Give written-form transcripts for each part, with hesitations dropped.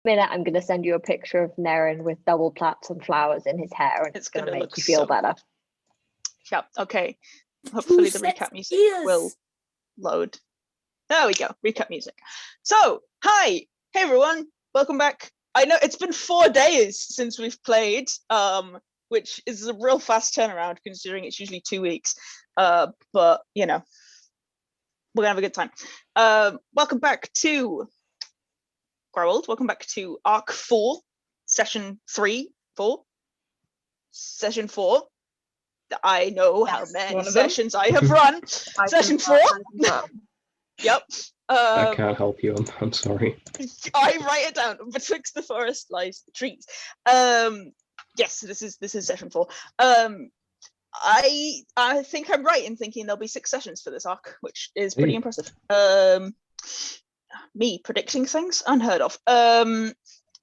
minute I'm going to send you a picture of Nerin with double plaits and flowers in his hair, and it's going to make you feel better. Yep. Okay. Hopefully the recap music will load. There we go. Recap music. So, hi. Hey everyone. Welcome back. I know it's been 4 days since we've played, which is a real fast turnaround considering it's usually 2 weeks. But you know, we're gonna have a good time. Welcome back to Growled. Welcome back to Arc 4, Session 4. I know how many sessions I have run. Session 4. Yep. I can't help you. I'm sorry. I write it down. Betwixt the forest lies the trees. Yes, this is session 4. I think I'm right in thinking there'll be 6 sessions for this arc, which is pretty impressive. Me predicting things unheard of.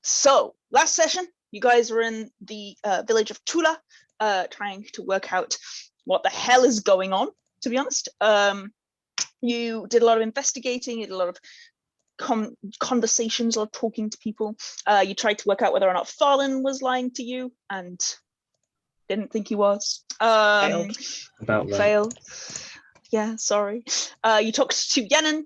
So last session, you guys were in the village of Tula, trying to work out what the hell is going on. To be honest, you did a lot of investigating. You did a lot of conversations, a lot of talking to people. You tried to work out whether or not Fallen was lying to you, and didn't think he was. Failed. Yeah, sorry. You talked to Yenin,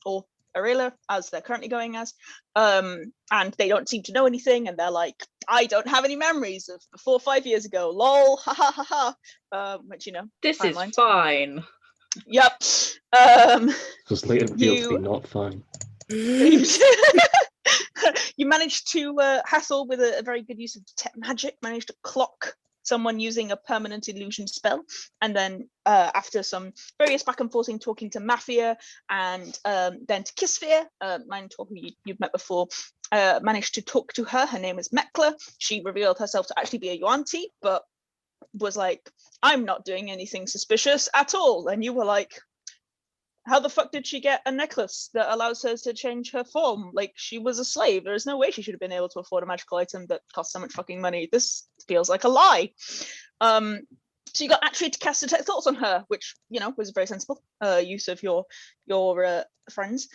or Arela, as they're currently going as, and they don't seem to know anything, and they're like, I don't have any memories of 4 or 5 years ago, lol, ha ha ha ha, which, you know, this is fine. Yep. Because later revealed to be not fine. You managed to, Hathor, with a very good use of detect magic, managed to clock someone using a permanent illusion spell, and then after some various back and forthing, talking to Mafia and then to Kissphere, Minotaur, who you've met before, managed to talk to her. Her name is Mekla. She revealed herself to actually be a Yuan-Ti, but was like, I'm not doing anything suspicious at all. And you were like, how the fuck did she get a necklace that allows her to change her form? Like, she was a slave. There is no way she should have been able to afford a magical item that costs so much fucking money. This feels like a lie. So you got Astrid to cast Detect Thoughts on her, which, you know, was a very sensible use of your friends.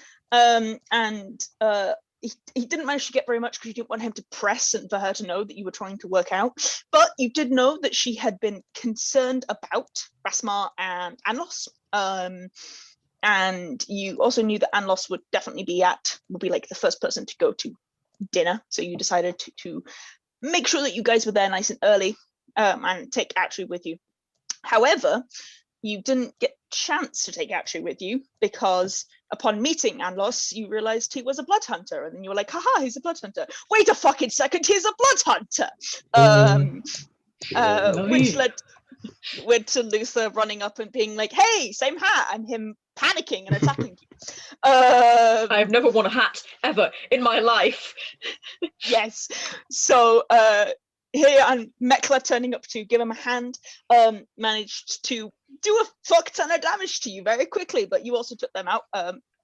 He didn't manage to get very much because you didn't want him to press and for her to know that you were trying to work out. But you did know that she had been concerned about Rasmar and Anlos. And you also knew that Anlos would definitely be like the first person to go to dinner. So you decided to make sure that you guys were there nice and early, and take Astrid with you. However, you didn't get a chance to take Astrid with you because upon meeting Anlos, you realized he was a blood hunter, and then you were like, haha, he's a blood hunter. Wait a fucking second, he's a blood hunter. Which went to Luther running up and being like, hey, same hat, and him panicking and attacking you. I've never worn a hat ever in my life. Yes. So here and Mekla turning up to give him a hand, managed to do a fuck ton of damage to you very quickly, but you also took them out,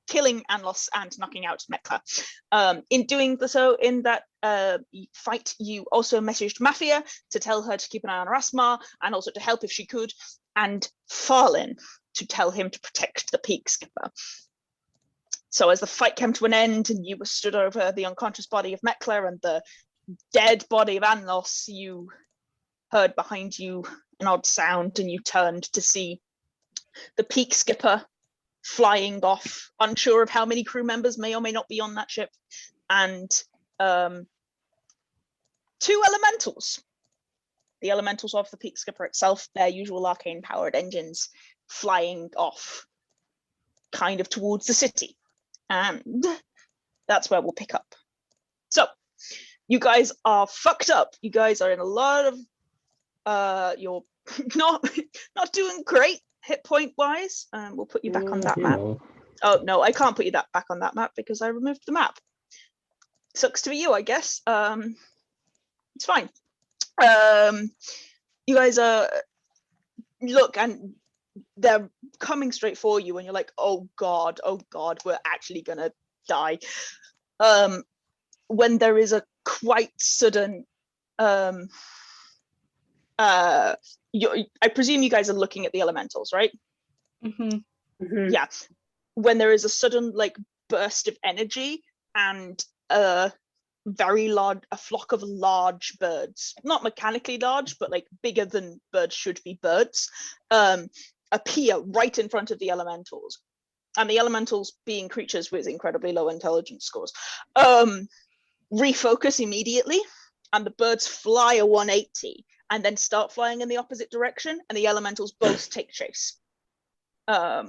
killing Anlos and knocking out Mekla. In doing so, in that fight, you also messaged Mafia to tell her to keep an eye on Rasmar and also to help if she could, and Fallen to tell him to protect the Peak Skipper. So as the fight came to an end and you were stood over the unconscious body of Mekla and the dead body of Anlos, you heard behind you an odd sound and you turned to see the Peak Skipper flying off, unsure of how many crew members may or may not be on that ship, and 2 elementals. The elementals of the Peak Skipper itself, their usual arcane powered engines, flying off kind of towards the city. And that's where we'll pick up. So you guys are fucked up. You guys are in a lot of you're not doing great hit point wise. We'll put you back on that map. Oh no, I can't put you back on that map because I removed the map. Sucks to be you, I guess. It's fine. You guys are look, and they're coming straight for you, and you're like, oh god, we're actually gonna die. When there is a quite sudden I presume you guys are looking at the elementals, right? Mm-hmm. Mm-hmm. Yeah. When there is a sudden like burst of energy and a flock of large birds, not mechanically large, but like bigger than birds should be birds, appear right in front of the elementals. And the elementals, being creatures with incredibly low intelligence scores, refocus immediately, and the birds fly a 180 and then start flying in the opposite direction, and the elementals both take chase. As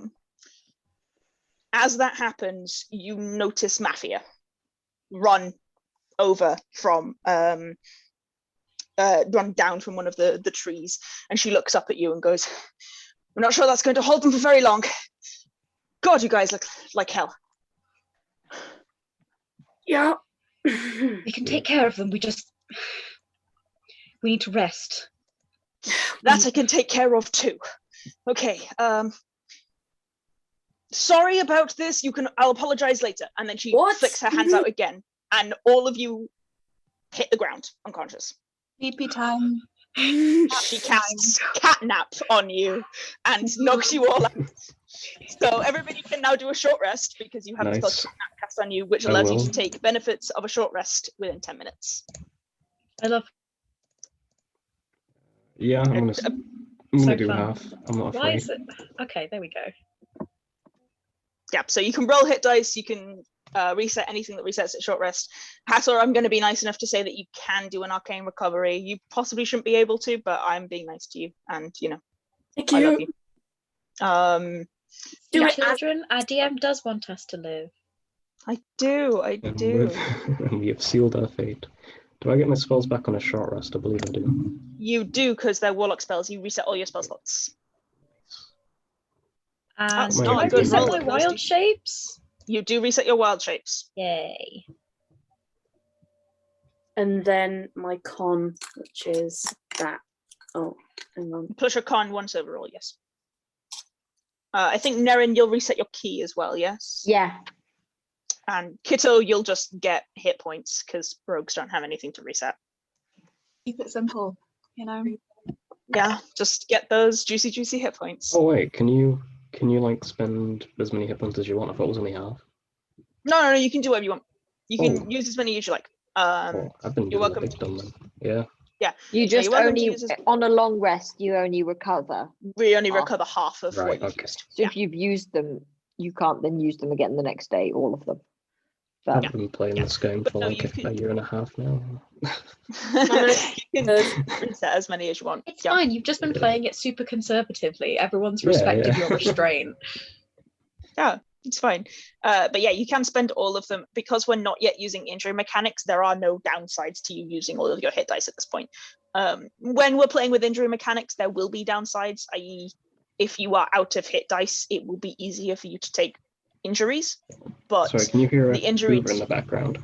that happens, you notice Mafia run over from run down from one of the trees, and she looks up at you and goes, "I'm not sure that's going to hold them for very long. God, you guys look like hell." Yeah. We can take care of them. We need to rest. That I can take care of too. Okay, sorry about this. I'll apologize later. And then she flicks her hands out again, and all of you hit the ground unconscious. PP time. She casts catnap on you and knocks you all out. So everybody can now do a short rest, because you have a spell catnap cast on you, which allows you to take benefits of a short rest within 10 minutes. I love. Yeah, I'm gonna do half. I'm not afraid. Why is it? Okay, there we go. Yeah, so you can roll hit dice, you can reset anything that resets at short rest. Hathor, I'm going to be nice enough to say that you can do an arcane recovery. You possibly shouldn't be able to, but I'm being nice to you, and Thank I you. love you. Do it, children. Our DM does want us to live. I do. And we have sealed our fate. Do I get my spells back on a short rest? I believe I do. You do, because they're warlock spells. You reset all your spell slots. And Oh, do I good reset roll. my wild shapes? You do reset your wild shapes. Yay. And then my con, which is that. Oh, hang on. Plus your con once overall, yes. I think Nerin, you'll reset your key as well, yes? Yeah. And Kitto, you'll just get hit points, because rogues don't have anything to reset. Keep it simple, Yeah, just get those juicy hit points. Oh wait, can you like spend as many hit points as you want? I thought it was only half. No, you can do whatever you want. You can use as many as you like. I've been you're welcome. Yeah. Yeah. You just only on a long rest. You only recover. We only recover half of Right, what you've okay. used. So if you've used them, you can't then use them again the next day. All of them. But I've been playing this game for like a year and a half now. You can reset as many as you want. It's fine. You've just been playing it super conservatively. Everyone's respected your restraint. Yeah, it's fine. But yeah, you can spend all of them, because we're not yet using injury mechanics. There are no downsides to you using all of your hit dice at this point. When we're playing with injury mechanics, there will be downsides, i.e. if you are out of hit dice, it will be easier for you to take injuries. But sorry, can you hear the injury in the background?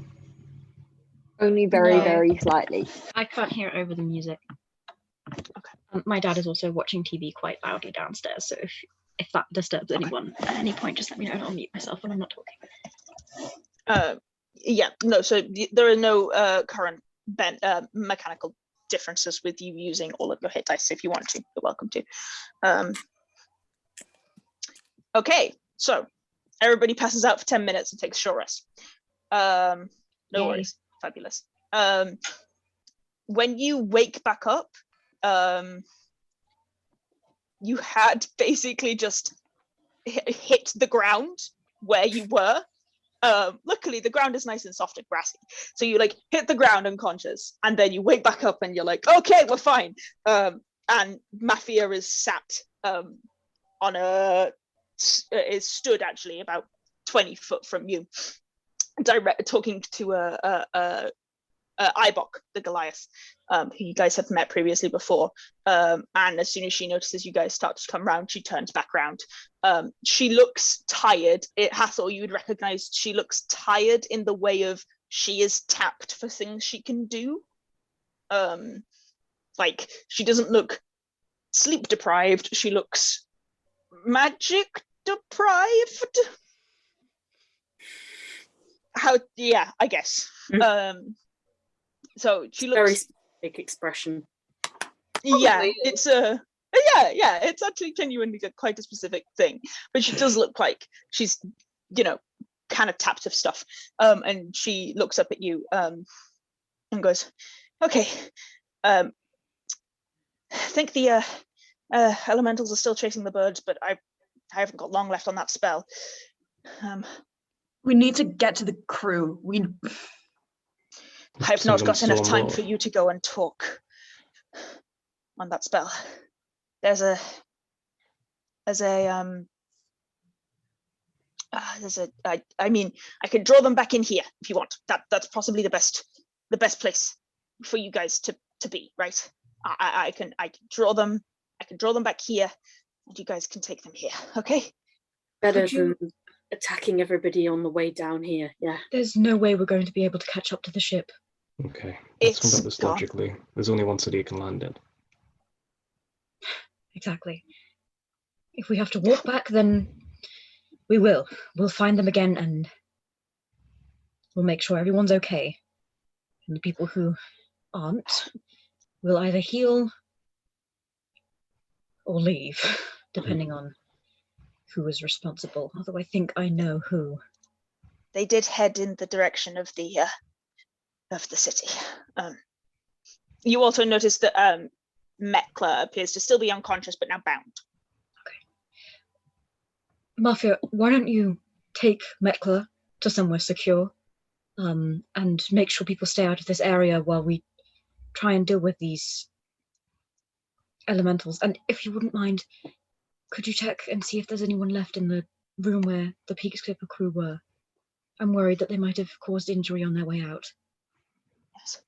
only very slightly. I can't hear it over the music. Okay. My dad is also watching TV quite loudly downstairs, so if that disturbs anyone at any point, just let me know and I'll mute myself when I'm not talking. Yeah, no, so there are no current mechanical differences with you using all of your hit dice. If you want to, you're welcome to. Okay, so everybody passes out for 10 minutes and takes a short rest. No worries. Fabulous. When you wake back up, you had basically just hit the ground where you were. Luckily the ground is nice and soft and grassy, so you like hit the ground unconscious, and then you wake back up and you're like, okay, we're fine. And Mafia is sat on is stood actually about 20 foot from you, talking to Ibok, the Goliath, who you guys have met previously before. And as soon as she notices you guys start to come round, she turns back round. She looks tired. Hathor, you would recognize she looks tired in the way of she is tapped for things she can do. Like, she doesn't look sleep deprived. She looks magic deprived. Yeah, I guess. So she looks very specific expression. Yeah, it's it's actually genuinely quite a specific thing. But she does look like she's, kind of tapped of stuff. And she looks up at you and goes, okay, I think the elementals are still chasing the birds, but I haven't got long left on that spell. We need to get to the crew. I've not got enough time more. for you to go and talk on that spell. I mean, I can draw them back in here if you want. That's possibly the best place for you guys to be, right? I can draw them back here, and you guys can take them here, okay? Better than attacking everybody on the way down here. Yeah. There's no way we're going to be able to catch up to the ship. Okay, let's come It's at this gone. logically. There's only one city you can land in. Exactly. If we have to walk back, then we will. We'll find them again and we'll make sure everyone's okay. And the people who aren't will either heal or leave, depending on who is responsible. Although I think I know who. They did head in the direction of the city. You also noticed that Mekla appears to still be unconscious, but now bound. Mafia, why don't you take Mekla to somewhere secure, and make sure people stay out of this area while we try and deal with these elementals. And if you wouldn't mind, could you check and see if there's anyone left in the room where the Peaks Clipper crew were? I'm worried that they might have caused injury on their way out. Yes.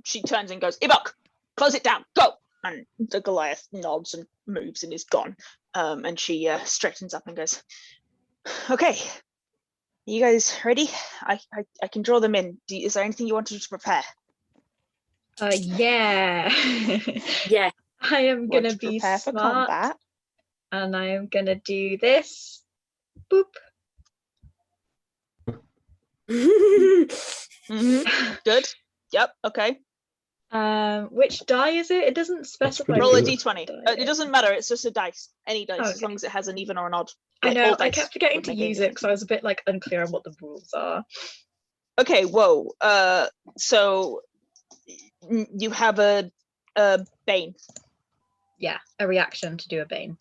She turns and goes, Ibok, close it down, go! And the Goliath nods and moves and is gone. And she straightens up and goes, okay, you guys ready? I can draw them in. Is there anything you wanted to prepare? Yeah. Yeah. I am Want gonna to be prepare for smart, combat? and I am gonna do this. Boop. Good. Yep. Okay. Which die is it? It doesn't specify. pretty Roll a good. d20. It doesn't matter. It's just a dice. Any dice, as Okay. long as it has an even or an odd. I Like, know. all I dice kept forgetting would to make any use it because I was a bit like unclear on what the rules are. Okay. Whoa. So you have a bane. Yeah, a reaction to do a bane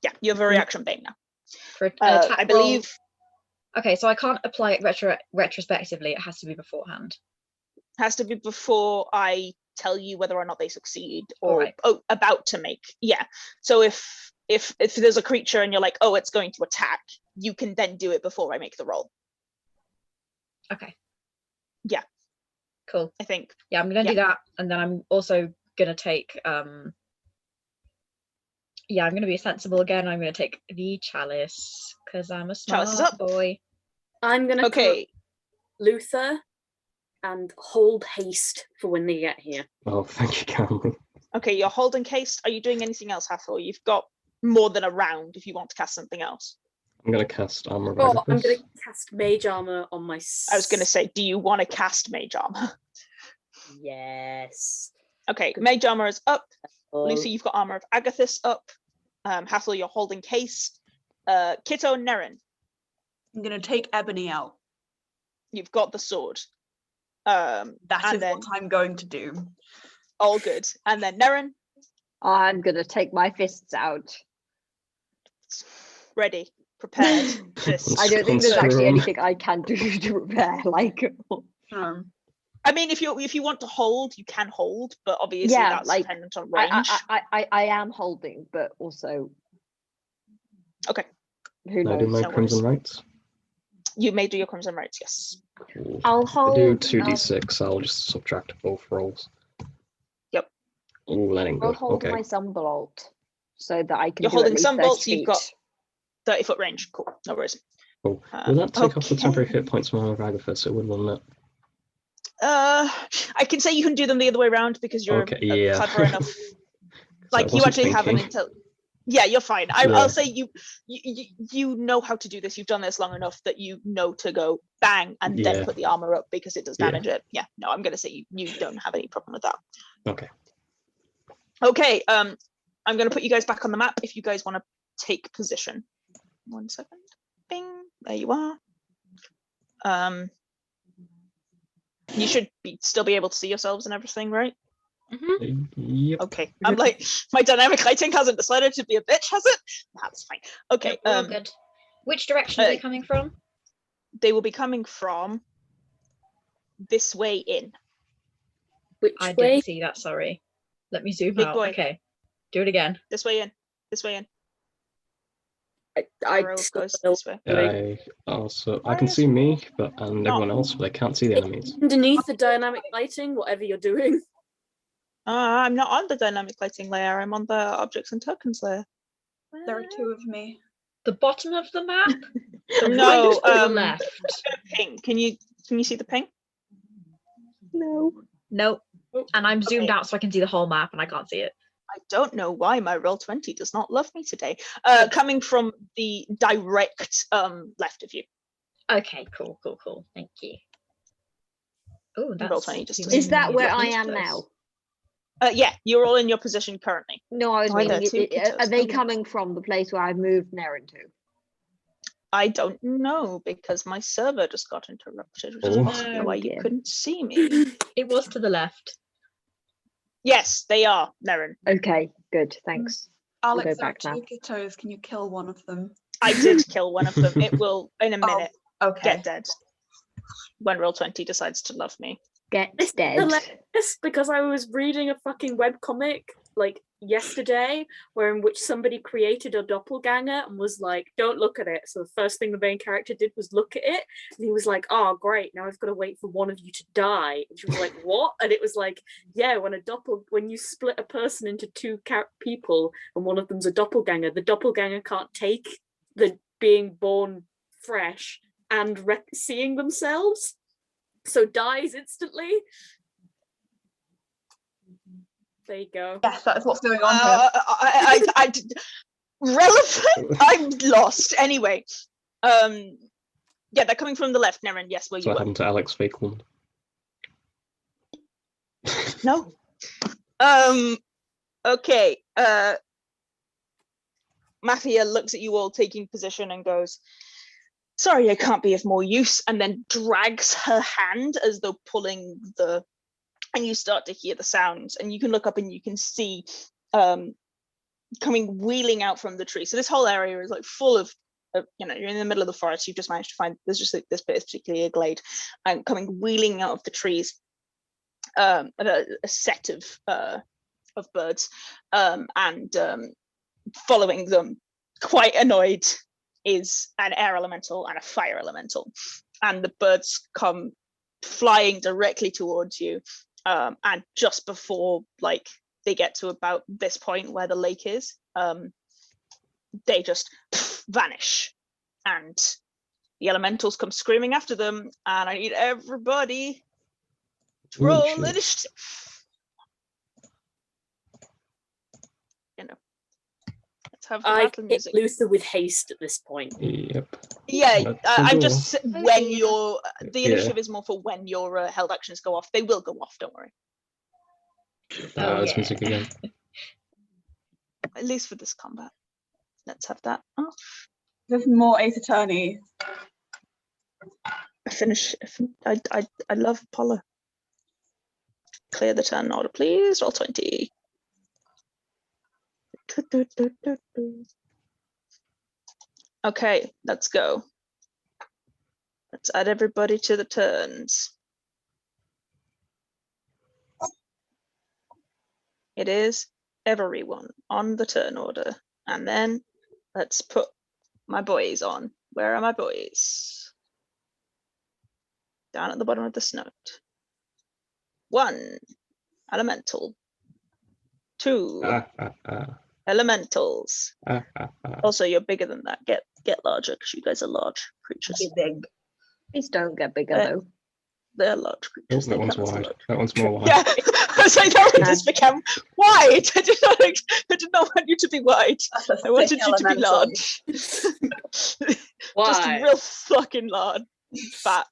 Yeah, you have a reaction bane now. for an attack I roll. believe. Okay, so I can't apply it retrospectively. It has to be beforehand. Has to be before I tell you whether or not they succeed or Alright. about to make. Yeah. So if there's a creature and you're like, oh, it's going to attack, you can then do it before I make the roll. Okay. Yeah. Cool. I think. Yeah, I'm gonna do that, and then I'm also gonna take yeah, I'm gonna be sensible again. I'm gonna take the chalice because I'm a Chalice is smart up. boy. I'm gonna Okay. Luther and hold haste for when they get here. Oh, thank you, Cameron. Okay, you're holding haste. Are you doing anything else, Hathor? You've got more than a round if you want to cast something else. I'm going to cast Armor of Oh, I'm Agathis. gonna cast mage armor on my. I was going to say, do you want to cast Mage Armor? Yes. Okay, Mage Armor is up. Oh, Lucy, you've got Armor of Agathis up. Hathor, you're holding haste. Kitto and Nerin, I'm gonna take Ebony out. you've got the sword. That And is then- what I'm going to do. All good. And then Nerin, I'm gonna take my fists out. ready, prepared. Fist. I don't think there's Unscrew actually 'em. anything I can do to prepare. Like, I mean, if you want to hold, you can hold, but obviously Yeah, that's like, dependent on range. I am holding, but also. Okay. Who Can I knows? do my No Crimson Rights? You may do your Crimson Rights, yes. Cool. I'll If I do hold. 2d6, I'll just subtract both rolls. Yep. Ooh, letting I'll go. hold Okay. my Sunbolt so that I can. You're do holding at least 30 Sunbolt, so you've got feet. 30-foot range. Cool, no worries. Cool. Will that take off the okay. temporary hit points from Armor of Agathis? It would, wouldn't it? I can say you can do them the other way around because you're Okay, yeah. clever enough. So I Like you wasn't actually have an thinking. intel. Yeah, you're fine. I'll Yeah. say you know how to do this. You've done this long enough that you know to go bang and then Yeah. put the armor up because it does Yeah. damage it. Yeah, no, I'm gonna say you don't have any problem with that. Okay. Okay, I'm gonna put you guys back on the map if you guys want to take position. 1 second. Bing, there you are. You should still be able to see yourselves and everything, right? Yep. Okay. I'm like, my dynamic lighting hasn't decided to be a bitch, has it? That's fine. Okay. Yep, we're all good. Which direction are they coming from? They will be coming from this way in. Which I way? didn't see that, sorry. Let me zoom Big out. boy. Okay. Do it again. This way in. This way in. I Arrow still goes don't this way. I can see me, and everyone else, but I can't see the enemies. underneath the dynamic lighting, whatever you're doing. I'm not on the dynamic lighting layer. I'm on the objects and tokens layer. There are two of me. The bottom of the map? The No, right or the left? Ping. Can you see the ping? No. Nope. And I'm zoomed Okay. out so I can see the whole map and I can't see it. I don't know why my Roll20 does not love me today. Coming from the direct left of you. Okay, cool. Thank you. Oh, that's Roll20 just Is that where I Yes, am please. now? Yeah, you're all in your position currently. No, I was Why there meaning, are two are they Kittos? coming from the place where I moved Nerin to? I don't know because my server just got interrupted, which is Oh. possibly why you dear. couldn't see me. It was to the left. Yes, they are, Nerin. Okay, good, thanks. We'll Alex, go there are back now. two Kittos. Can you kill one of them? I did kill one of them. It will, in a minute, Okay. get dead when Roll20 decides to love me. Get It's dead. hilarious because I was reading a fucking webcomic like yesterday in which somebody created a doppelganger and was like, don't look at it. So the first thing the main character did was look at it, and he was like, oh great, now I've got to wait for one of you to die. And she was like, what? And it was like, yeah, when you split a person into two people and one of them's a doppelganger, the doppelganger can't take the being born fresh and seeing themselves, so dies instantly. There you go. Yes, that's what's going on here. Relevant. I'm lost. Anyway, yeah, they're coming from the left, Nerin. Yes, where So you what were. happened to Aleks' fake one? No. Okay. Mafia looks at you all taking position and goes, sorry, I can't be of more use, and then drags her hand as though pulling the, and you start to hear the sounds, and you can look up and you can see coming wheeling out from the tree. So this whole area is like full of, you're in the middle of the forest. You've just managed to find, there's just like, this bit is particularly a glade, and coming wheeling out of the trees, a set of birds, and following them, quite annoyed, is an air elemental and a fire elemental, and the birds come flying directly towards you, and just before like they get to about this point where the lake is, they just vanish, and the elementals come screaming after them, and I need everybody to roll shit. initiative. Let's have the I battle hit music. Luther with haste at this point. Yep. Yeah, That's I'm cool. just when Okay. your the Yeah. initiative is more for when your held actions go off. They will go off. Don't worry. There's music again. At least for this combat. Let's have that off. There's more Ace Attorney. I love Paula. Clear the turn order, please. Roll 20. Okay, let's go. Let's add everybody to the turns. It is everyone on the turn order. And then let's put my boys on. Where are my boys? Down at the bottom of this note. 1, elemental. 2, elementals. Also, you're bigger than that. Get larger, because you guys are large creatures. Get big. Please don't get bigger Uh, though. They're large Oh, creatures. that They one's count as wide. large. That one's more wide. Yeah, I was like, that one just became wide. I did not want you to be wide. I wanted you to be large. Just Why? real fucking large. Fat.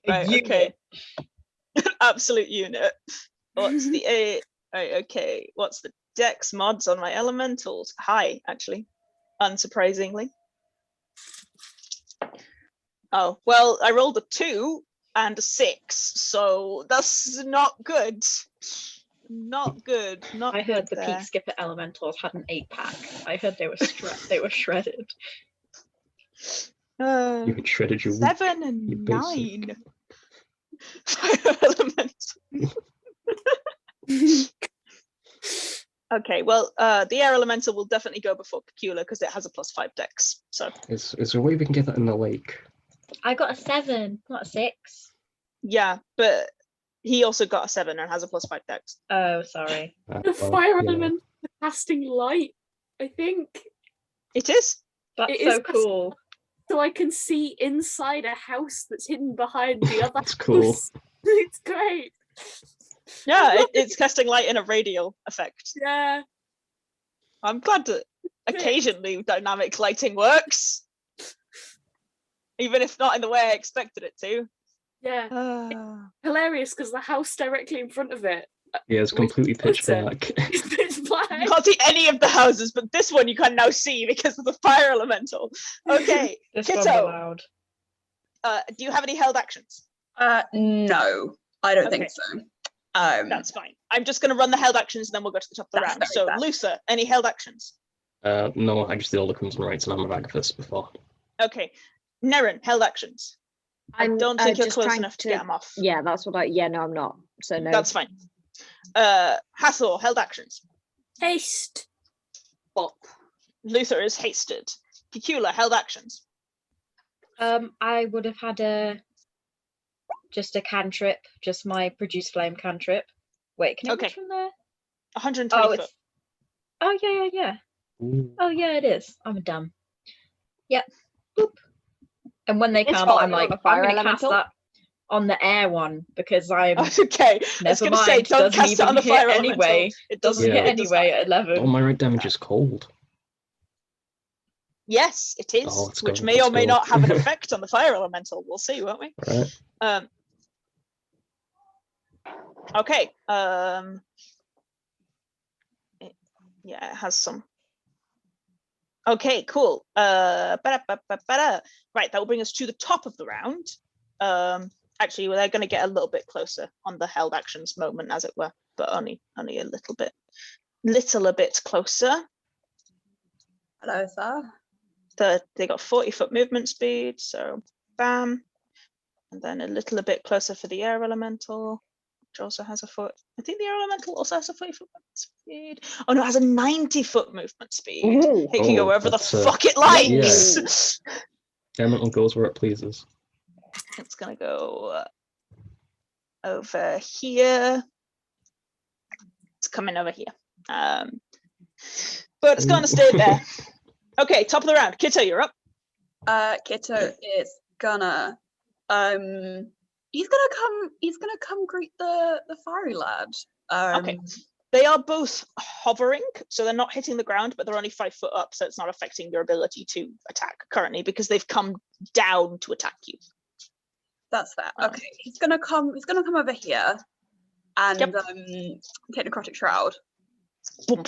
Right, okay. Absolute unit. What's the A? Right, okay. What's the dex mods on my elementals? High, actually. Unsurprisingly. Oh, well, I rolled a 2 and a 6, so that's not good. Not good. Not I heard good the there. Peak Skipper Elementals had an 8-pack. I heard they were shredded. You had shredded your weak, 7 and you basic. 9. Fire elemental. Okay, well, the air elemental will definitely go before Cacula because it has a +5 dex. So Is there a way we can get that in the lake? I got a 7, not a 6. yeah, but he also got a 7 and has a +5 dex. Oh, sorry. The fire element casting light, I think. It is. That's It so is cool. So I can see inside a house that's hidden behind the other That's cool. house. It's great. Yeah, it's casting light in a radial effect. Yeah. I'm glad that occasionally dynamic lighting works, even if not in the way I expected it to. Yeah. Hilarious because the house directly in front of it Yeah, it's completely pitch glitter. black. is pitch black. You can't see any of the houses, but this one you can now see because of the fire elemental. Okay, This one's Kitto, allowed. do you have any held actions? No, I don't think Okay. so. That's fine. I'm just going to run the held actions and then we'll go to the top of the That's round. So, very fair. Luther, any held actions? No, I just did all the crimson rights and I'm a Vagabus before. Okay. Nerin, held actions. I don't think you're just close trying enough to get them off. Yeah, that's what no, I'm not. So no. That's fine. Hathor, held actions. Haste. Bop. Luther is hasted. Cacula, held actions. I would have had just a cantrip, just my produce flame cantrip. Wait, can it Okay. reach from there? 120 Oh, foot. it's. Oh yeah. Ooh. Oh yeah, it is. I'm dumb. Yep. Boop. And when they It's come, fine, I'm you're like, on the I'm fire gonna cast elemental. that on the air one because I'm. Okay. I was Never going to say, mind, don't doesn't cast it on the even hit fire anyway. elemental. It doesn't Yeah. hit it does anyway not. at 11. All my red damage is cold. Yes, it is, Oh, let's which go, may let's or may go. not have an effect on the fire elemental. We'll see, won't we? Alright. Okay. Yeah, it has some. Okay, cool. Right, that will bring us to the top of the round. Actually, they're going to get a little bit closer on the held actions moment, as it were, but only a little bit closer. Hello, sir. They got 40-foot movement speed, so bam, and then a little bit closer for the air elemental, which also has a foot. I think the air elemental also has a 40-foot movement speed. Oh no, it has a 90-foot movement speed. Ooh. It can go Oh, wherever the that's, fuck it likes. Elemental goes where it pleases. It's gonna go over here. It's coming over here. But it's gonna stay there. Okay, top of the round. Kitto, you're up. Kitto is gonna he's gonna come greet the fiery lad. Okay. They are both hovering, so they're not hitting the ground, but they're only 5 foot up, so it's not affecting your ability to attack currently because they've come down to attack you. That's fair. Okay, he's gonna come over here and Yep. take necrotic shroud. Boom.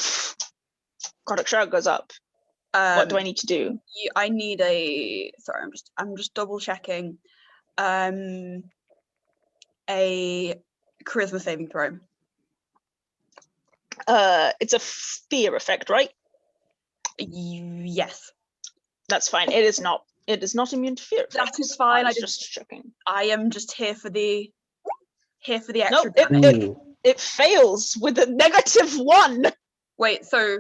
Necrotic shroud goes up. What do I need to do? I need a. Sorry, I'm just double checking. A charisma saving throw. It's a fear effect, right? Yes, That's fine. It is not immune to fear effects. that is fine. I I was just just checking. I am just here for the extra Nope, damage. Ooh. It fails with a -1. Wait, so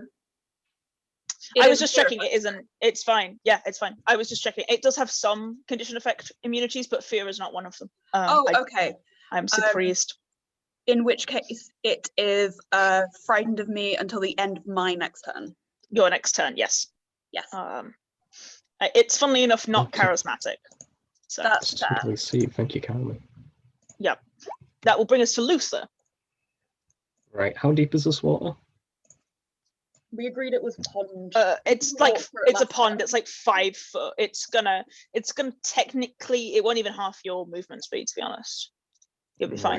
I was is a just fear checking. effect. It's fine. Yeah, it's fine. I was just checking. It does have some condition effect immunities, but fear is not one of them. Okay. I'm surprised. In which case, it is frightened of me until the end of my next turn. Your next turn, yes. Yes, It's funnily enough not Okay. charismatic. So that's fair. Totally see. Thank you, Carly. that will bring us to Luther. Right, how deep is this water? We agreed it was pond. It's We like walked through it it's a last pond. time. It's like 5 foot. It's gonna technically. It won't even half your movement speed. To be honest, you'll be fine.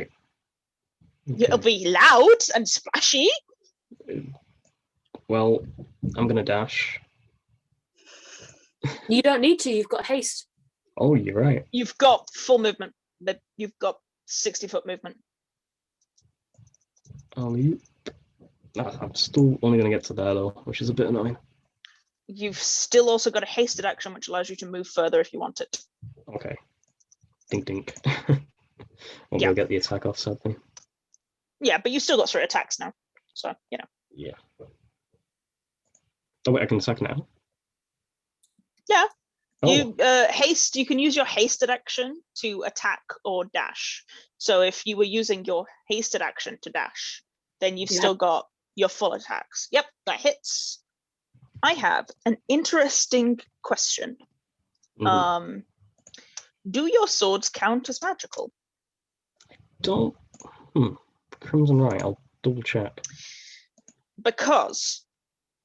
Right. It'll Okay. be loud and splashy. Well, I'm gonna dash. You don't need to. You've got haste. Oh, you're right. You've got full movement. But you've got 60-foot movement. I'm still only going to get to there though, which is a bit annoying. You've still also got a hasted action, which allows you to move further if you want it. Okay. Dink dink. Won't Yeah. be able to get the attack off, sadly. Yeah, but you still got 3 attacks now. So, you know. Yeah. Oh wait, I can attack now? Yeah. Oh. You haste, you can use your hasted action to attack or dash. So if you were using your hasted action to dash, then you've still got your full attacks. Yep, that hits. I have an interesting question. Mhm. Do your swords count as magical? Don't. Crimson Right, I'll double check. Because,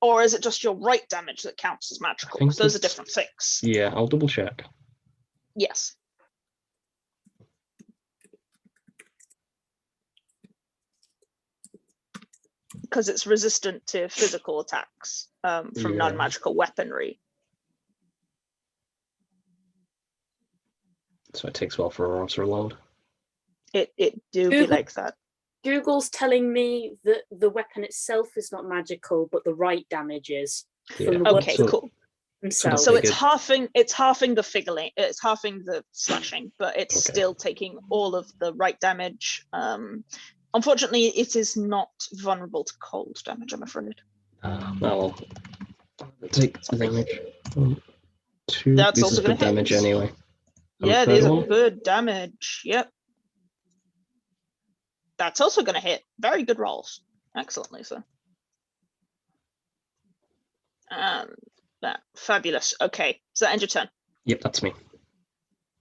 or is it just your right damage that counts as magical? think Because those are it's- different things. Yeah, I'll double check. Yes. Because it's resistant to physical attacks from Yeah. non-magical weaponry. So it takes well for Aurora to reload. It do be Google- like that. Google's telling me that the weapon itself is not magical, but the right damage is. Yeah. From the Okay, so- cool. Themselves. So They it's get- halving the figurine, it's halving the slashing, but it's Okay. still taking all of the right damage. Unfortunately, it is not vulnerable to cold damage, I'm afraid. Well, take the damage. 2. That's This also is gonna good damage hit. anyway. And Yeah, the these third are one? good damage. Yep. That's also gonna hit. Very good rolls. Excellent, Lisa. That fabulous. Okay, so that ends your turn. Yep, that's me.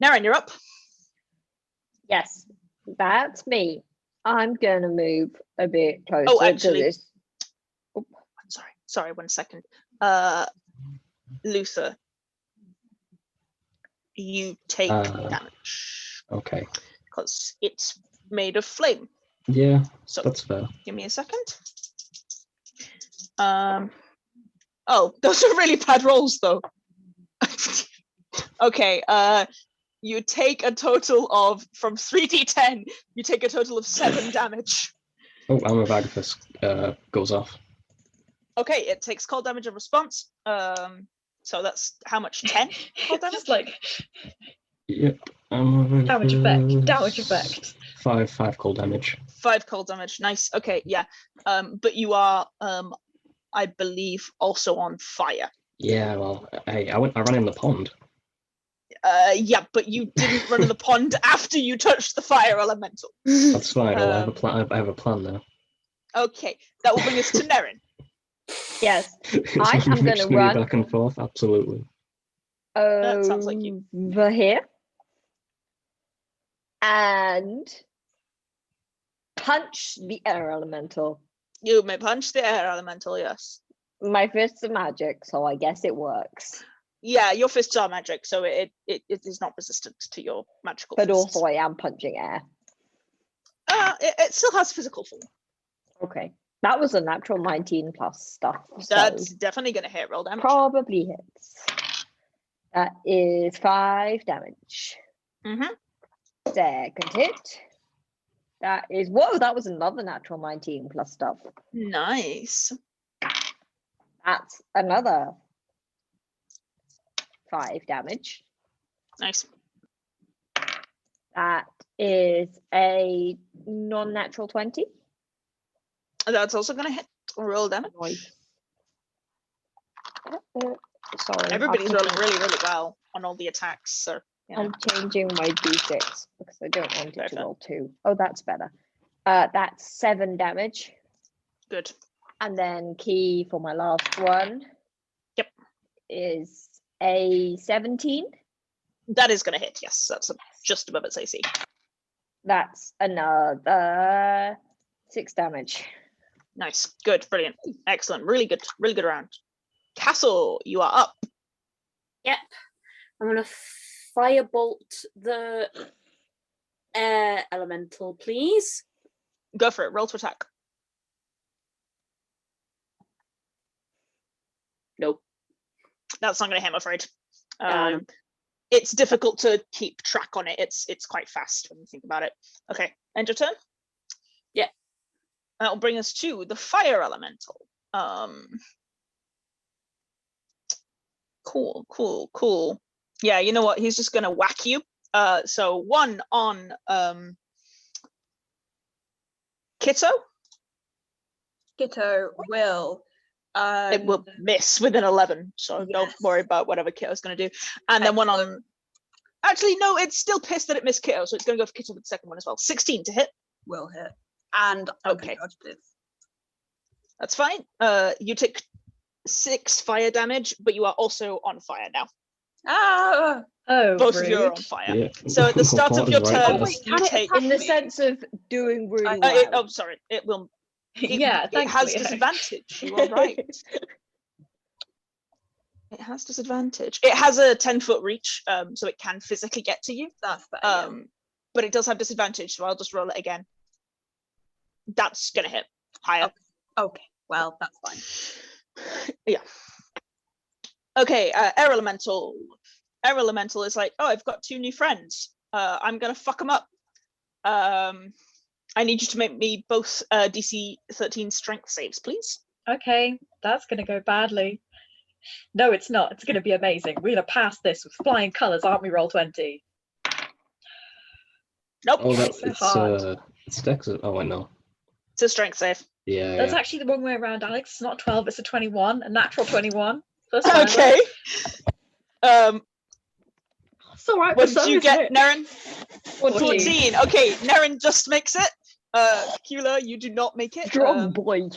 Nerin, you're up. Yes, that's me. I'm gonna move a bit closer actually- to this. Sorry, 1 second. Luther, you take damage Okay. because it's made of flame. Yeah, So that's fair. give me a second. Oh, those are really bad rolls though. Okay, you take a total of, from 3d10, you take a total of 7 damage. Oh, Alma Vagabus goes off. Okay, it takes cold damage in response. So that's how much? 10 cold damage? Just like Yep. damage effect, damage effect. 5 cold damage. 5 cold damage. Nice. Okay, yeah. But you are, I believe, also on fire. Yeah, well, I ran in the pond. Yeah, but you didn't run in the pond after you touched the fire elemental. That's fine. Well, I have a plan. I have a plan now. Okay, that will bring us to Nerin. Yes, So I am we gonna just move run. back and forth. Absolutely. That sounds like you. Over here. And punch the air elemental. You may punch the air elemental, yes. My fists are magic, so I guess it works. Yeah, your fists are magic, so it is not resistant to your magical But fists. also I am punching air. It still has physical form. Okay. That was a natural 19 plus stuff. That's So definitely going to hit roll damage. probably hits. That is 5 damage. Mm-hmm. Second hit. That is, whoa, that was another natural 19 plus stuff. Nice. That's another 5 damage. Nice. That is a non-natural 20. That's also going to hit roll damage. Nice. Sorry. Everybody's I'm rolling really, really well on all the attacks, so you know. I'm changing my d6 because I don't want it Very to fair. roll 2. Oh, that's better. That's 7 damage. Good. And then key for my last one. Yep. Is a 17. That is going to hit, yes. That's just above its AC. That's another 6 damage. Nice. Good. Brilliant. Excellent. Really good. Really good round. Castle, you are up. Yep. I'm gonna firebolt the air elemental, please. Go for it. Roll to attack. Nope. That's not going to hit, I'm afraid. Um, it's difficult to keep track on it. It's quite fast when you think about it. Okay, end your turn. Yeah. That'll bring us to the fire elemental. Cool. Yeah, you know what? He's just gonna whack you. So 1 on Kitto. Kitto will. It will miss with an 11, so don't worry about whatever Kitto's gonna do. And then 1 on. Actually, no, it's still pissed that it missed Kitto, so it's gonna go for Kitto with the second one as well. 16 to hit. Will hit. And okay, dodge this. That's fine. You take 6 fire damage, but you are also on fire now. Ah! Oh, both rude. of you are on fire. Yeah. So at the start of your Right turn, there. you take. In the sense of doing really well. Oh, sorry. It will. Yeah, It has thankfully. disadvantage. You are right. It has disadvantage. It has a 10-foot reach, so it can physically get to you. That's better. But it does have disadvantage, so I'll just roll it again. That's gonna hit higher. Okay. Well, that's fine. Yeah. Okay. Air elemental. Air elemental is like, oh, I've got 2 new friends. I'm gonna fuck them up. I need you to make me both DC 13 strength saves, please. Okay, that's going to go badly. No, it's not. It's going to be amazing. We're going to pass this with flying colours, aren't we, Roll20? Nope. Oh, It's so hard. it's Dex. Oh, I know. It's a strength save. Yeah. That's yeah. actually the wrong way around, Alex. It's not 12, it's a 21, a natural 21. First time ever. Okay. It's all right. What for did some, you isn't get, it? Nerin? 14. 14. Okay, Nerin just makes it. Cacula, you do not make it. Strong boy.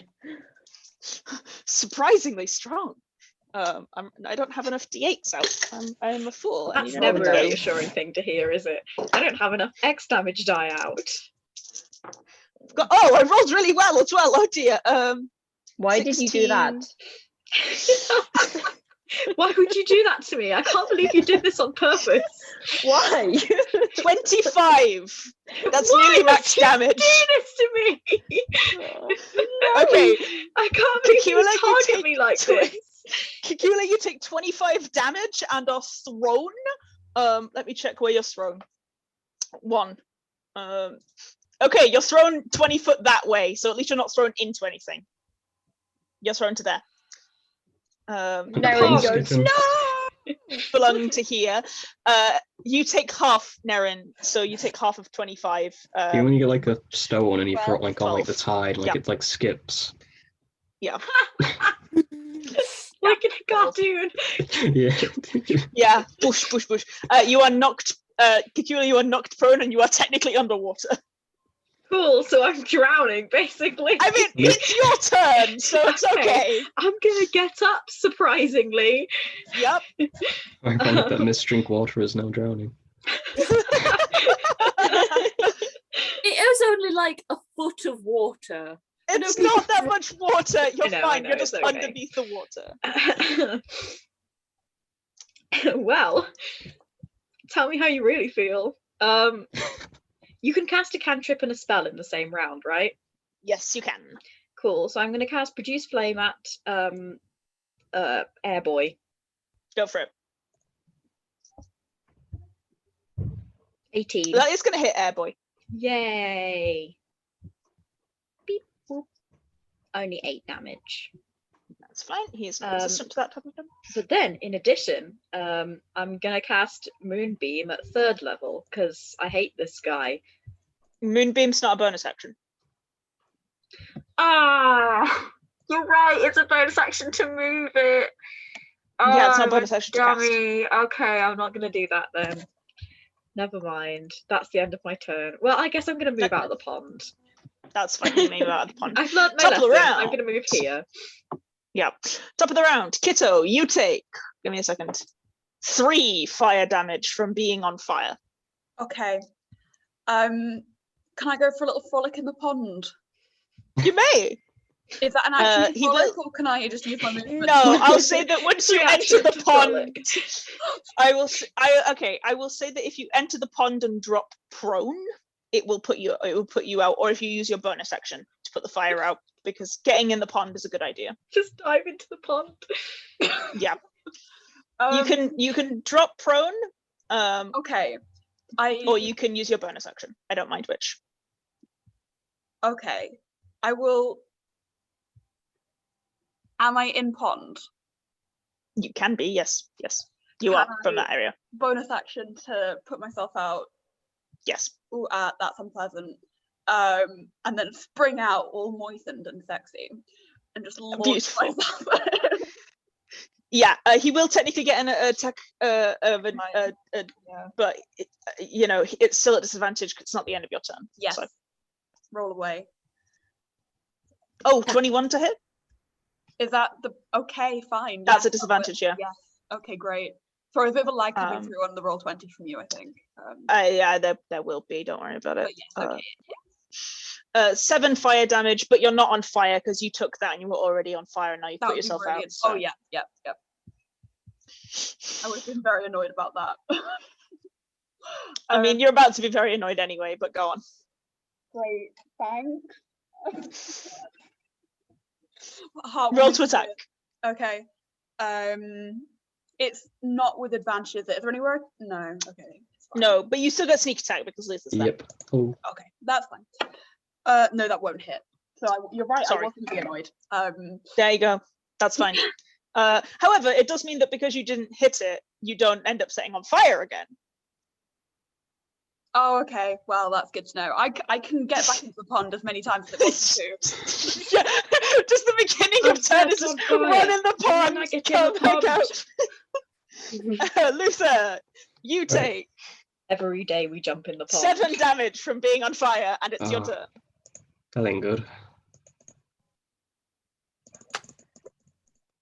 Surprisingly strong. I don't have enough d8s out. I'm a fool. I That's need never another a d8. reassuring thing to hear, is it? I don't have enough X damage die out. Oh, I rolled really well as well. Oh dear. Why did you do that? 16. Why would you do that to me? I can't believe you did this on purpose. Why? 25. That's Why nearly would max you damage. do this to me? No, Okay. I can't believe you Cacula, you target take me like this. Cacula, you take 25 damage and are thrown. Let me check where you're thrown. 1. Okay, you're thrown 20 foot that way, so at least you're not thrown into anything. You're thrown to there. Nerin goes, Chicken. no! Belong to here. You take half, Nerin, so you take half of 25. You know when you get like a stone and you throw it like on like the 12. tide, like Yep. it like skips. Yeah. Like in a cartoon. Yeah. Yeah. Bush. You are knocked. Cacula, you are knocked prone, and you are technically underwater. Cool, so I'm drowning, basically. I mean, it's your turn, so it's okay. I'm gonna get up, surprisingly. Yep. Ironic that mist-drink water is now drowning. It was only like a foot of water. It's not that much water. You're I fine. know, You're just it's okay. underneath the water. Well, tell me how you really feel. You can cast a cantrip and a spell in the same round, right? Yes, you can. Cool. So I'm going to cast Produce Flame at Airboy. Go for it. 18. That is going to hit Airboy. Yay. Beep, boop. Only 8 damage. That's fine. He is not resistant to that type of damage. But then, in addition, I'm going to cast Moonbeam at 3rd level because I hate this guy. Moonbeam's not a bonus action. Ah, you're right. It's a bonus action to move it. Yeah, it's not a bonus action to cast. Dummy. Okay, I'm not going to do that then. Never mind. That's the end of my turn. Well, I guess I'm going to move out of the pond. That's fine. You may move out of the pond. I've learned my Top of the lesson. round. I'm going to move here. Yeah. Top of the round. Kitto, you take. Give me a second. 3 fire damage from being on fire. Okay. Can I go for a little frolic in the pond? You may. Is that an action he frolic, or can I just use my movement? No, I'll say that once you enter the pond, I will say that if you enter the pond and drop prone, it will put you out, or if you use your bonus action to put the fire out, because getting in the pond is a good idea. Just dive into the pond. Yeah. You can drop prone, Okay. Or you can use your bonus action. I don't mind which. Okay. I will. Am I in pond? You can be, yes. Yes. You Can are from I- that area. Bonus action to put myself out. Yes. Ooh, that's unpleasant. And then spring out all moistened and sexy, and just launch Beautiful. myself. Yeah, he will technically get an attack but it's still at disadvantage because it's not the end of your turn. Yes. So. Roll away. Oh, 21 to hit? Is that the okay? Fine. That's yes, a disadvantage, yeah. Yes. Okay, great. Sorry, a bit of a lag coming through on the roll 20 from you, I think. Yeah, there will be. Don't worry about it. But yes, okay. 7 fire damage, but you're not on fire because you took that and you were already on fire, and now you That put would be yourself out. brilliant. So. Oh yeah. I would have been very annoyed about that. I mean, you're about to be very annoyed anyway, but go on. Great, thanks. Roll to attack. Okay. It's not with advantage, is it? Is there anywhere? No. Okay. No, but you still get sneak attack because Lisa's there. Yep. Oh. Okay, that's fine. No, that won't hit. So you're right. Sorry. I wasn't be annoyed. There you go. That's fine. However, it does mean that because you didn't hit it, you don't end up setting on fire again. Oh, okay. Well, that's good to know. I can get back into the pond as many times as I want to. Yeah, just the beginning of turn is just run in the pond. Come back out. Luther, you take Every day we jump in the pond. 7 damage from being on fire, and it's your Oh. turn. That ain't good.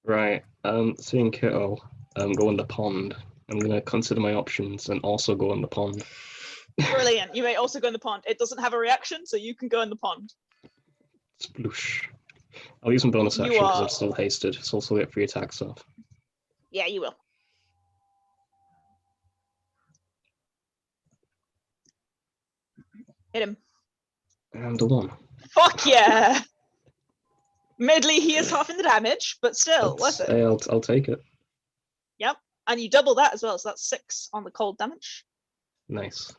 Right. Seeing Kitto go in the pond, I'm gonna consider my options and also go in the pond. Brilliant. You may also go in the pond. It doesn't have a reaction, so you can go in the pond. Sploosh. I'll use my bonus You action because are- I'm still hasted, so also get free attacks off. Yeah, you will. Hit him. And the 1. Fuck yeah! Admittedly, he is half in the damage, but still, worth it. I'll take it. Yep. And you double that as well, so that's 6 on the cold damage. Nice.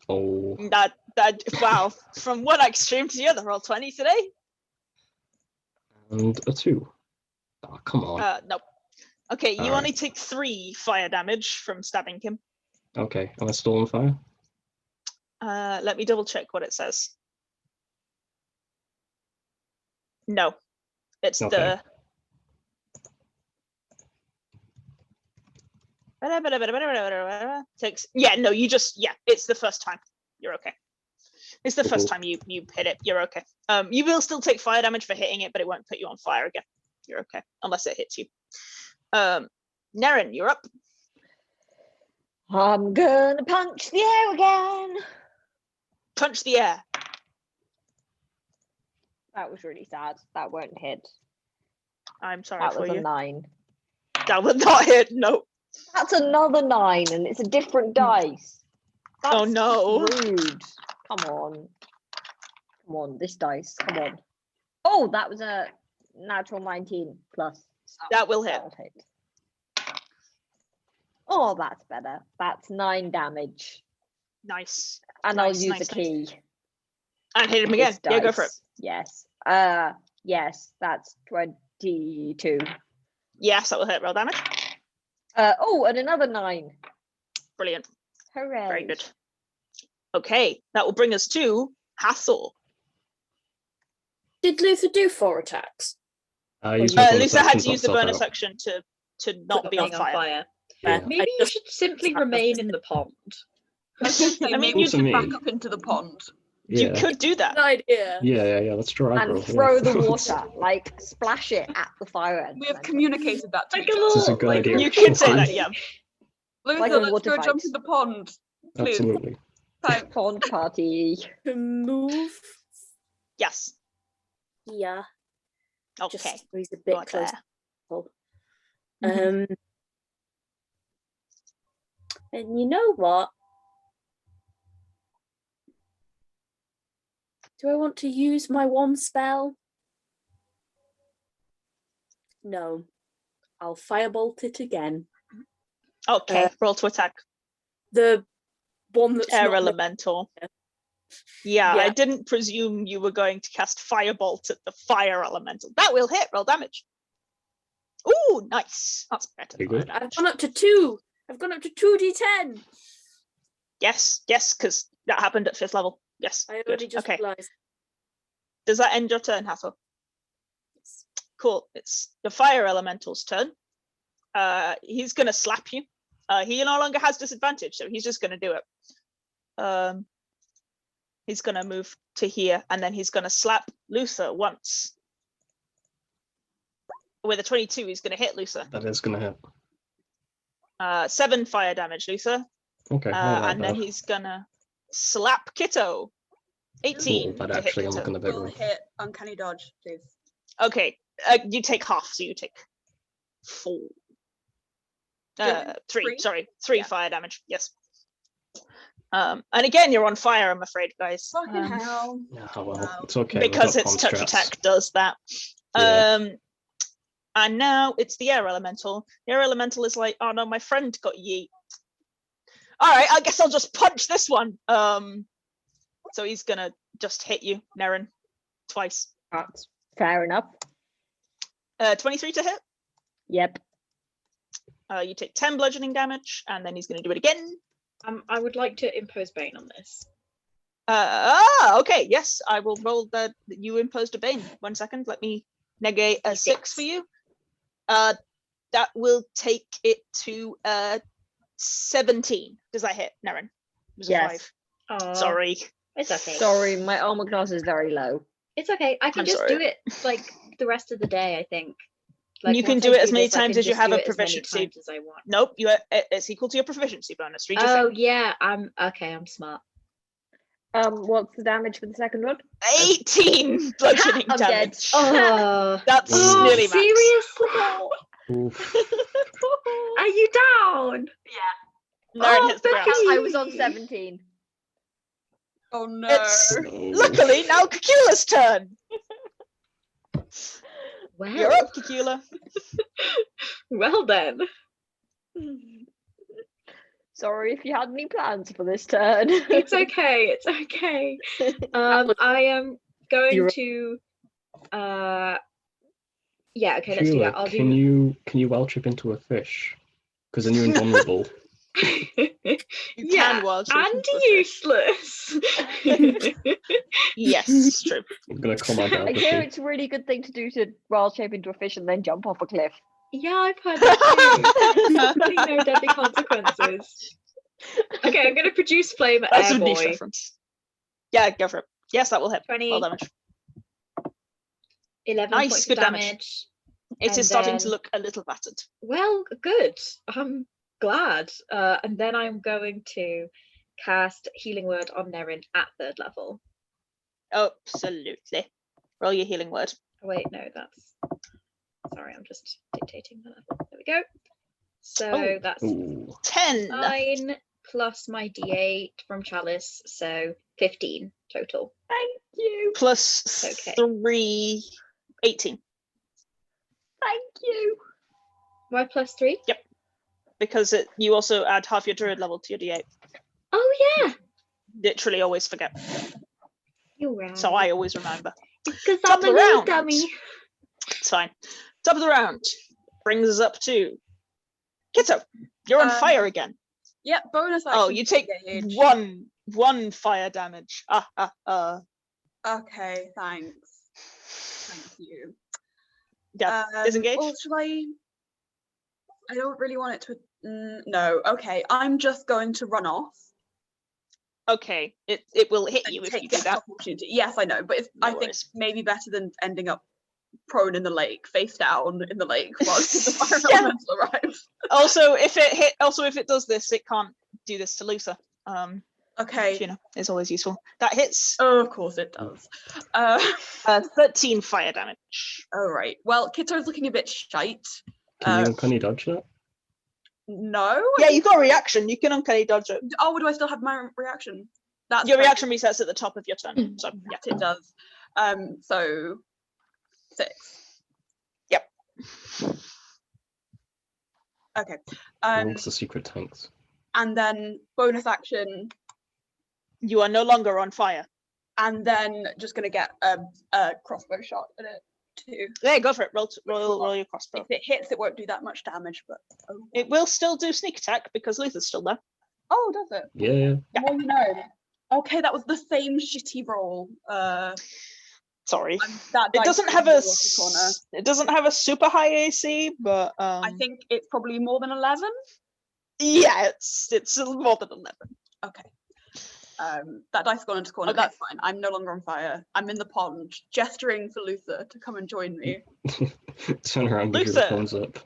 Oh. That wow. From one extreme to the other, roll 20 today? And a 2. Oh, come on. No. Okay, you Alright. only take 3 fire damage from stabbing him. Okay, am I still on fire? Let me double check what it says. No. It's Okay. No, it's the first time. You're okay. It's the first Cool. time you hit it. You're okay. You will still take fire damage for hitting it, but it won't put you on fire again. You're okay, unless it hits you. Nerin, you're up. I'm gonna punch the air again. Punch the air. That was really sad. That won't hit. I'm sorry That for was a you. 9. That will not hit. No. That's another 9, and it's a different dice. That's Oh, no. rude. Come on. Come on, this dice. Come on. Oh, that was a natural 19 plus. That will hit. That'll hit. Oh, that's better. That's 9 damage. Nice. And Nice, I'll use nice, a key. And hit him again. This Yeah, go for it. dice. Yes. Yes, that's 22. Yes, that will hit. Roll damage. Oh, and another 9. Brilliant. Hooray. Very good. Okay, that will bring us to Hathor. Did Luther do 4 attacks? I used my bonus Lisa had action to to use the knock myself bonus out. action to not be on Being fire. Yeah. Maybe you should simply remain in the pond. I was gonna say, I mean, maybe you you should to back me. up into the pond. You Yeah. could do that. Good idea. Yeah, let's draw aggro. And throw yeah. the water, like splash it at the fire. We have communicated that to Like each a other. This is a little, good like idea. You could say that, yeah. Luther, Like a let's water go jump fight. in the pond. Please. Absolutely. Thanks. Pond party. To move. Yes. Yeah. Okay. Just squeeze a Go bit on closer. there. And you know what? Do I want to use my one spell? No. I'll firebolt it again. Okay, roll to attack. The one that's Air not elemental. Yeah, I Yeah. didn't presume you were going to cast firebolt at the fire elemental. That will hit. Roll damage. Ooh, nice. That's better. Very good. I've gone up to 2. I've gone up to 2d10. Yes, because that happened at 5th level. Yes, I good. only just Okay, realised. does that end your turn, Hathor? Cool. It's the fire elemental's turn. He's gonna slap you. He no longer has disadvantage, so he's just gonna do it. He's gonna move to here, and then he's gonna slap Luther once. With a 22, he's gonna hit Luther. That is going to hit. 7 fire damage, Luther. Okay, not that And then bad. he's gonna slap Kitto. 18 Cool, that to hit actually I'm Kitto. looking a bit Will rough. hit uncanny dodge, please. Okay, you take half, so you take 4. Dylan, 3, three? sorry, 3 Yeah. fire damage, yes. And again, you're on fire, I'm afraid, guys. Fucking hell. Yeah, well, Wow. it's okay. we've Because got its comms touch strats. attack does that. Yeah. And now it's the air elemental. The air elemental is like, oh no, my friend got yeet. All right, I guess I'll just punch this one. So he's gonna just hit you, Nerin, twice. That's fair enough. 23 to hit. Yep. You take 10 bludgeoning damage, and then he's gonna do it again. I would like to impose Bane on this. Okay, yes, I will roll the. You imposed a bane. 1 second, let me negate a 6 for you. That will take it to 17. Does that hit, Nerin? It was a Yes. 5. Oh, Sorry. it's okay. Sorry, my armor class is very low. It's okay. I can I'm just sorry. do it like the rest of the day, I think. You can once do I it as many this, I times can as you just have do a it as many proficiency. times as I want. Nope, it's equal to your proficiency bonus. Read your Oh thing. yeah, I'm okay. I'm smart. What's the damage for the second one? 18 bludgeoning I'm dead. damage. Oh, That's Oh, nearly max. seriously? Oof. Are you down? Nerin hits the ground. Becky! I was on 17. Oh no. It's No. luckily now Cacula's turn. Well, You're up, Cacula. well then. Sorry if you had any plans for this turn. It's okay. It's okay. I am going You're- to. Yeah. Okay. Let's do Sheila, that. I'll can do. you wild shape into a fish? Because then you're invulnerable. You Yeah, can wild shape and into a fish. useless. Yes, it's true. I'm gonna command I hear empathy. it's a really good thing to do to wild shape into a fish and then jump off a cliff. Yeah, I've heard that too. Really no deadly consequences. Okay, I'm going to produce flame at That's Air a niche Boy. reference. Yeah, go for it. Yes, that will hit. 20, Well damage. 11 Nice, points good of damage. damage. It And is starting to then- look a little battered. Well, good. I'm glad. And then I'm going to cast Healing Word on Nerin at 3rd level. Absolutely. Roll your healing word. Oh, wait, no, that's... Sorry, I'm just dictating the level. There we go. So Oh. that's Ooh. 10. 9 plus my d8 from Chalice, so 15 total. Thank you. Plus Okay. 3, 18. Thank you. Why plus 3? Because you also add half your druid level to your d8. Oh, yeah. Literally always forget. You're right. So I always remember. Because Top I'm of a the little round. dummy. It's fine. Top of the round brings us up to Kitto. You're on fire again. Yeah, bonus action. Oh, you take engage. one fire damage. Okay, thanks. Thank you. Yeah, disengage. Or should I don't really want it to. No, okay. I'm just going to run off. Okay, it will hit And you if take you do the that. opportunity. Yes, I know, but it's, No I think worries. maybe better than ending up prone in the lake, face down in the lake while the fire Yeah. elemental arrives. Also, if it does this, it can't do this to Luther. Okay. Which, is always useful. That hits. Oh, of course it does. 13 fire damage. All right. Well, Kitto's looking a bit shite. Can you dodge that? No. Yeah, you got a reaction. You can uncanny dodge it. Oh, do I still have my reaction? That's Your fine. reaction resets at the top of your turn. So yeah. Yes, it does. So 6. Yep. Okay. Rogues are secret tanks. And then bonus action, You are no longer on fire. and then just gonna get a crossbow shot at it too. There, go for it. Roll your crossbow. If it hits, it won't do that much damage, but It will still do sneak attack because Luther's still there. oh, does it? Yeah. The more you know. Okay, that was the same shitty roll. Sorry. That It dice doesn't is have in a the rocky corner. it doesn't have a super high AC, but I think it's probably more than 11. yeah, it's more than 11. Okay. That dice gone into corner. Okay. That's fine. I'm no longer on fire. I'm in the pond, gesturing for Luther to come and join me. Turn around, give your Luther. thumbs up.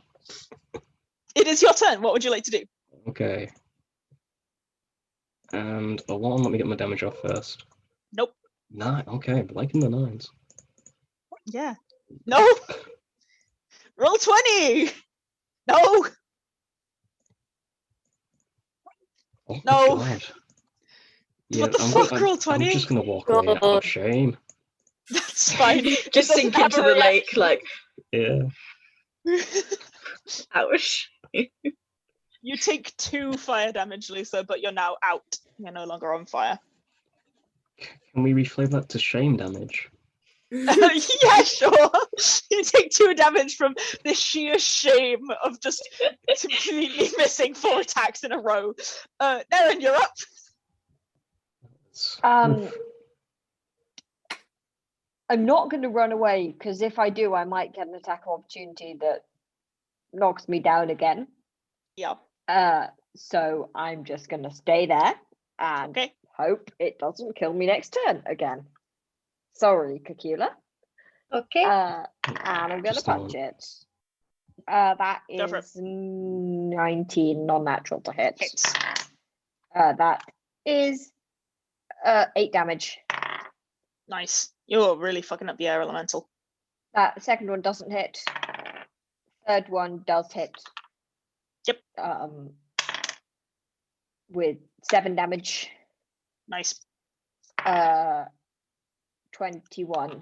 It is your turn. What would you like to do? Okay. And a 1, let me get my damage off first. Nope. 9, okay, liking the 9s. Yeah. No. Roll 20. No. Oh my No. God. What the fuck, roll 20? I'm just gonna walk away out God. of shame. That's fine. Just It doesn't sink have into a the lake, like, Yeah. ouch. You take 2 fire damage, Lisa, but you're now out. You're no longer on fire. Can we reflame that to shame damage? Yeah, sure. You take 2 damage from the sheer shame of just completely missing 4 attacks in a row. Nerin, you're up. I'm not going to run away because if I do, I might get an attack of opportunity that knocks me down again. Yeah. So I'm just going to stay there and Okay. hope it doesn't kill me next turn again. Sorry, Cacula. Okay. And I'm going to Just a punch it. That Go for it. is 19 non-natural to hit. Hits. That is 8 damage. Nice. You're really fucking up the air elemental. That second one doesn't hit. Third one does hit. Yep. With 7 damage. Nice. 21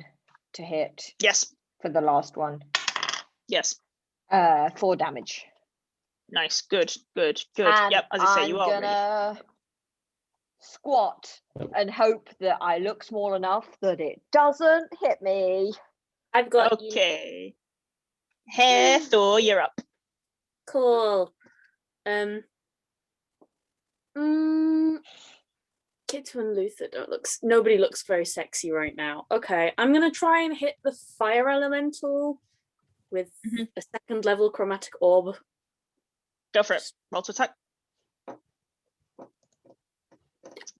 to hit Yes. for the last one. Yes. 4 damage. Nice. Good. Good. Good. And Yep. As I say, you I'm are really. gonna squat Yep. and hope that I look small enough that it doesn't hit me. I've got you. Okay. Hathor, you're up. Cool. Kitto and Luther don't look. Nobody looks very sexy right now. Okay, I'm gonna try and hit the fire elemental with Mhm. a 2nd level chromatic orb. Go for it. Roll to attack.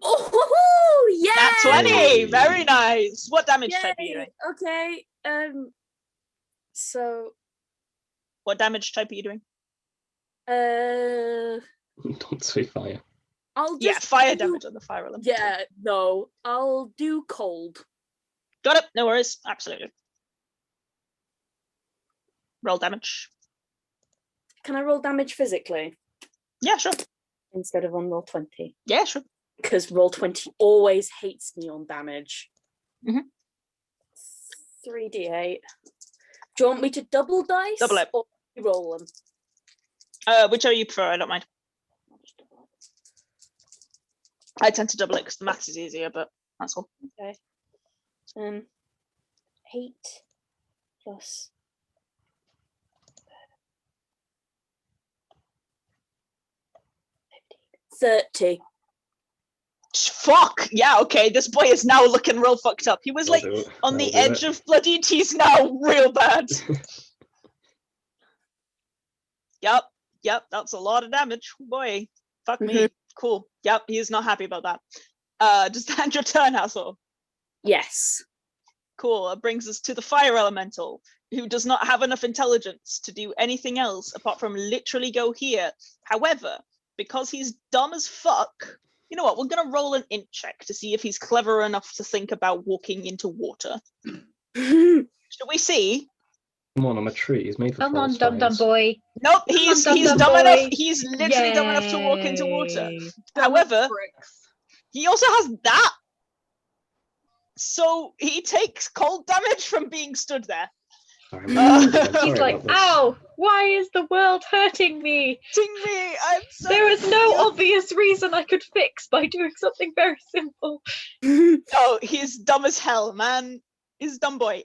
Oh yeah! Nat 20. Hey. Very nice. What damage type are you doing? Okay. So What damage type are you doing? Don't say fire. I'll just Yeah, fire do- damage on the fire element. Yeah, no, I'll do cold. Got it. No worries. Absolutely. Roll damage. Can I roll damage physically Yeah, sure. instead of on roll 20? Yeah, sure. Because roll 20 always hates me on damage. Mhm. 3d8. Do you want me to double dice? Double it. Or roll them? Whichever you prefer, I don't mind. I tend to double it because the maths is easier, but that's all. Okay. 8 plus 30. Fuck! Yeah, okay, this boy is now looking real fucked up. He was like That'll do it. on the That'll do edge it. of bloody, he's now real bad. Yep, that's a lot of damage. Boy, fuck me. Cool. Yep, he is not happy about that. Does that end your turn, Hathor? Yes. Cool. That brings us to the fire elemental, who does not have enough intelligence to do anything else apart from literally go here. However, because he's dumb as fuck, you know what? We're gonna roll an int check to see if he's clever enough to think about walking into water. Should we see? Come on, I'm a tree. He's made for Come on, forest dum dum fires. boy. Nope, Come he's on, dum-dum dumb enough. boy. He's literally dumb enough to walk into water. Yay. However, Bricks. he also has that. So he takes cold damage from being stood there. Sorry, He's like, about this. ow, why is the world hurting me? Ting me, I'm so There is no confused. obvious reason I could fix by doing something very simple. Oh, he's dumb as hell, man. He's a dumb boy.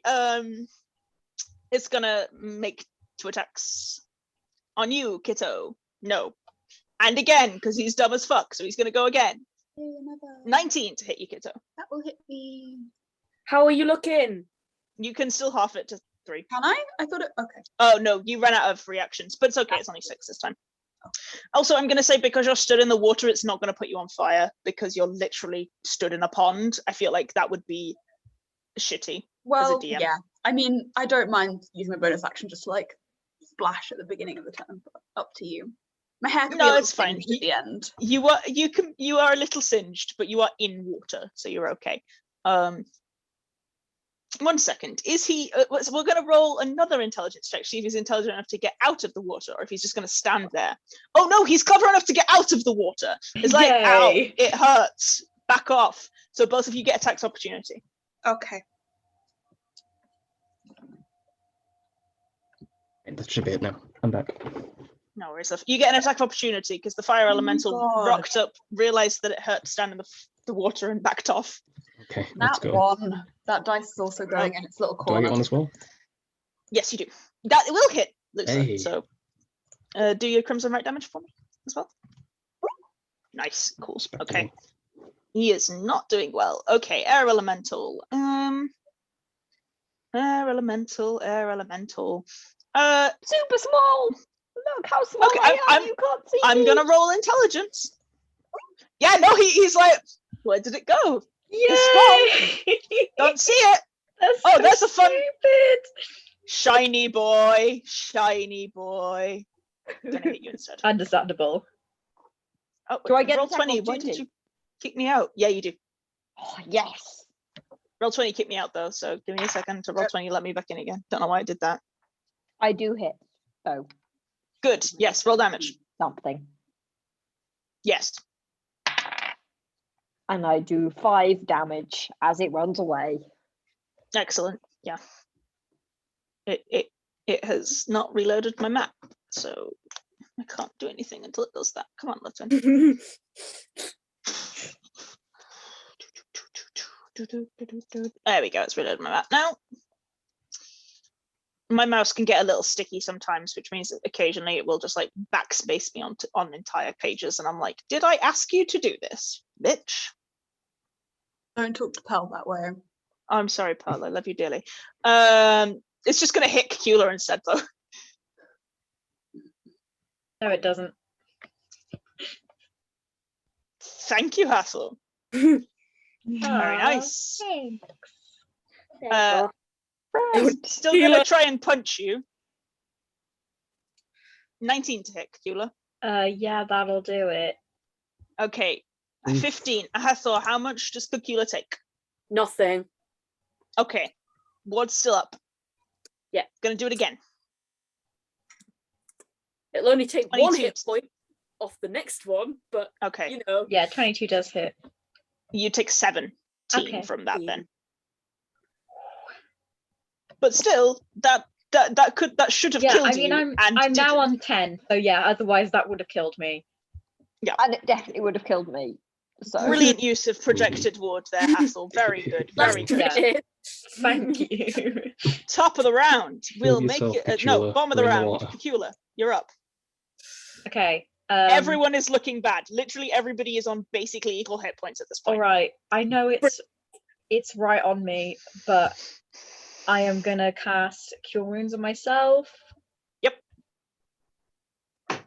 It's gonna make 2 attacks on you, Kitto. No. And again, because he's dumb as fuck, so he's gonna go again. Yay, another. 19 to hit you, Kitto. That will hit me. How are you looking? You can still half it to 3. Can I? I thought it. Okay. Oh no, you ran out of reactions, but it's okay, it's only 6 this time. Also, I'm gonna say because you're stood in the water, it's not gonna put you on fire because you're literally stood in a pond. I feel like that would be shitty. Well, DM. yeah. I mean, I don't mind using my bonus action just to like splash at the beginning of the turn, but up to you. My hair can be a No, little it's fine. singed at the end. You are a little singed, but you are in water, so you're okay. 1 second. Is he? We're going to roll another intelligence check. See if he's intelligent enough to get out of the water, or if he's just going to stand there. Oh no, he's clever enough to get out of the water. It's like, ow, Yay. it hurts. Back off. So both of you get attacks opportunity. Okay. That should be it now. I'm back. No worries. You get an attack of opportunity because the fire Oh my elemental God. rocked up, realized that it hurt to stand in the water, and backed off. Okay, let's That go. one. That dice is also going in its little Do I corner. get one as well? Yes, you do. That it will hit, Luther. Hey. So, do your crimson right damage for me as well. Nice, cool. Okay, Respectable. he is not doing well. Okay, air elemental. Air elemental. Super small. Look how small Okay, I am. You can't see I'm me. gonna roll intelligence. Yeah, no, he's like, where did it go? Yay! Don't see it. That's Oh, so that's a fun- stupid. Shiny boy, shiny boy. Gonna hit you instead. Understandable. Oh, Do I get roll attack 20? Why did opportunity? you kick me out? Yeah, you do. Oh, yes. Roll 20 kicked me out though, so give me a second to roll 20, let me back in again. Don't know why I did that. I do hit. So Good, yes, roll damage. something. Yes. And I do 5 damage as it runs away. Excellent. Yeah. It has not reloaded my map, so I can't do anything until it does that. Come on, Lutton. There we go, it's reloaded my map now. My mouse can get a little sticky sometimes, which means that occasionally it will just like backspace me on entire pages, and I'm like, did I ask you to do this, bitch? Don't talk to Pearl that way. I'm sorry, Pearl, I love you dearly. It's just gonna hit Cacula instead though. No, it doesn't. Thank you, Hathor. Very nice. Uh, Still gonna Cacula. try and punch you. 19 to hit, Cacula. Yeah, that'll do it. Okay, Oof. 15. Hathor, how much does Cacula take? Nothing. Okay, ward's still up. Yeah. Gonna do it again. It'll only take 1 22. hit point off the next one, but Okay, you know. Yeah, 22 does hit. you take 17 Okay. from that then. But still, that should have Yeah, killed I mean, you. I'm and now didn't. on 10, so yeah, otherwise that would have killed me. And it definitely would have killed me. So Brilliant use of projected ward there, Hathor. Very good, very Last good. Yeah. hit. Thank you. Top of the round. We'll make yourself, it. No, Cacula. bottom of the We're in the round. water. Cacula, you're up. Okay. Everyone is looking bad. Literally everybody is on basically equal hit points at this point. All right. I know it's right on me, but I am gonna cast Cure Wounds on myself. Yep. Yep.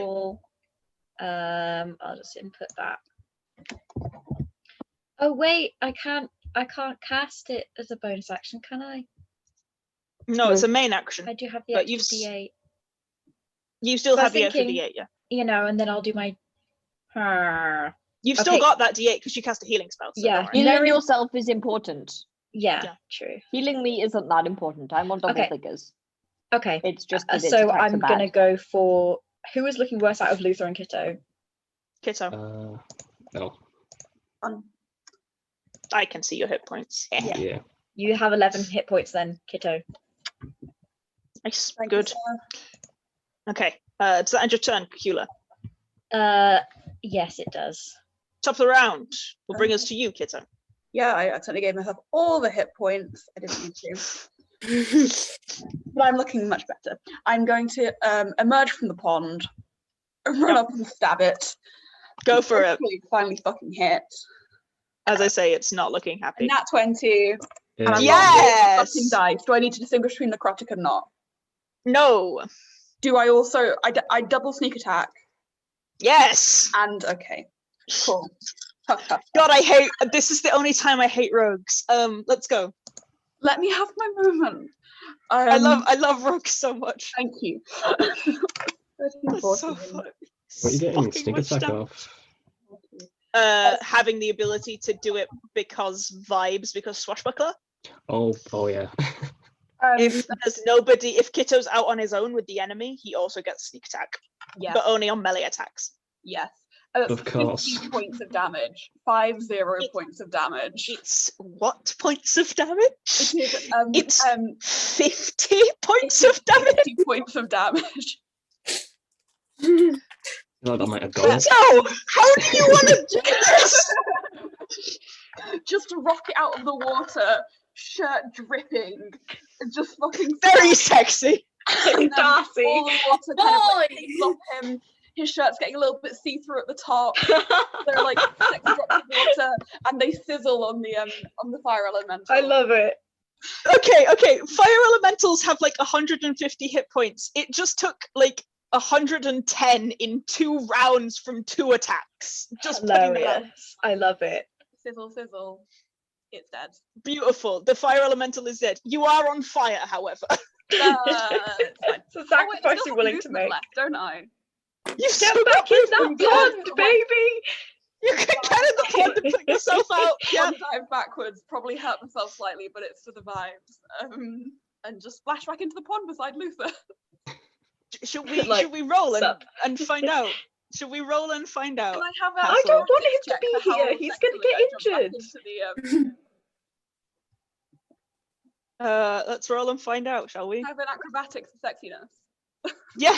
Cool. I'll just input that. Oh wait, I can't cast it as a bonus action, can I? No, it's a main action. I do have the But extra you've D8, You still So I have was the extra thinking- D8, yeah. you know, and then I'll do my. You've still Okay. got that D8 because you cast a healing spell. So Yeah. don't worry. You know- healing yourself is important. Yeah, Yeah. true. Healing me isn't that important. I'm on double Okay. figures. Okay, It's just that its so attacks I'm are bad. gonna go for who is looking worse out of Luther and Kitto. Kitto, No. I can see your hit points. Yeah. Yeah. You have 11 hit points then, Kitto. Nice. Thank you, Good. sir. Okay. Does that end your turn, Cacula? Yes, it does. Top of the round will bring us to you, Kitto. Yeah, I accidentally gave myself all the hit points. I didn't need to. But I'm looking much better. I'm going to emerge from the pond, run up and stab it. Go for it. Hopefully Finally fucking hit. As I say, it's not looking happy. Nat 20. And I'm Yeah. not rolling Yes! fucking dice. Do I need to distinguish between necrotic and not? No. Do I also I double sneak attack? Yes. And okay. Cool. God, I hate. This is the only time I hate rogues. Let's go. Let me have my moment. I love rogues so much. Thank you. That's so fun. What are you getting? Fucking Sneak much attack damage. off? Having the ability to do it because vibes, because swashbuckler. Oh yeah. If there's nobody, if Kitto's out on his own with the enemy, he also gets sneak attack, Yes. but only on melee attacks. Yes. Of course. 50 points of damage. 50 points of damage. It's what points of damage? It is It's 50 points of damage. 50 points of damage. I feel like that might have gone. So, how do you want to do this? Just rocket out of the water, shirt dripping, just fucking Very sexy. and then Darcy. all the water kind of like Boy. takes off him. His shirt's getting a little bit see-through at the top. They're like 6 drops of water, and they sizzle on the fire elemental. I love it. Okay. Fire elementals have like 150 hit points. It just took like 110 in 2 rounds from 2 attacks. Just putting it out. Hilarious. I love it. Sizzle, sizzle. It's dead. Beautiful. The fire elemental is dead. You are on fire, however. It's fine. It's a Oh, wait, sacrifice I still you're have willing to movement make. left, don't I? You still Get got back in that movement. pond, baby! You can get in the pond and put yourself out. Yeah. One dive backwards, probably hurt myself slightly, but it's for the vibes. And just splash back into the pond beside Luther. Should we Like, should we roll sup? and find out? Should we roll and find out? Can I have I I don't want athletics him to check be for how here. He's gonna successfully I jump back get into the, Let's roll and find out, shall we? I have an acrobatics for sexiness. Yeah.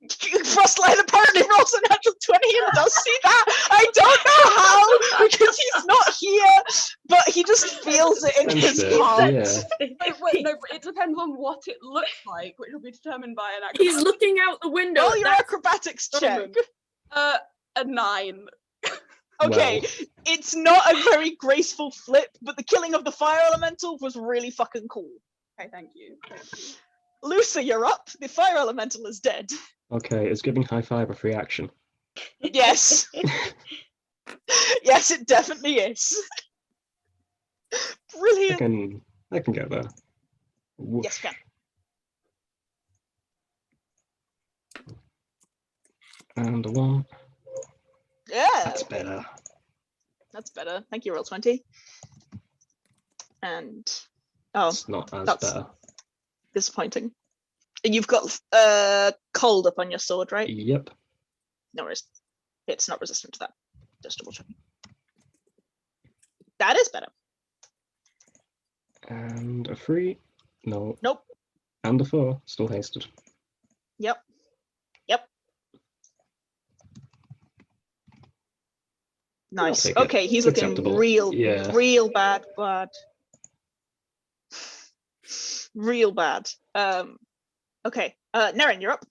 Frostlight apparently rolls a natural 20 and does see that. I don't know how, because he's not here, but he just feels it in his Sensed it, heart. yeah. Wait, no, but it depends on what it looks like, which will be determined by an He's acrobatics. looking out the window. Roll your That's acrobatics check. Roman. A 9. Okay, Well. it's not a very graceful flip, but the killing of the fire elemental was really fucking cool. Okay, thank you. Lucy, you're up. The fire elemental is dead. Okay, is giving high five a free action? Yes. Yes, it definitely is. Brilliant. I can get there. Whoosh. Yes, can. And a 1. Yeah. That's better. That's better. Thank you, roll 20. And oh, It's not as that's- better. disappointing. And you've got cold up on your sword, right? Yep. No worries. It's not resistant to that. Just double checking. That is better. And a 3. No. Nope. And a 4. Still hasted. Yep. Nice. take it. Okay, he's It's looking acceptable. real Yeah. bad. Real bad. Okay. Nerin, you're up.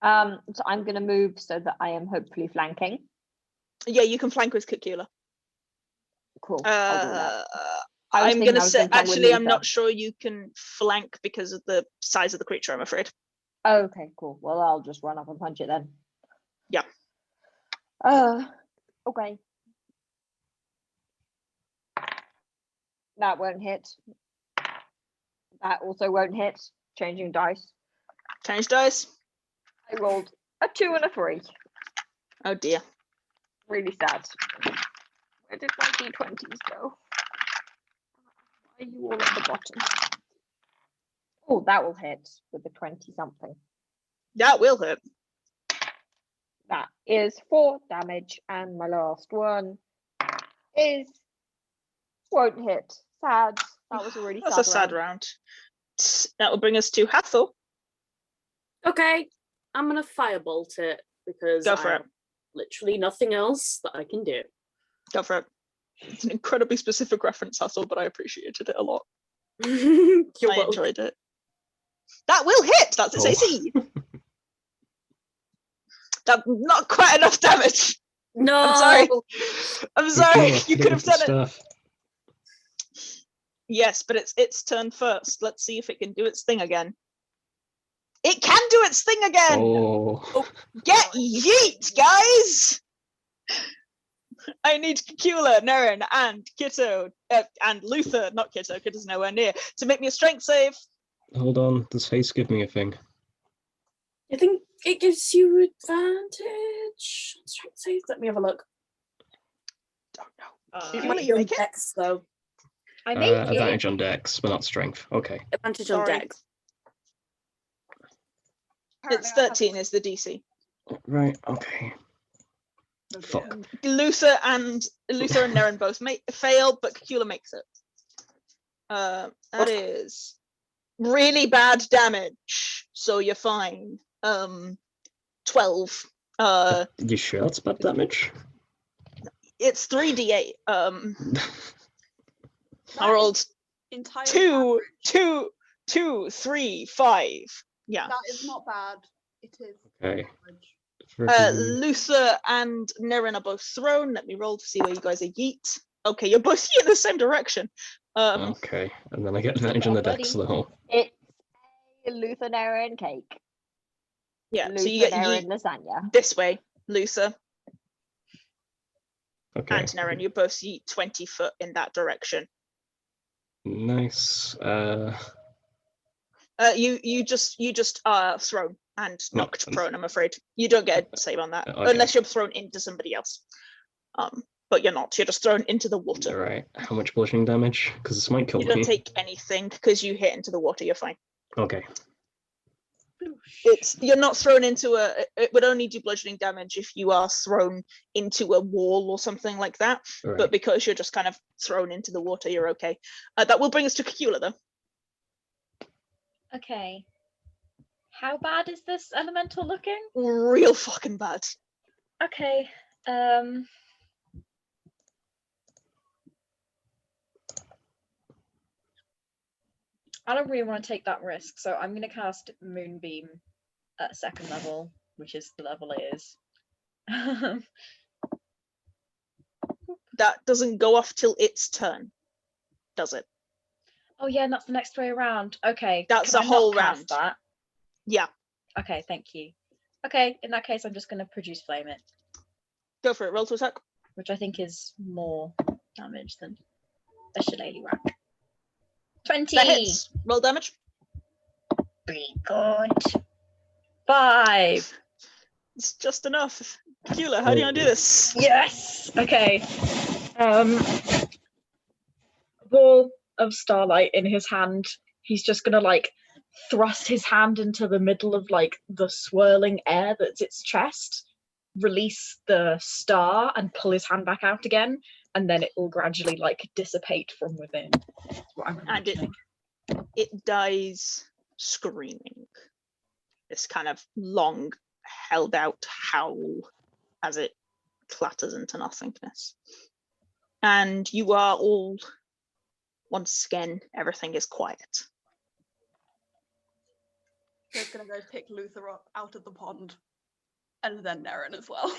So I'm gonna move so that I am hopefully flanking. Yeah, you can flank with Cacula. Cool. I'll do that. I was I'm thinking gonna I was say gonna flank with actually I'm Luther. not sure you can flank because of the size of the creature, I'm afraid. Oh, okay, cool. Well, I'll just run up and punch it then. Yeah. Okay. That won't hit. That also won't hit. Changing dice. Change dice. I rolled a 2 and a 3. Oh dear. Really sad. Where did my d20s go? Why are you all at the bottom? Oh, that will hit with the 20 something. That will hit. That is 4 damage, and my last one is won't hit. Sad. That was a really That's sad a sad round. round. that will bring us to Hathor. Okay, I'm gonna firebolt it because Go for I it. have literally nothing else that I can do. Go for it. It's an incredibly specific reference, Hathor, but I appreciated it a lot. You're I welcome. enjoyed it. That will hit. That's its Oh. AC. That's not quite enough damage. No. I'm sorry. I'm sorry. Cacula, You hit could it have with the done it. staff. Yes, but it's its turn first. Let's see if it can do its thing again. It can do its thing again. Oh. Get yeet, guys! I need Cacula, Nerin, and Kitto, and Luther, not Kitto, Kitto's nowhere near, to make me a strength save. Hold on. Does haste give me a thing? I think it gives you advantage. Strength save. Let me have a look. Don't know. Uh, Cacula, Might you be on make it? Dex though. I make it. Advantage on dex, but not strength. Okay. Advantage on Sorry. Dex. It's 13 is the DC. Right. Okay. Oh, dear. Fuck. Luther and Nerin both fail, but Cacula makes it. That is really bad damage, so you're fine. 12. You sure that's bad damage? It's 3d8. I rolled Entire 2, average. 2, 3, 5. Yeah. That is not bad. It is. Okay. average. Luther and Nerin are both thrown. Let me roll to see where you guys are yeet. Okay, you're both yeet in the same direction. Okay, and then I get advantage on the dex though. It's a Luther, Nerin cake. Yeah, Luther, so you get Nerin yeet lasagna. this way, Luther Okay. and Nerin. You both yeet 20 foot in that direction. Nice. You just are thrown and No, knocked and- prone. I'm afraid you don't get a save on that Okay. unless you're thrown into somebody else. But you're not. You're just thrown into the water. Right. How much bludgeoning damage? Because this might kill You don't me. take anything because you hit into the water. You're fine. Okay. You're not thrown into it would only do bludgeoning damage if you are thrown into a wall or something like that. Right. But because you're just kind of thrown into the water, you're okay. That will bring us to Cacula though. Okay. How bad is this elemental looking? Real fucking bad. Okay. I don't really want to take that risk, so I'm going to cast Moonbeam at second level, which is the level it is. That doesn't go off till its turn, does it? Oh yeah, and that's the next way around. Okay. That's can a I not whole cast round. That? Yeah, Okay, thank you. Okay, in that case, I'm just going to produce flame it, go for it. Roll to attack. which I think is more damage than a shillelagh rack. 20. That hits. Roll damage. Be good. 5. It's just enough. Cacula, how do you want to do this? Yes. Okay. Ball of starlight in his hand. He's just gonna like thrust his hand into the middle of like the swirling air that's its chest, release the star, and pull his hand back out again, and then it will gradually like dissipate from within. That's what I'm And imagining. it dies screaming. This kind of long, held out howl as it clatters into nothingness. And you are all, once again, everything is quiet. So it's gonna go pick Luther up out of the pond, and then Nerin as well.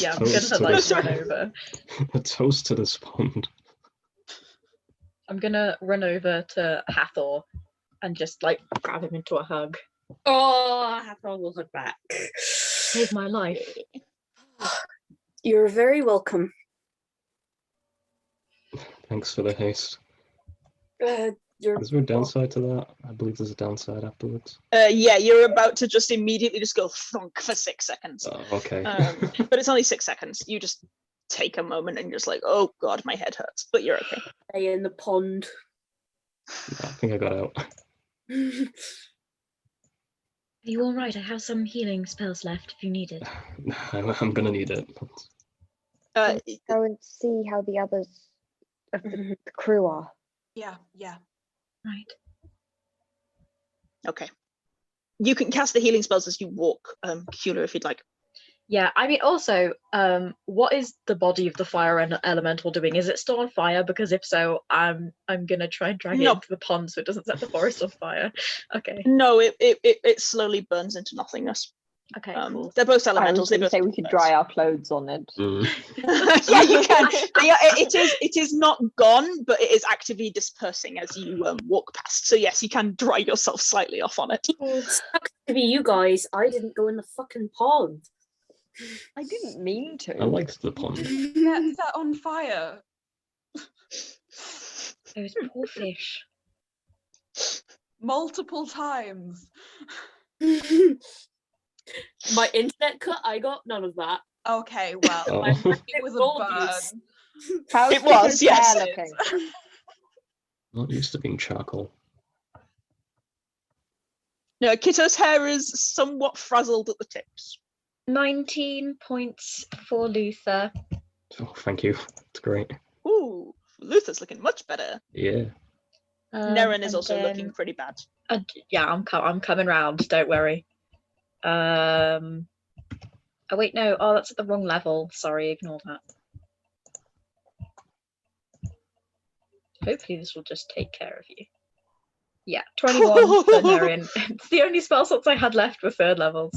Yeah, I'm Toast gonna to like the- run over. A toast to this pond. I'm gonna run over to Hathor and just like grab him into a hug. Oh, Hathor will hug back. Saved my life. You're very welcome. Thanks for the haste. You're Is there a downside to that? I believe there's a downside afterwards. Yeah, you're about to just immediately just go thunk for 6 seconds. Oh, okay. But it's only 6 seconds. You just take a moment and you're just like, oh god, my head hurts. But you're okay. stay in the pond. I think I got out. Are you all right? I have some healing spells left if you need it. I'm gonna need it. Go and see how the others of the crew are. Yeah, yeah. Right. Okay. You can cast the healing spells as you walk, Cacula, if you'd like. Yeah, I mean, also, what is the body of the fire elemental doing? Is it still on fire? Because if so, I'm gonna try and drag it No. into the pond so it doesn't set the forest on fire. Okay. No, it slowly burns into nothingness. Okay. Cool. They're both I was elementals. They going to both say we could dry our clothes on it. yeah, you can. It is not gone, but it is actively dispersing as you walk past. So yes, you can dry yourself slightly off on it. Sucks to be you guys. I didn't go in the fucking pond. I didn't mean to. I liked the pond. Get set on fire. Those poor fish. Multiple times. My internet cut. I got none of that. Okay, well, Oh. it was a Full burn. abuse. How's It was, Kitto's yes. hair looking? Not used to being charcoal. No, Kitto's hair is somewhat frazzled at the tips. 19 points for Luther. Oh, thank you. It's great. Ooh, Luther's looking much better. Yeah. Nerin is And also then- looking pretty bad. Yeah, I'm coming round. Don't worry. Oh wait, no. Oh, that's at the wrong level. Sorry, ignore that. Hopefully, this will just take care of you. Yeah, 21 for Nerin. It's the only spell slots I had left were third levels.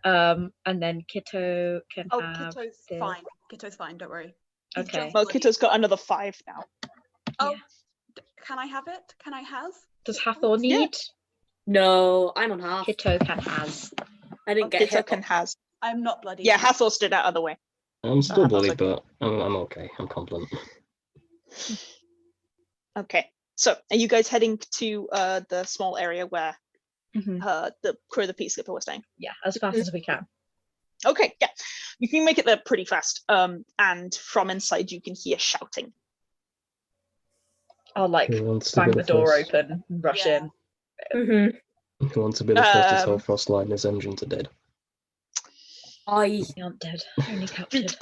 And then Kitto can Oh, have. Kitto's the- fine. Kitto's fine, don't worry. He's Okay. just Well, bloody- Kitto's got another 5 now. Oh, Yeah. can I have it? Can I have? Does hit Hathor points? need? No, I'm on half. Kitto can has. I didn't get Kitto hit. can has. I'm not bloody. Yeah, Hathor stood out of the way. I'm still that's bloody, okay. but I'm okay. I'm confident. Okay, so are you guys heading to the small area where Mhm. the crew of the Peace Skipper was staying? Yeah, as fast as we can. Okay, yeah, you can make it there pretty fast. And from inside you can hear shouting. I'll like Who wants to bang be the door first? open, and rush Yeah. in. Mm-hmm. Who wants to be the first to tell Um, Frostlight and his engines are dead? I They aren't dead, only captured.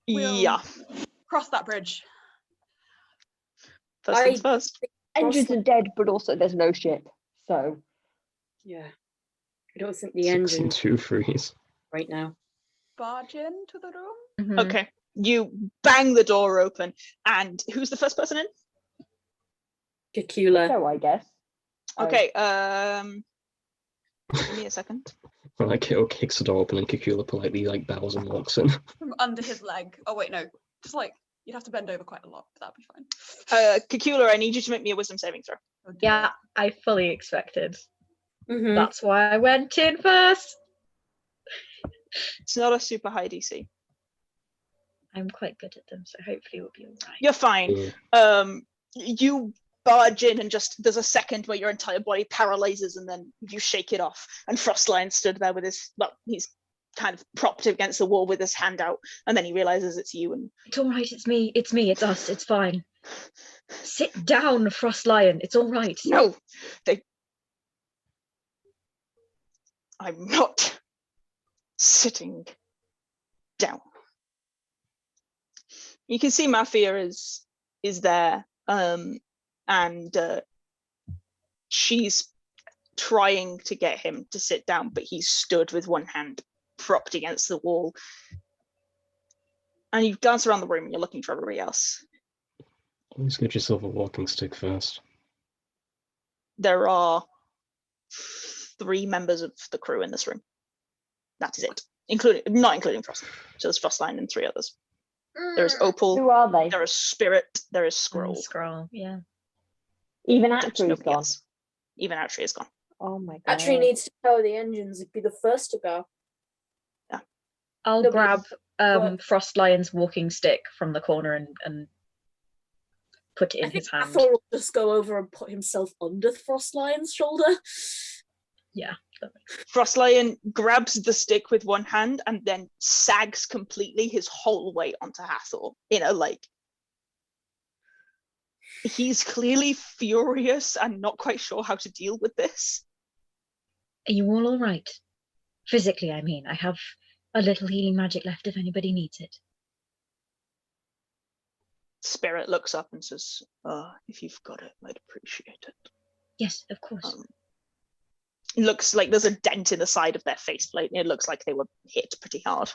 We'll- Yeah, Cross that bridge. first things first. Engines are dead, but also there's no ship. So yeah. I don't think the 6 and engine 2 threes. right now. Barge into the room. Mhm. Okay, you bang the door open, and who's the first person in? Cacula. so I guess. Oh. Okay, give me a second. Like Kitto kicks the door open and Cacula politely like bows and walks in. From under his leg. Oh wait, no. Just like you'd have to bend over quite a lot, but that'd be fine. Cacula, I need you to make me a wisdom saving throw. Oh, dear. Yeah, I fully expected. Mm-hmm. That's why I went in first. It's not a super high DC. I'm quite good at them, so hopefully we'll be alright. You're fine. Yeah. You barge in and just there's a second where your entire body paralyzes and then you shake it off. And Frostline stood there with his he's kind of propped against the wall with his hand out, and then he realizes it's you and It's alright, it's me, it's us, it's fine. Sit down, Frost Lion, it's alright. no, I'm not sitting down. You can see Mafia is there, and she's trying to get him to sit down, but he's stood with one hand propped against the wall. And you glance around the room and you're looking for everybody else. Always get yourself a walking stick first. There are 3 members of the crew in this room. That is it, not including Frost. So there's Frostline and 3 others. There's Opal, Who are they? there is Spirit, there is Scroll. Scroll. Scroll, yeah. Even There's Atri's nobody gone. else. Even Atri is gone. Oh my god. Actually needs to power the engines. It'd be the first to go. I'll No, but- grab but- Frost Lion's walking stick from the corner and put it I in think his hand. Hathor will just go over and put himself under Frostlion's shoulder. Frostlion grabs the stick with one hand and then sags completely his whole weight onto Hathor. He's clearly furious and not quite sure how to deal with this. Are you all right? Physically, I mean. I have a little healing magic left if anybody needs it. Spirit looks up and says, if you've got it, I'd appreciate it. Yes, of course. Looks like there's a dent in the side of their faceplate. It looks like they were hit pretty hard.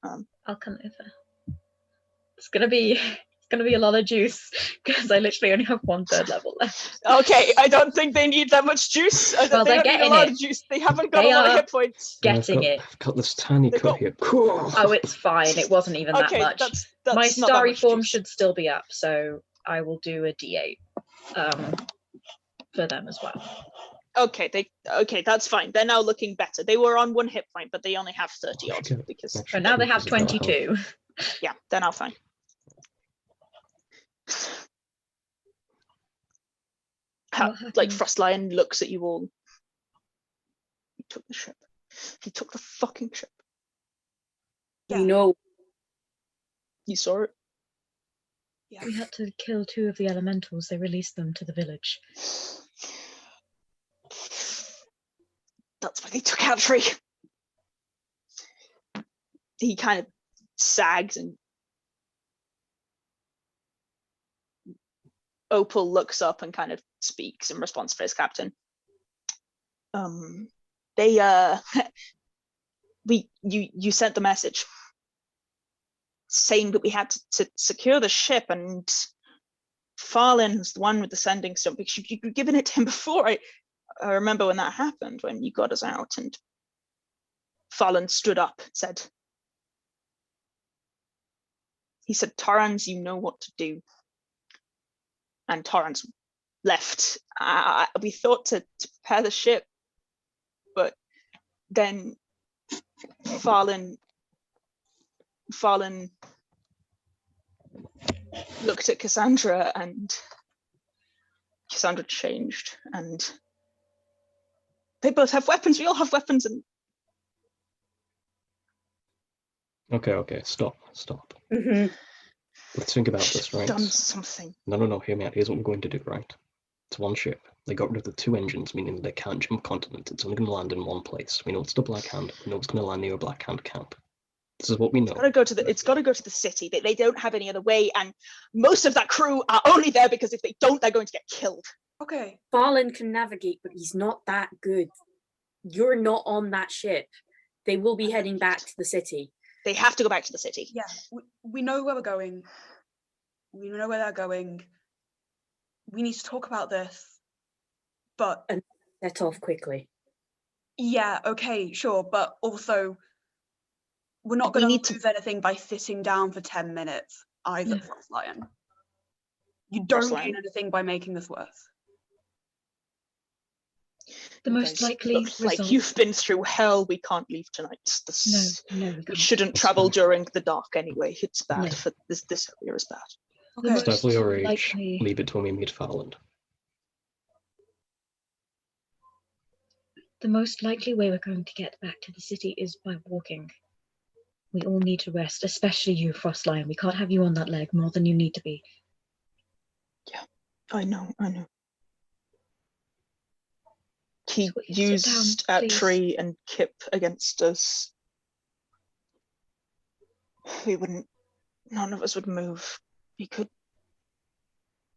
I'll come over. It's gonna be a lot of juice because I literally only have 1/3 level left. Okay, I don't think they need that much juice. Well, they they're don't need a getting lot it. of juice. They haven't got They a lot of are hit points. Getting it. I've got this tiny They cut got- here. Oh, it's fine. It wasn't even Okay, that much. that's My not that starry much form juice. should still be up, so I will do a D8 for them as well. Okay, that's fine. They're now looking better. They were on 1 hit point, but they only have 30 odd Okay. because So now they have 22. yeah, they're now fine. What Like happened? Frostlion looks at you all. He took the ship. He took the fucking ship. Yeah. We know. You saw it? Yeah. We had to kill 2 of the elementals. They released them to the village. That's why they took out Tree. He kind of sags and Opal looks up and kind of speaks in response for his captain. You sent the message saying that we had to secure the ship, and Farlin was the one with the sending stone because you'd given it to him before. I remember when that happened, when you got us out, and Farlin stood up and said, Torrens, you know what to do. And Torrens left. We thought to prepare the ship, but then Farlin looked at Cassandra, and Cassandra changed, and they both have weapons. We all have weapons, and Okay, stop. Mhm. Let's think about this, right? done something. No, hear me out. Here's what we're going to do, right? It's 1 ship. They got rid of the 2 engines, meaning they can't jump continents. It's only going to land in 1 place. We know it's the Black Hand. We know it's going to land near a Black Hand camp. This is what we know. It's got to go to the city. They don't have any other way, and most of that crew are only there because if they don't, they're going to get killed. Okay. Fallen can navigate, but he's not that good. You're not on that ship. They will be heading back to the city. They have to go back to the city. Yeah. We know where we're going. We know where they're going. We need to talk about this. But Set off quickly. yeah, okay, sure. But also, we're not We going need to to- lose anything by sitting down for 10 minutes either, No. Frostlion. You don't Frostlion. gain anything by making this worse. The You most guys likely look like result. you've been through hell. We can't leave tonight. No, we We can't. shouldn't That's travel fine. during the dark anyway. It's bad No. for this area is bad. The Okay. most Stifle your rage. likely. Leave it to when we meet Farland. The most likely way we're going to get back to the city is by walking. We all need to rest, especially you, Frostlion. We can't have you on that leg more than you need to be. I know. He Sweet, sit used down, please. Tree and Kip against us. None of us would move.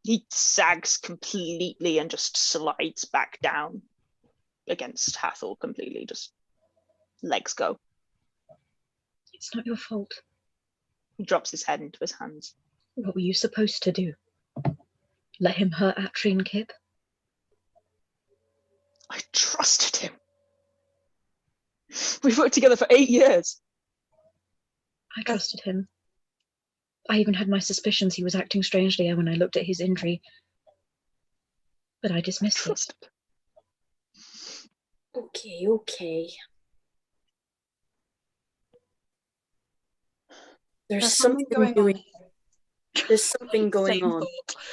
He sags completely and just slides back down against Hathor completely, just legs go. It's not your fault. He drops his head into his hands. What were you supposed to do? Let him hurt Atri and Kip? I trusted him. We've worked together for 8 years. I trusted him. I even had my suspicions he was acting strangely when I looked at his injury. But I dismissed it. Trusted. Okay. There's something something going on here. There's something going Same on.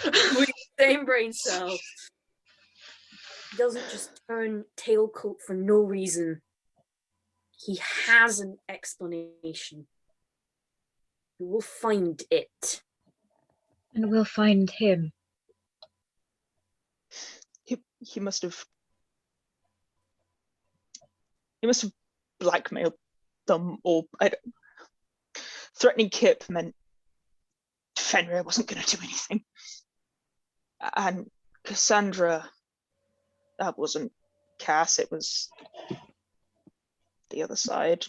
thought. Same brain cell. He doesn't just turn tailcoat for no reason. He has an explanation. We will find it. And we'll find him. He must have blackmailed them, or threatening Kip meant Fenrir wasn't going to do anything. And Cassandra that wasn't Cass, it was the other side.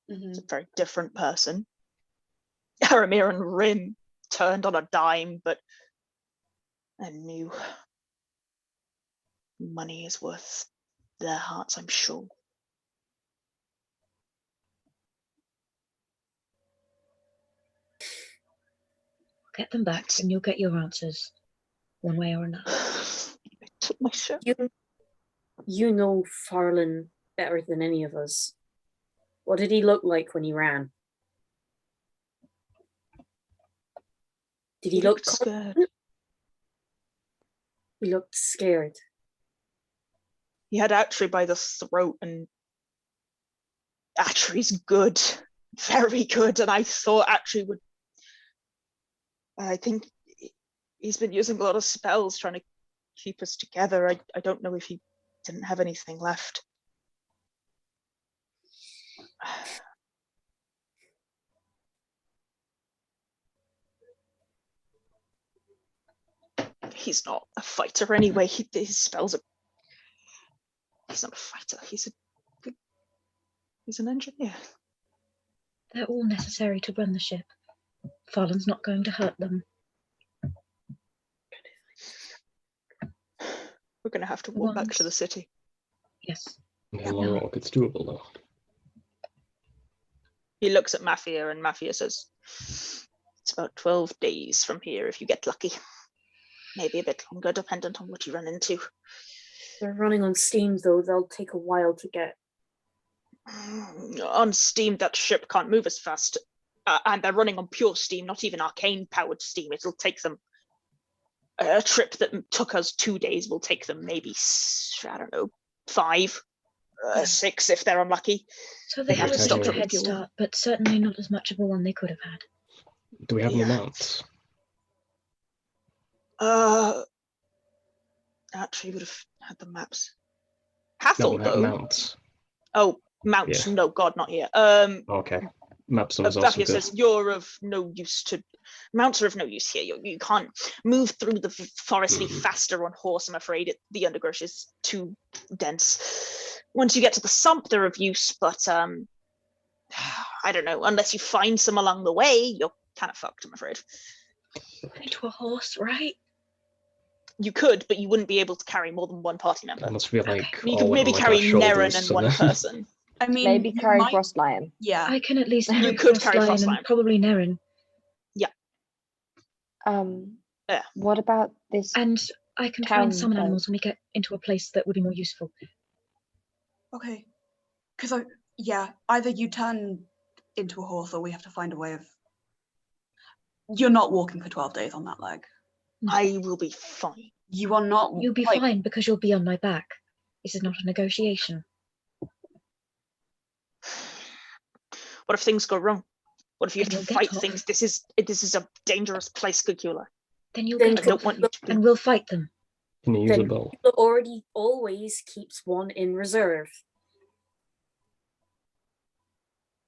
It's a very different person. Aramir and Rim turned on a dime, but I knew money is worth their hearts, I'm sure. Get them back and you'll get your answers, one way or another. I took my ship. You know Farlan better than any of us. What did he look like when he ran? Did he look scared? He looked scared. He had Astrid by the throat, and Astrid's good, very good, and I thought Astrid would. I think he's been using a lot of spells trying to keep us together. I don't know if he didn't have anything left. He's not a fighter anyway. His spells are. He's not a fighter. He's an engineer. They're all necessary to run the ship. Farlan's not going to hurt them. We're going to have to walk back to the city. Yes. Yeah, long walk. It's doable though. He looks at Mafia, and Mafia says, "It's about 12 days from here if you get lucky. Maybe a bit longer, dependent on what you run into." They're running on steam, though. They'll take a while to get. On steam, that ship can't move as fast. And they're running on pure steam, not even arcane-powered steam. It'll take them... A trip that took us 2 days will take them maybe, I don't know, 5, 6 if they're unlucky. So they have to a stop bit of a for head fuel. start, but certainly not as much of a one they could have had. Do we have any mounts? Actually, would have had the maps. No, Hathor, we have though. mounts. Oh, mounts. Yeah. No, God, not here. Okay. Maps was also Mafia good. says you're of no use to. Mounts are of no use here. You can't move through the forest any faster on horse. I'm afraid the undergrowth is too dense. Once you get to the sump, they're of use, but I don't know. Unless you find some along the way, you're kind of fucked. I'm afraid. Into a horse, right? You could, but you wouldn't be able to carry more than one party member. It must feel like You all could of maybe them, like, carry our shoulders, Nerin and one then- person. I mean, Maybe you carry might- Frost Lion. Yeah. I can at least You have could Frost carry Lion Frost and Lion. probably Nerin. Yeah. What about this? And I can try and Town summon folk. animals when we get into a place that would be more useful. Okay. Because either you turn into a horse or we have to find a way of. You're not walking for 12 days on that leg. I will be fine. You are not. You'll be like, fine because you'll be on my back. This is not a negotiation. What if things go wrong? What if you have Then to you'll get fight off. things? This is a dangerous place, Cacula. Then you'll Then get I don't off, want you to be. and we'll fight them. Can you use a Then bow? Kitto already always keeps one in reserve.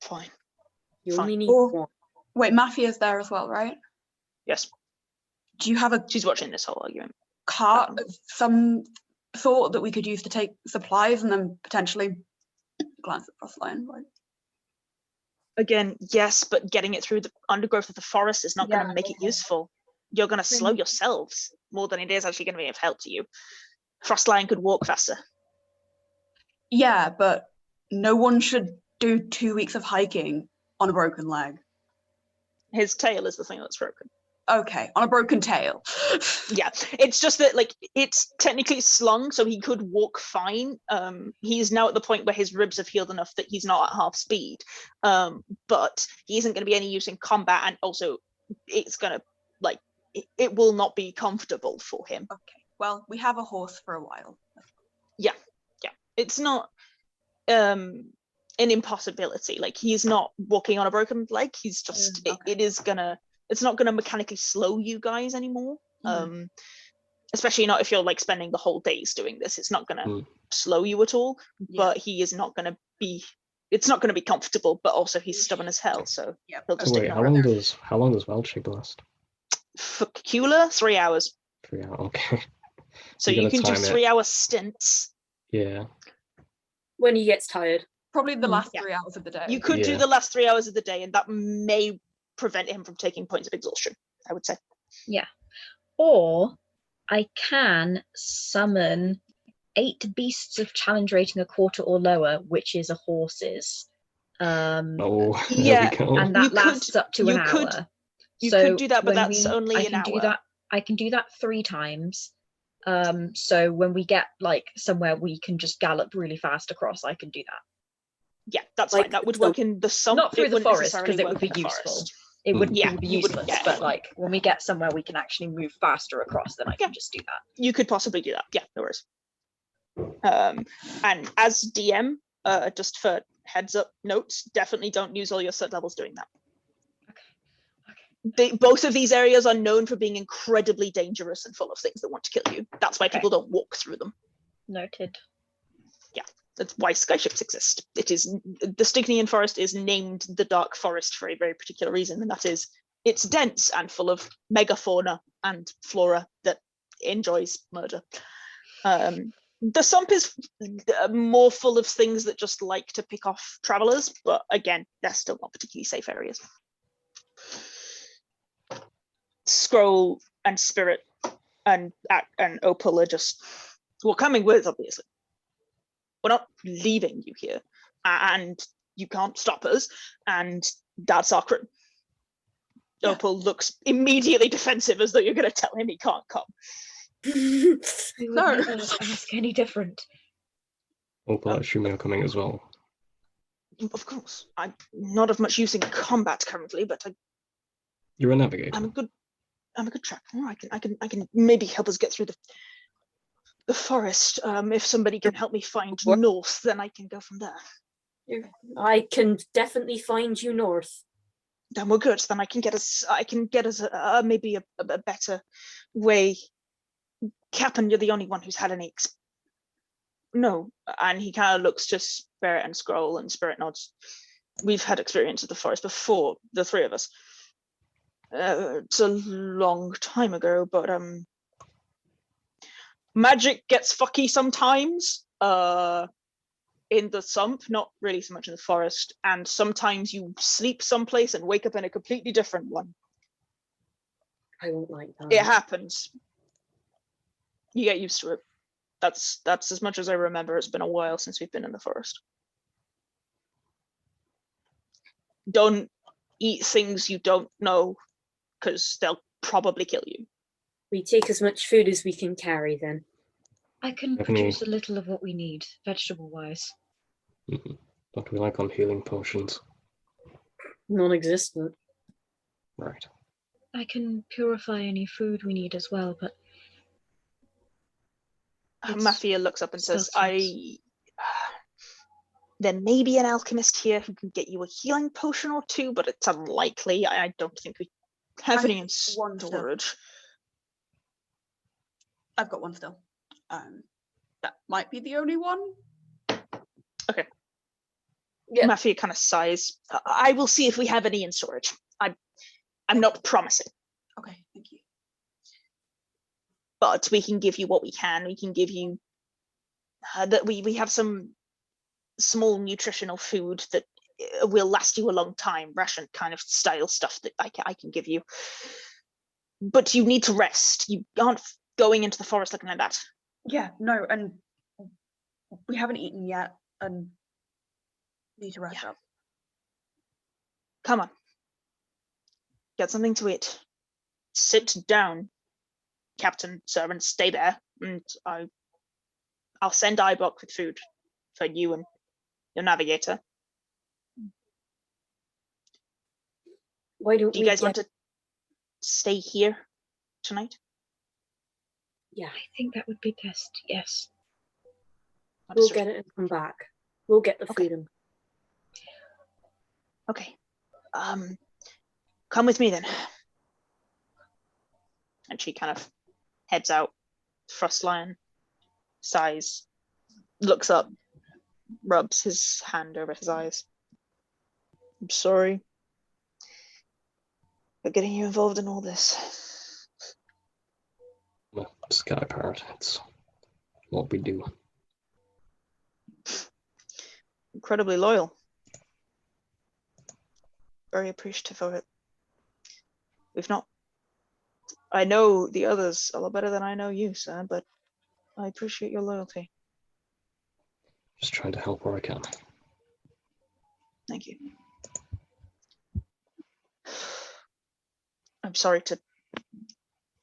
Fine. You Fine. only need Or- one. Wait, Mafia's there as well, right? Yes, Do you have a she's watching this whole argument. cart of some sort that we could use to take supplies and then potentially glance at Frostline? Right? Again, yes, but getting it through the undergrowth of the forest is not going Yeah, to make it okay. useful. You're going to slow yourselves more than it is actually going to be of help to you. Frostline could walk faster. Yeah, but no one should do 2 weeks of hiking on a broken leg. His tail is the thing that's broken. Okay, on a broken tail. Yeah, it's just that like it's technically slung, so he could walk fine. He's now at the point where his ribs have healed enough that he's not at half speed. But he isn't going to be any use in combat, and also it's going to like it will not be comfortable for him. Okay, well, we have a horse for a while. It's not an impossibility. Like he's not walking on a broken leg. He's just Okay. it's not gonna mechanically slow you guys anymore. Mhm. Especially not if you're like spending the whole days doing this. It's not gonna slow you at all. Yeah. But he is not gonna be. It's not gonna be comfortable. But also he's stubborn as hell. So Yep. he'll just Wait, ignore how long does Welching last? For Cacula, 3 hours. 3 hours. Okay. So You you gotta can do time it. 3-hour stints. Yeah. When he gets tired. Probably the last Yeah. 3 hours of the day. You could do Yeah. the last 3 hours of the day, and that may prevent him from taking points of exhaustion, I would say. Or I can summon 8 beasts of challenge rating a quarter or lower, which is a horse's. Oh, Yeah, there we go. And that You could- lasts up to an you could- hour. you So could do that, but when that's only I an can do hour. that. I can do that 3 times. So when we get like somewhere we can just gallop really fast across, I can do that. Yeah, that's Like, fine. That would so- work in the sump. Not through it the wouldn't forest necessarily because it work would be in the useful. forest. It would, Yeah, it would be you would- useless, yeah. but like when we get somewhere we can actually move faster across, then I can just do that. You could possibly do that. Yeah, no worries. And as DM, just for heads up notes, definitely don't use all your set levels doing that. Both of these areas are known for being incredibly dangerous and full of things that want to kill you. That's why Okay. people don't walk through them. Noted. That's why skyships exist. It is the Stygian forest is named the Dark Forest for a very particular reason, and that is it's dense and full of megafauna and flora that enjoys murder. The sump is more full of things that just like to pick off travelers, but again, they're still not particularly safe areas. Scroll and Spirit and Opal are just coming with, obviously. We're not leaving you here, and you can't stop us, and that's our crew. Yeah. Opal looks immediately defensive, as though you're going to tell him he can't come. I would No. never ask any different. Opal, I assume you're coming as well. Of course, I'm not of much use in combat currently, but You're a navigator. I'm a good tracker. I can maybe help us get through the forest. If somebody can help me find north, then I can go from there. I can definitely find you north. Then we're good. Then I can get us maybe a better way. Captain, you're the only one who's had any. No, and he kind of looks to Spirit and Scroll, and Spirit nods. We've had experience of the forest before, the 3 of us. It's a long time ago, but magic gets fucky sometimes. In the sump, not really so much in the forest, and sometimes you sleep someplace and wake up in a completely different one. I won't like that. It happens. You get used to it. That's as much as I remember. It's been a while since we've been in the forest. Don't eat things you don't know, because they'll probably kill you. We take as much food as we can carry then. I can Definitely. produce a little of what we need, vegetable-wise. What do we like on healing potions? Non-existent. Right. I can purify any food we need as well, but It's Mafia looks up and says, spell there may be an alchemist here who can get you a healing potion or 2, but it's unlikely. I don't think we have I any in have one still. storage. I've got one still. That might be the only one. Yeah. Mafia kind of sighs. I will see if we have any in storage. I'm not promising, Okay, thank you. but we can give you what we can. We can give you that we have some small nutritional food that will last you a long time, ration kind of style stuff that I can give you. But you need to rest. You aren't going into the forest looking like that. Yeah, no, and we haven't eaten yet, and need to rest up. Come on. Get something to eat. Sit down, Captain, servant, stay there, and I'll send Ibok with food for you and your navigator. Why don't Do you we guys get... want to stay here tonight? Yeah, I think that would be best, yes. we'll Understood. get it and come back. We'll get the Okay. freedom. Okay. Come with me then. And she kind of heads out. Frostline sighs, looks up, rubs his hand over his eyes. I'm sorry for getting you involved in all this. I'm a sky pirate. It's what we do. Incredibly loyal. Very appreciative of it. I know the others a lot better than I know you, sir, but I appreciate your loyalty. Just trying to help where I can. Thank you. I'm sorry to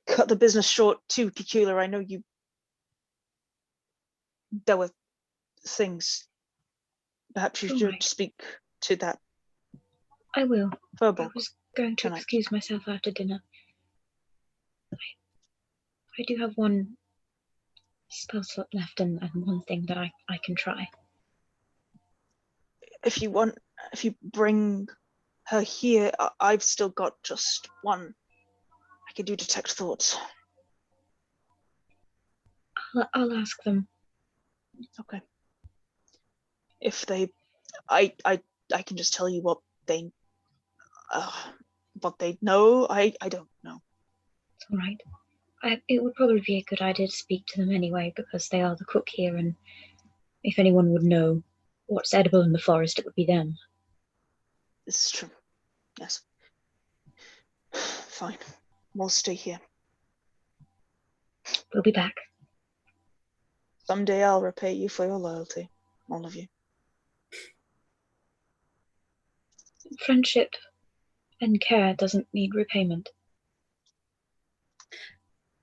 cut the business short too, Cacula. I know there were things. Perhaps you All should right. speak to that I will. verbal. I was going to tonight. excuse myself after dinner. I do have one spell slot left and one thing that I can try. If you bring her here, I've still got just one. I can do detect thoughts. I'll ask them. Okay. If they, I can just tell you what they know. I don't know. It's all right. It would probably be a good idea to speak to them anyway, because they are the cook here, and if anyone would know what's edible in the forest, it would be them. This is true. Yes. Fine. We'll stay here. We'll be back. Someday I'll repay you for your loyalty, all of you. Friendship and care doesn't need repayment.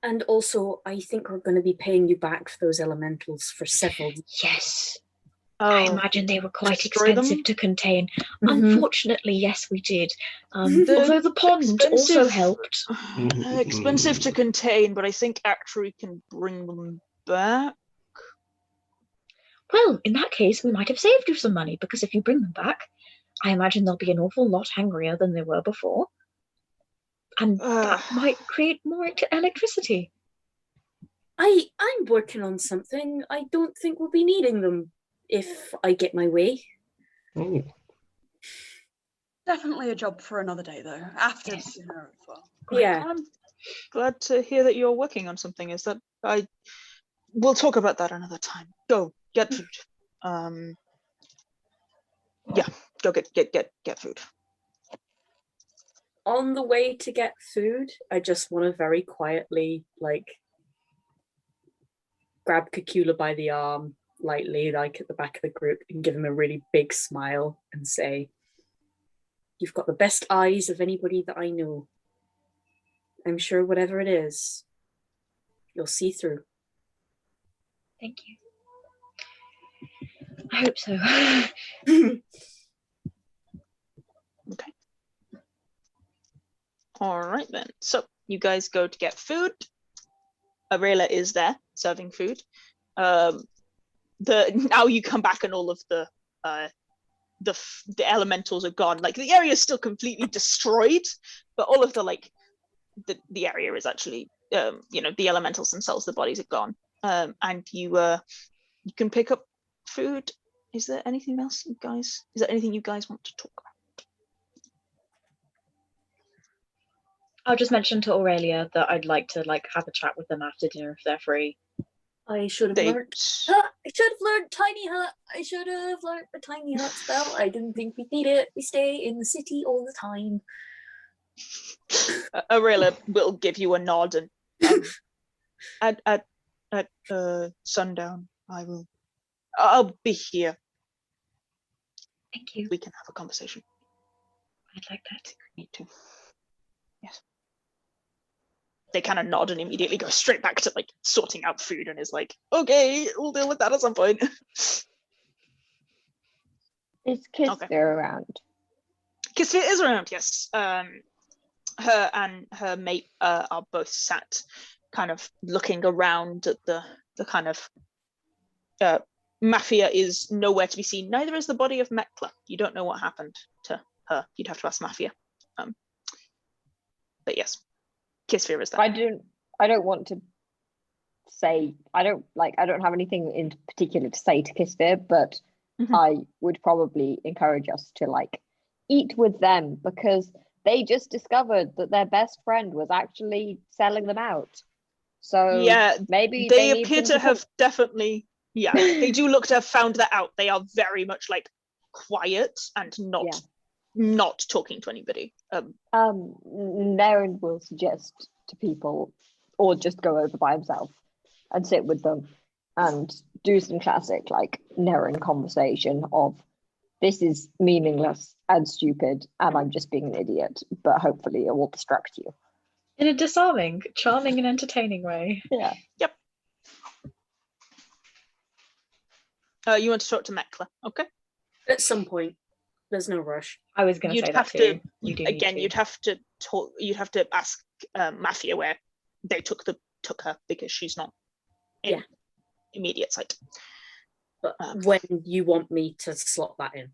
And also, I think we're going to be paying you back for those elementals for several. Yes. Oh, I imagine they were quite destroy them? expensive to contain. Mhm. Unfortunately, yes, we did. Although the pond also helped. Expensive to contain, but I think actually can bring them back. Well, in that case, we might have saved you some money, because if you bring them back, I imagine they'll be an awful lot hungrier than they were before. And that might create more electricity. I'm working on something. I don't think we'll be needing them if I get my way. Oh, Definitely a job for another day, though. After Yes. dinner as well. Yeah. I'm glad to hear that you're working on something. We'll talk about that another time. Go get food. Yeah, go get food. On the way to get food, I just want to very quietly, grab Cacula by the arm, lightly, at the back of the group, and give him a really big smile and say, "You've got the best eyes of anybody that I know. I'm sure whatever it is, you'll see through." Thank you. I hope so. Okay. All right then. So you guys go to get food. Arela is there serving food. Now you come back and all of the elementals are gone. The area is still completely destroyed, but all of the area is actually the elementals themselves, the bodies are gone. And you can pick up food. Is there anything else you guys want to talk about? I'll just mention to Aurelia that I'd like to have a chat with them after dinner if they're free. I should have learned. I should have learned tiny hut. I should have learned the tiny hut spell. I didn't think we'd need it. We stay in the city all the time. Arela will give you a nod and at sundown I'll be here. Thank you. We can have a conversation. I'd like that. Need to. Yes. They kind of nod and immediately go straight back to sorting out food and is okay, we'll deal with that at some point. Is Kiss Okay. there around? Kisvit is around, yes. Her and her mate are both sat kind of looking around at the kind of Mafia is nowhere to be seen. Neither is the body of Mekla. You don't know what happened to her. You'd have to ask Mafia. But yes, Kisvir is there. I don't want to say I don't have anything in particular to say to Kisvir, but I would probably encourage us to eat with them, because they just discovered that their best friend was actually selling them out. So Yeah, maybe they need appear some to support. have definitely, yeah, they do look to have found that out. They are very much like quiet and not talking to anybody. Nerin will suggest to people, or just go over by himself and sit with them and do some classic like Nerin conversation of, this is meaningless and stupid and I'm just being an idiot, but hopefully it will distract you. In a disarming, charming, and entertaining way. Yeah. Yep. You want to talk to Mekla, okay? At some point. There's no rush. I was going to say that have too. to You do need again. to. You'd have to talk. You'd have to ask Mafia where they took her because she's not in immediate sight. But when you want me to slot that in?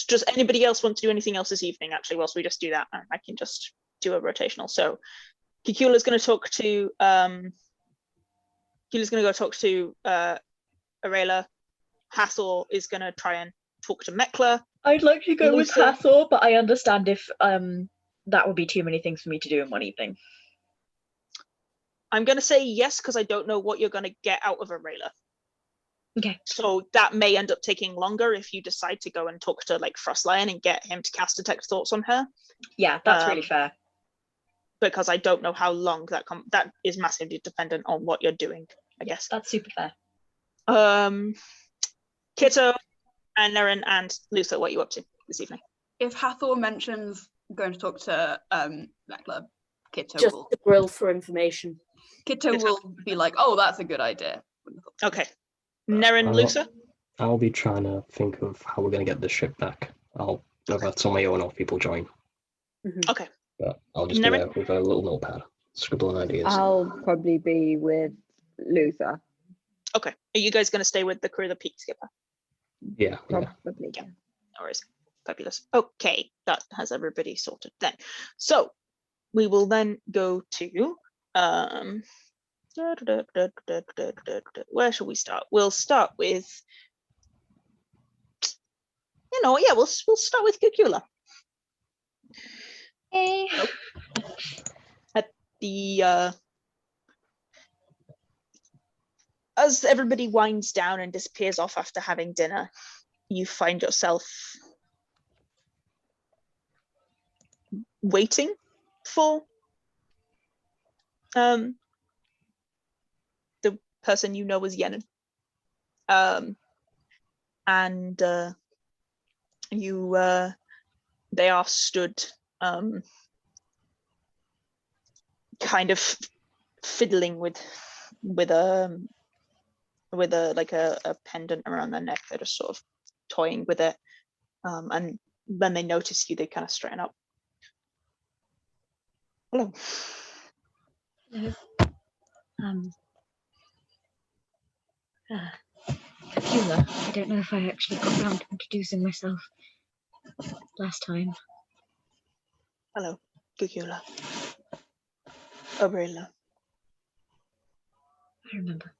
Does anybody else want to do anything else this evening? Actually, whilst we just do that, I can just do a rotational. So, Cacula's going to talk to. Cacula's going to go talk to Arela. Hathor is going to try and talk to Mekla. I'd like to go with Luther. Hathor, but I understand if that would be too many things for me to do in one evening. I'm going to say yes because I don't know what you're going to get out of Arela. Okay. So that may end up taking longer if you decide to go and talk to like Frostlion and get him to cast Detect Thoughts on her. Yeah, that's really fair. Because I don't know how long that is massively dependent on what you're doing, I guess. That's super fair. Kitto and Nerin and Luther, what are you up to this evening? If Hathor mentions going to talk to Mekla, Kitto Just will the grill for information. Kitto will be like, oh, that's a good idea. Okay. Nerin, Luther? I'll be trying to think of how we're going to get this ship back. I'll go back on my own or if people join. Okay. But I'll just be there with a little notepad, scribbling ideas. I'll probably be with Luther. Okay. Are you guys going to stay with the crew of the Peak Skipper? Yeah. Probably. Yeah. No worries. Fabulous. Okay, that has everybody sorted then. So we will then go to where shall we start? We'll start with we'll start with Cacula. Hey. At the as everybody winds down and disappears off after having dinner, you find yourself waiting for the person you know as Yenin. And they are stood kind of fiddling with a pendant around their neck. They're just sort of toying with it, and when they notice you, they kind of straighten up. Hello. Hello. Cacula. I don't know if I actually got round to introducing myself last time. Hello, Cacula. Arela. I remember.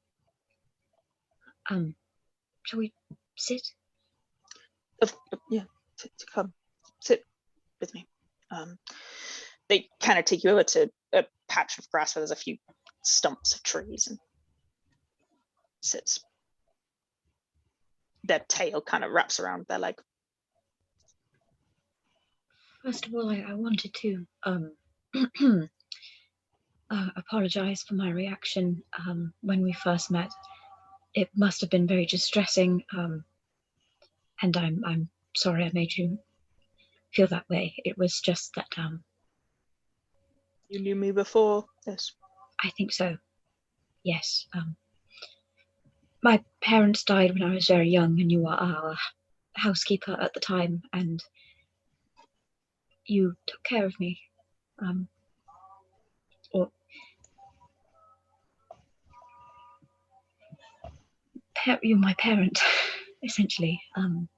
Shall we sit? Yeah, come sit with me. They kind of take you over to a patch of grass where there's a few stumps of trees and sits. Their tail kind of wraps around their leg. First of all, I wanted to apologize for my reaction when we first met. It must have been very distressing, and I'm sorry I made you feel that way. It was just that You knew me before this? I think so. Yes. My parents died when I was very young, and you were our housekeeper at the time, and you took care of me. You're my parent, essentially. And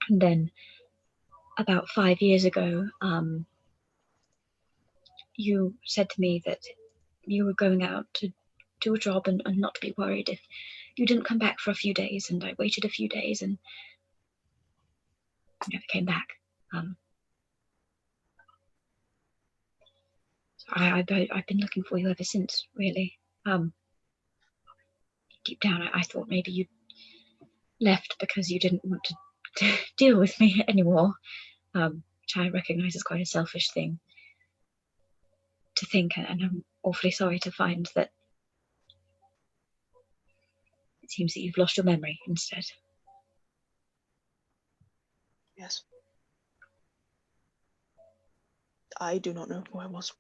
then about 5 years ago, you said to me that you were going out to do a job and not to be worried if you didn't come back for a few days, and I waited a few days and you never came back. I've been looking for you ever since, really. Deep down, I thought maybe you left because you didn't want to deal with me anymore, which I recognise is quite a selfish thing to think, and I'm awfully sorry to find that it seems that you've lost your memory instead. Yes. I do not know who I was.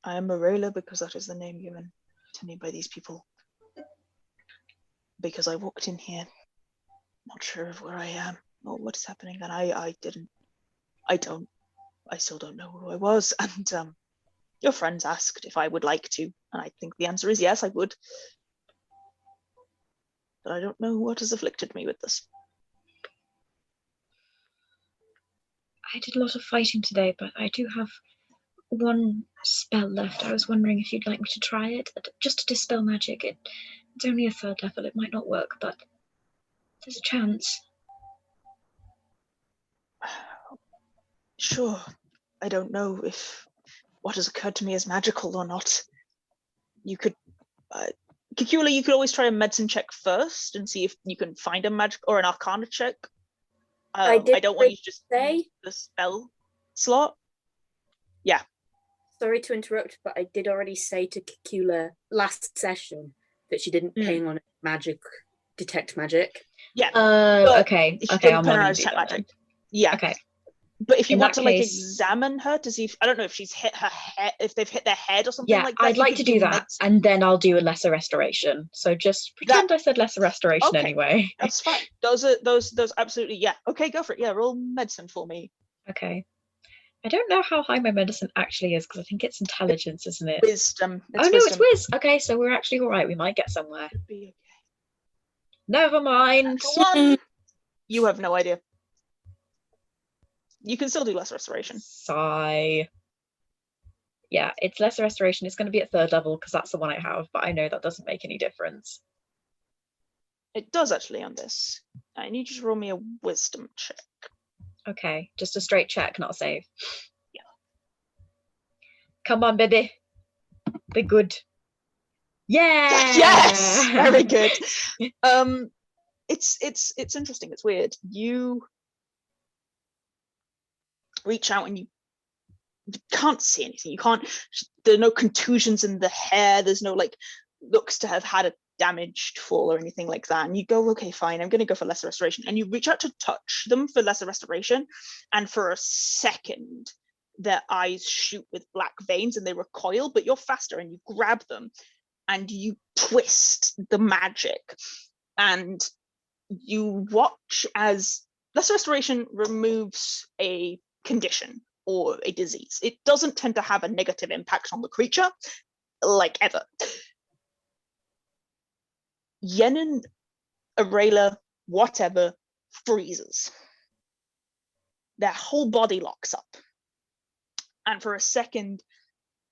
I am Morella because that is the name given to me by these people. Because I walked in here, not sure of where I am or what is happening, and I still don't know who I was. And your friends asked if I would like to, and I think the answer is yes, I would. But I don't know what has afflicted me with this. I did a lot of fighting today, but I do have one spell left. I was wondering if you'd like me to try it, just to dispel magic. It's only a 3rd level, it might not work, but there's a chance. Sure. I don't know if what has occurred to me is magical or not. You could, Cacula, you could always try a medicine check first and see if you can find a magic or an arcana check. I don't want you to just use the spell slot. Yeah. Sorry to interrupt, but I did already say to Cacula last session that she didn't ping on magic, detect magic. Yeah. Okay. She Okay, didn't I'm put her on on detect magic. Yeah. Okay. But if you In want that to like case- examine her to see if, I don't know if she's hit her head, if they've hit their head or something Yeah, like that. I'd you like could to do that, medicine. and then I'll do a lesser restoration. So just pretend I said lesser restoration Okay. anyway. That's fine. Those absolutely, yeah. Okay, go for it. Yeah, roll medicine for me. Okay. I don't know how high my medicine actually is, because I think it's intelligence, isn't it? Wisdom. It's whiz. Okay, so we're actually all right. We might get somewhere. Could be okay. Never mind. For one, you have no idea. You can still do less restoration. Sigh. Yeah, it's lesser restoration. It's going to be at 3rd level because that's the one I have, but I know that doesn't make any difference. It does actually on this. I need you to roll me a wisdom check. Okay, just a straight check, not a save. Yeah. Come on, baby. Be good. Yeah. Yes, very good. It's interesting. It's weird. You reach out and you can't see anything. You can't. There are no contusions in the hair. There's no like looks to have had a damaged fall or anything like that. And you go, okay, fine. I'm going to go for lesser restoration. And you reach out to touch them for lesser restoration, and for a second, their eyes shoot with black veins and they recoil. But you're faster, and you grab them, and you twist the magic, and you watch as lesser restoration removes a condition or a disease. It doesn't tend to have a negative impact on the creature, like ever. Yenin, Aurelia, whatever, freezes. Their whole body locks up. And for a second,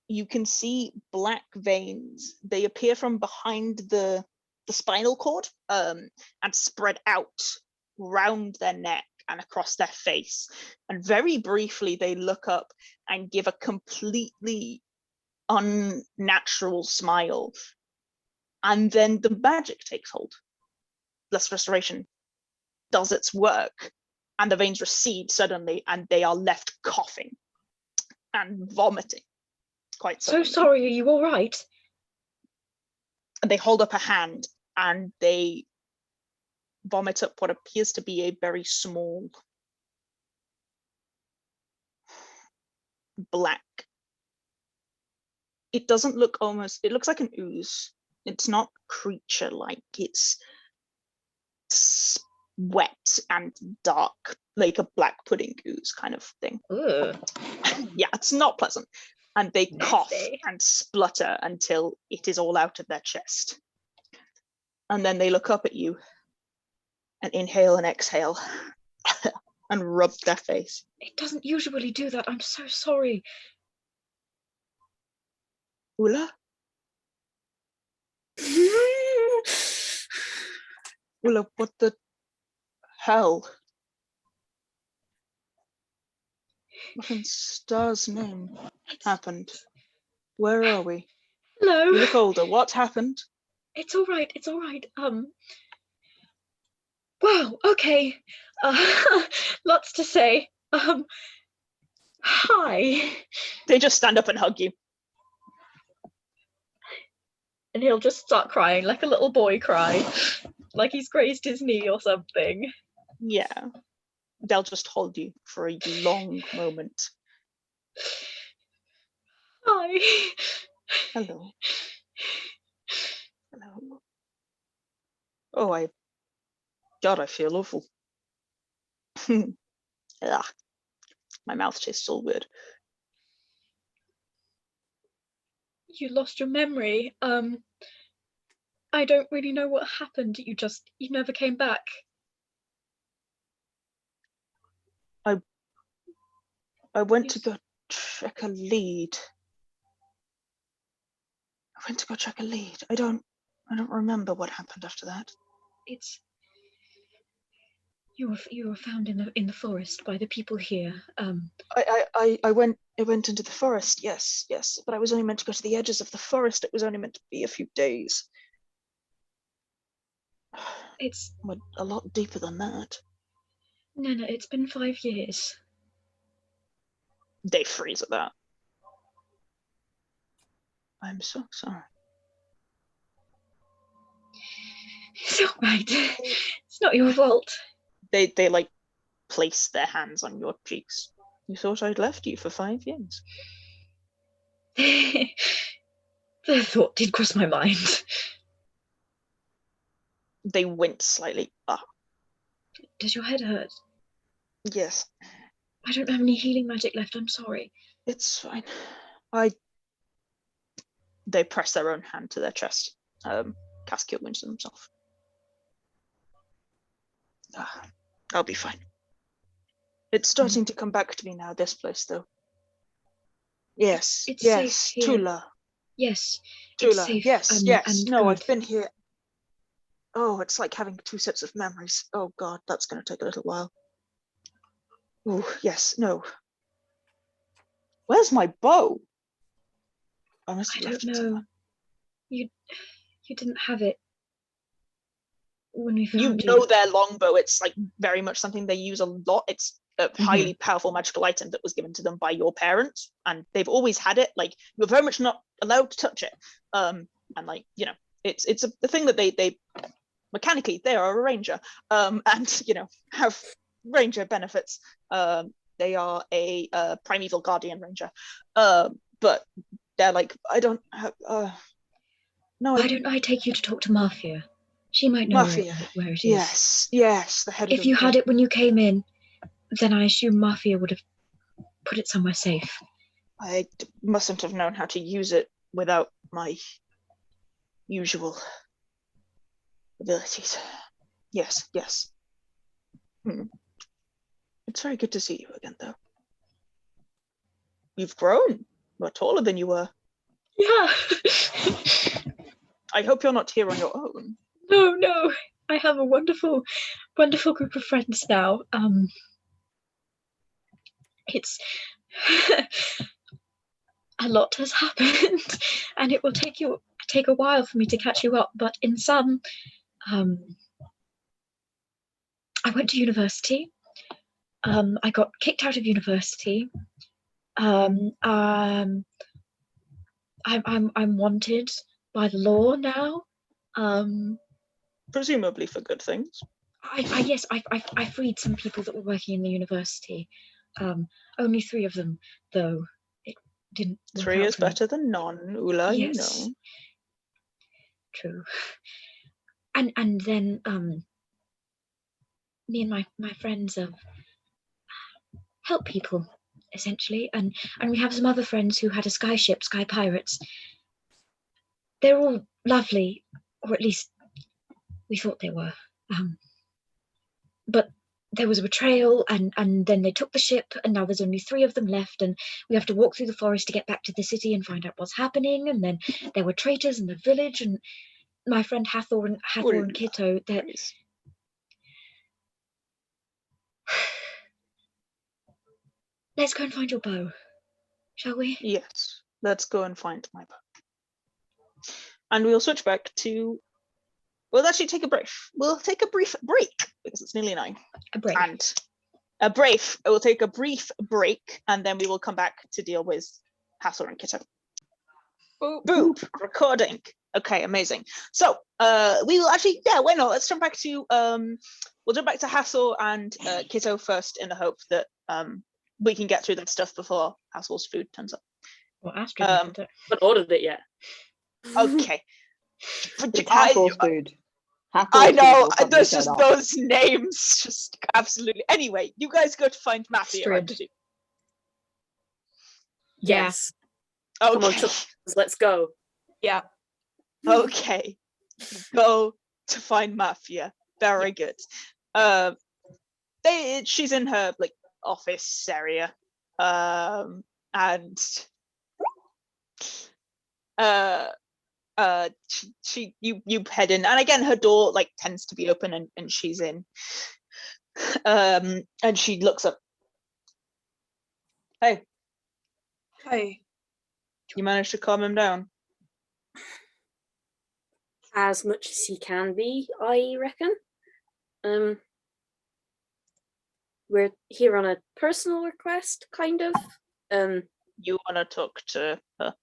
you can see black veins. They appear from behind the spinal cord and spread out round their neck and across their face. And very briefly, they look up and give a completely unnatural smile. And then the magic takes hold. Less restoration does its work, and the veins recede suddenly, and they are left coughing and vomiting. Quite suddenly. So sorry, are you all right? And they hold up a hand and they vomit up what appears to be a very small black. It doesn't look it looks like an ooze. It's not creature-like. It's wet and dark, like a black pudding ooze kind of thing. Ugh. Yeah, it's not pleasant. And they cough Nasty. and splutter until it is all out of their chest. And then they look up at you and inhale and exhale and rub their face. It doesn't usually do that. I'm so sorry. Ula? Ula, what the hell? What in Star's name happened? Where are we? Hello. You look older. What happened? It's all right. It's all right. Wow. Okay. Lots to say. Hi. They just stand up and hug you. And he'll just start crying like a little boy cry, like he's grazed his knee or something. Yeah. They'll just hold you for a long moment. Hi. Hello. Hello. Oh, God, I feel awful. Ugh. My mouth tastes all weird. You lost your memory. I don't really know what happened. You never came back. I went to go check a lead. I don't remember what happened after that. You were found in the forest by the people here. I went into the forest, yes, but I was only meant to go to the edges of the forest. It was only meant to be a few days. It's Went a lot deeper than that. No, it's been 5 years. They freeze at that. I'm so sorry. It's all right. It's not your fault. They like place their hands on your cheeks. You thought I'd left you for 5 years. The thought did cross my mind. They wince slightly. Does your head hurt? Yes. I don't have any healing magic left. I'm sorry. It's fine. They press their own hand to their chest. Cast Cure Wounds on themselves. I'll be fine. It's starting to come back to me now, this place, though. Yes, It's yes, safe here. Tula. Yes, Tula, it's safe. yes, and no, good. I've been here. Oh, it's like having 2 sets of memories. Oh God, that's going to take a little while. Oh, yes, no. Where's my bow? I must have I left don't it know. somewhere. You didn't have it when we found You know their longbow. It's like very much something they use a lot. It's a highly powerful magical item that was given to them by your parents, and they've always had it. Like, you're very much not allowed to touch it. And like, you know, it's the thing that they mechanically, they are a ranger, and you know, have ranger benefits. They are a primeval guardian ranger, but they're like, I don't have. No, Why don't I take you to talk to Mafia? She might know where it is. Yes, the head of If you had it when you came in, then I assume Mafia would have put it somewhere safe. I mustn't have known how to use it without my usual abilities. Yes. It's very good to see you again, though. You've grown. You're taller than you were. Yeah. I hope you're not here on your own. No. I have a wonderful group of friends now. It's a lot has happened, and it will take a while for me to catch you up. But in some, I went to university. I got kicked out of university. I'm wanted by the law now. Presumably for good things. I freed some people that were working in the university. Only 3 of them, though. It didn't work 3 out is for me. better than none, Ula, Yes. you know. True. And then me and my friends have helped people, essentially, and we have some other friends who had a sky ship, Sky Pirates. They're all lovely, or at least we thought they were. But there was a betrayal, and then they took the ship, and now there's only 3 of them left, and we have to walk through the forest to get back to the city and find out what's happening. And then there were traitors in the village, and my friend Hathor and Kitto, that let's go and find your bow, shall we? Yes, let's go and find my bow. And we'll switch back to. We'll actually take a break. We'll take a brief break because it's nearly 9. A break. And a brief. We'll take a brief break, and then we will come back to deal with Hathor and Kitto. Boop. Recording. Okay, amazing. So we will actually, why not? Let's jump back to we'll jump back to Hathor and Kitto first, in the hope that we can get through that stuff before Hathor's food turns up. Well, Astrid Haven't ordered it yet. Okay. It's Hathor's food. I know, Hathor's food will there's probably just turn up. those names, just absolutely. Anyway, you guys go to find Mafia. Right? Astrid. Yes. Okay. Come on, let's go. Yeah. Okay. Go to find Mafia. Very good. She's in her like office area. And you head in, and again her door like tends to be open, and she's in. And she looks up. Hey, you managed to calm him down? As much as he can be, I reckon. We're here on a personal request, kind of. You want to talk to her?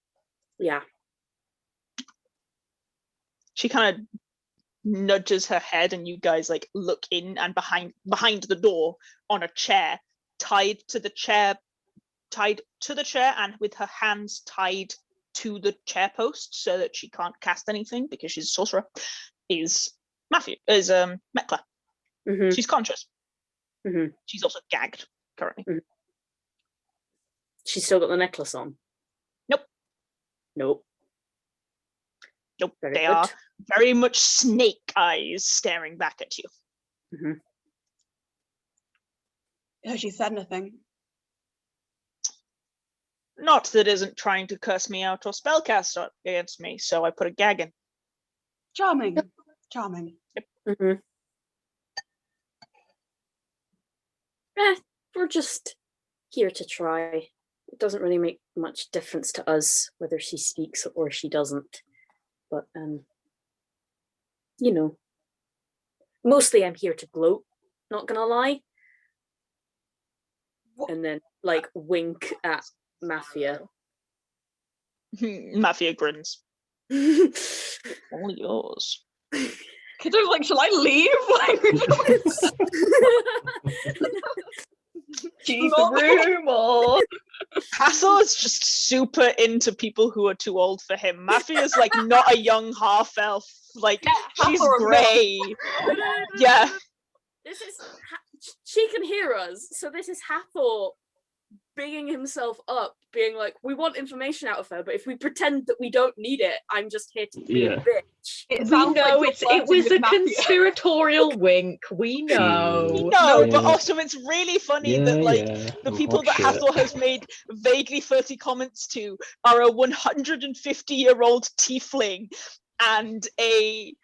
Yeah. She kind of nudges her head, and you guys like look in, and behind the door on a chair, tied to the chair, and with her hands tied to the chair post so that she can't cast anything because she's a sorcerer, is Mekla. Mm-hmm. She's conscious. Mm-hmm. She's also gagged currently. Mm-hmm. She's still got the necklace on? Nope. Very They good. are very much snake eyes staring back at you. Mm-hmm. Has she said anything? Not that isn't trying to curse me out or spellcast against me, so I put a gag in. Charming. Charming. Mm-hmm. We're just here to try. It doesn't really make much difference to us whether she speaks or she doesn't. But, mostly I'm here to gloat, not gonna lie. What? And then, like, wink at Mafia. Mafia grins. All yours. Kitto's like, shall I leave? Keep the room on. Hathor's just super into people who are too old for him. Mafia's like not a young half elf. Like she's Hathor grey. Yeah. This is she can hear us, so this is Hathor bigging himself up, being like, we want information out of her, but if we pretend that we don't need it, I'm just here to be a bitch. It We sounds know like it was a Mafia. conspiratorial wink. We know. No, Yeah. but also it's really funny that like the I'm people hot that shit. Hathor has made vaguely flirty comments to are a 150-year-old tiefling and a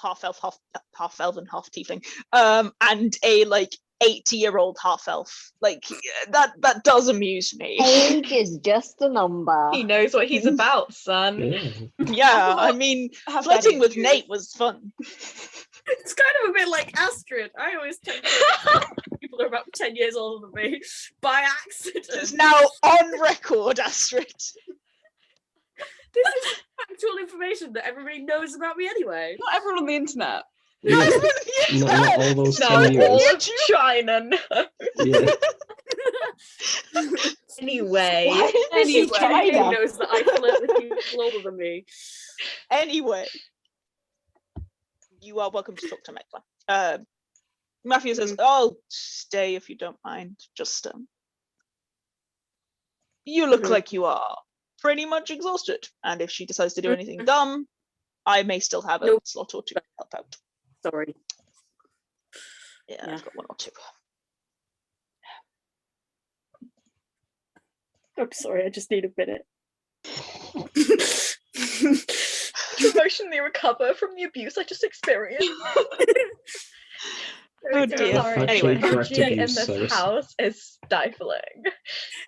half elf and half tiefling, and a like 80-year-old half elf. Like that does amuse me. Age is just a number. He knows what he's about, son. Yeah. Yeah, I mean, Have flirting daddy with issues. Nate was fun. It's kind of a bit like Astrid. I always tend to people are about 10 years older than me by accident. It's now on record, Astrid. This is factual information that everybody knows about me anyway. Not everyone on the internet. Yeah. Not all those No, 10 years. all of China. No. Yeah. Anyway. Why is this Anyway. in Everybody China? knows that I flirt with people older than me. Anyway, you are welcome to talk to Mekla. Mafia says, "I'll stay if you don't mind. Just you look like you are pretty much exhausted, and if she decides to do anything dumb, I may still have a Nope. slot or two to help out. Sorry. Yeah, Yeah. I've got one or two. I'm sorry, I just need a minute. To emotionally recover from the abuse I just experienced. Oh So dear. sorry. Anyway. The Corrective energy in use, this Cyrus. house is stifling.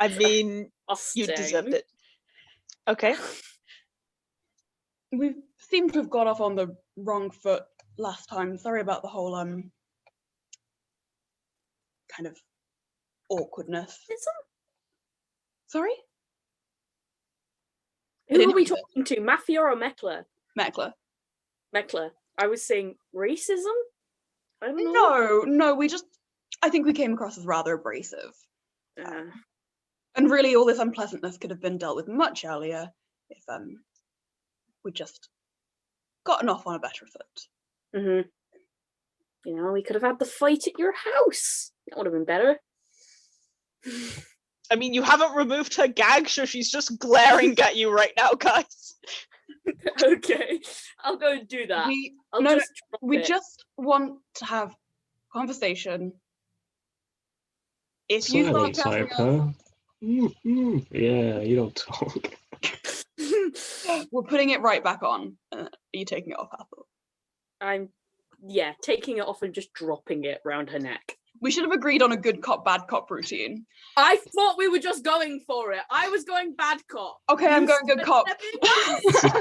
I mean, you Disgusting. deserved it. Okay. We seem to have got off on the wrong foot last time. Sorry about the whole kind of awkwardness. Sorry? I Who didn't are we hear you. talking to? Mafia or Mekla? Mekla. Mekla. I was saying racism? I don't know. No, I think we came across as rather abrasive. Uh, And really all this unpleasantness could have been dealt with much earlier if we'd just gotten off on a better foot. mhm. You know, we could have had the fight at your house. That would have been better. I mean, you haven't removed her gag, so she's just glaring at you right now, guys. Okay, I'll go and do that. We I'll no, just drop we it. just want to have conversation. If you start Silence, telling Hyper. Yeah, you don't talk. us, we're putting it right back on. Are you taking it off, Hathor? I'm, yeah, taking it off and just dropping it round her neck. We should have agreed on a good cop, bad cop routine. I thought we were just going for it. I was going bad cop. Okay, I'm going good cop.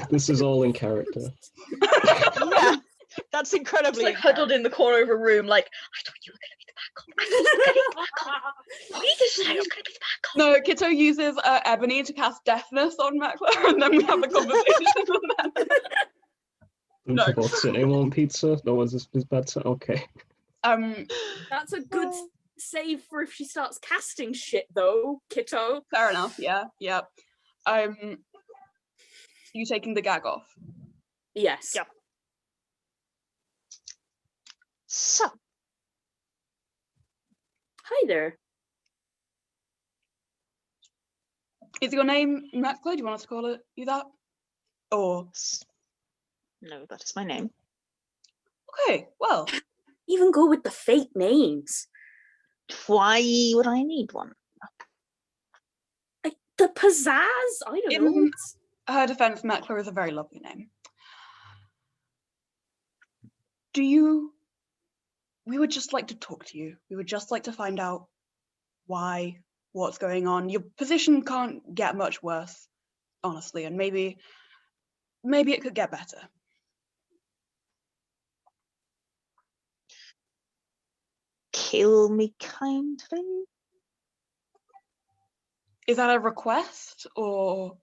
This is all in character. Yeah, that's incredibly. Just like huddled in the corner of a room, like, I thought you were going to be the bad cop. I thought you were going to be the bad cop. We just said I was going to be the bad cop. No, Kitto uses Ebony to cast deafness on Mekla, and then we have a conversation. No. What's it? Anyone want pizza? No one's this bad. Okay. That's a good save for if she starts casting shit, though, Kitto. Fair enough. Yeah. You taking the gag off? Yes. Yeah. So, Hi there. Is your name Mekla? Do you want us to call it you that? Or no, that is my name. okay, well, Even go with the fake names. Why would I need one? Like the pizzazz. I don't know. in her defense, Mekla is a very lovely name. We would just like to talk to you. We would just like to find out what's going on. Your position can't get much worse, honestly, and maybe it could get better. Kill me kindly. Is that a request or?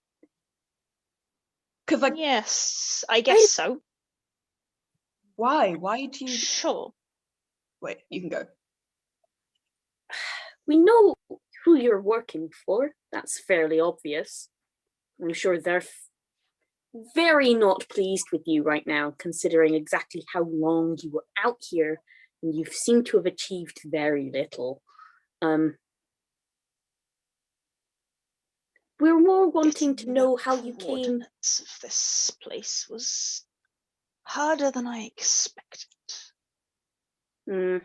Because Yes, I guess so. why? Why do you? Sure. Wait, you can go. We know who you're working for. That's fairly obvious. I'm sure they're very not pleased with you right now, considering exactly how long you were out here, and you seem to have achieved very little. We're more wanting to know how you came. Coordinates of this place was harder than I expected. I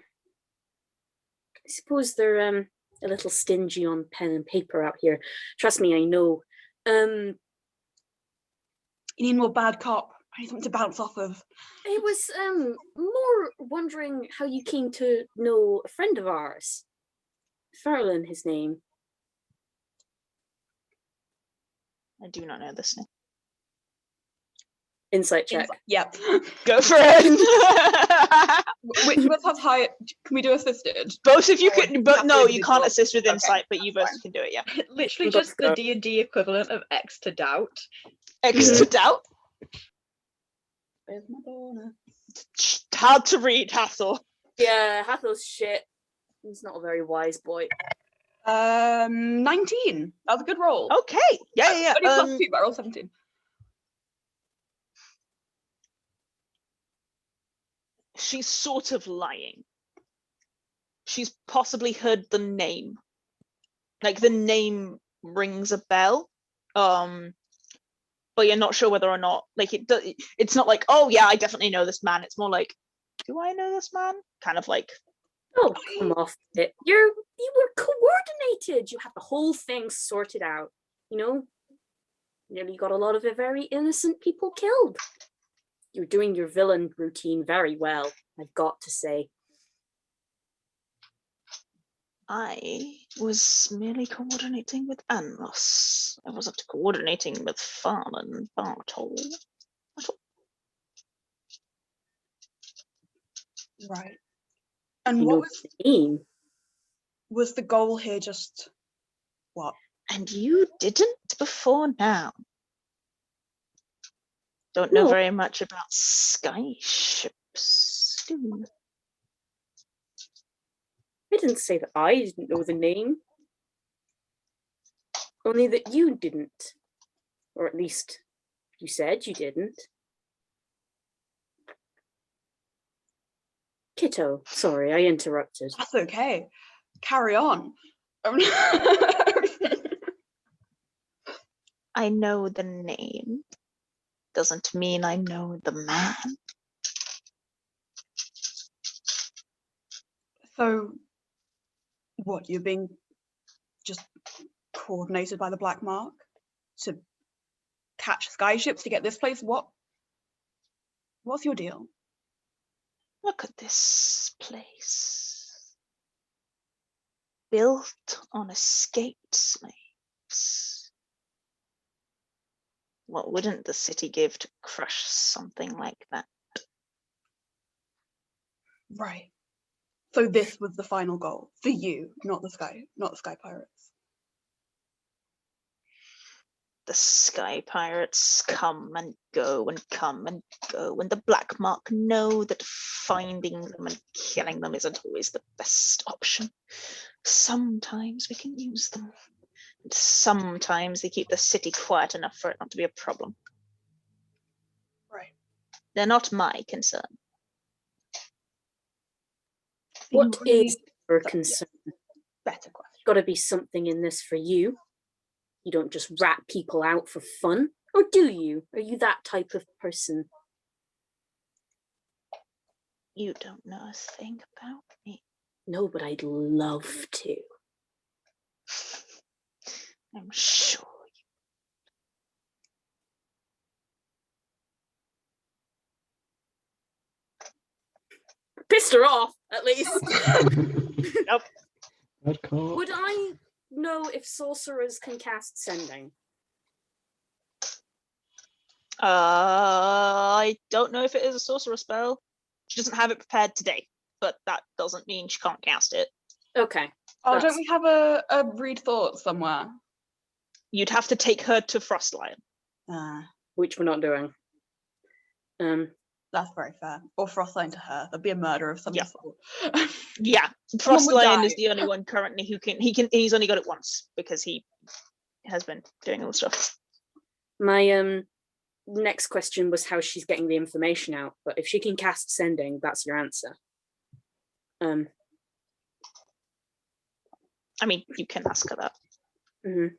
suppose they're a little stingy on pen and paper out here. Trust me, I know. You need more bad cop. I need something to bounce off of. I was more wondering how you came to know a friend of ours. Farrellin, his name. I do not know this name. Insight check. Yep. Go for it. Which of us have high? Can we do assisted? Both of you can, but have no, to you do can't both. assist with Okay, insight, but you both that's can do it, yeah. Literally Let's just the go. D&D equivalent of X to doubt. X to doubt. Where's my bonus? Hard to read, Hathor. Yeah, Hathor's shit. He's not a very wise boy. 19. That was a good roll. Okay. Yeah. Only +2, but I rolled 17. She's sort of lying. She's possibly heard the name. Like the name rings a bell. But you're not sure whether or not, like it's not like, oh yeah, I definitely know this man. It's more like, do I know this man? Kind of like, Oh, come off it. You were coordinated. You had the whole thing sorted out. You know, nearly got a lot of the very innocent people killed. You're doing your villain routine very well, I've got to say. I was merely coordinating with Anlos. I wasn't coordinating with Farman and Bartol. Right. And You what know the name. was the goal here? Just what? And you didn't before now. Don't know No. very much about sky ships, do you? I didn't say that I didn't know the name. Only that you didn't. Or at least you said you didn't. Kitto, sorry, I interrupted. That's okay. Carry on. I know the name. Doesn't mean I know the man. So, what, you're being just coordinated by the Black Mark to catch sky ships to get this place? What's your deal? Look at this place. Built on escaped slaves. What wouldn't the city give to crush something like that? Right. So this was the final goal for you, not the sky pirates. The sky pirates come and go and come and go, and the Black Mark know that finding them and killing them isn't always the best option. Sometimes we can use them, and sometimes they keep the city quiet enough for it not to be a problem. Right. They're not my concern. What Really- is your concern? Better question. Got to be something in this for you. You don't just rat people out for fun. Or do you? Are you that type of person? You don't know a thing about me. No, but I'd love to. I'm sure Pissed her off, at least. Nope. Red card. Would I know if sorcerers can cast sending? I don't know if it is a sorcerer spell. She doesn't have it prepared today, but that doesn't mean she can't cast it. Okay. Oh, That's- don't we have a read thoughts somewhere? You'd have to take her to Frostlion. Which we're not doing. That's very fair. Or Frostline to her. That'd be a murder of some Yeah. sort. Yeah, Someone would Frostlion die. is the only one currently who can. He's only got it once because he has been doing all the stuff. My next question was how she's getting the information out, but if she can cast sending, that's your answer. I mean, you can ask her that. Mhm.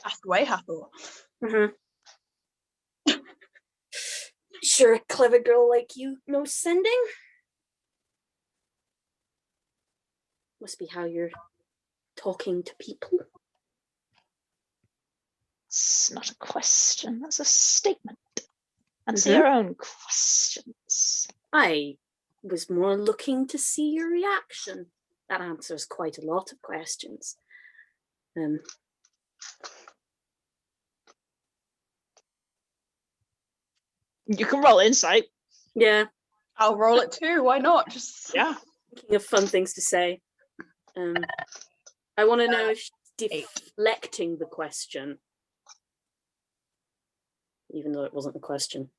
Ask away, Hathor. Sure, a clever girl like you knows sending? Must be how you're talking to people. It's not a question, that's a statement. Answer Mhm. your own questions. I was more looking to see your reaction. That answers quite a lot of questions. You can roll insight. Yeah, I'll roll it too. Why not? Just Yeah. thinking of fun things to say. I want to know if she's deflecting the question, even though it wasn't a question.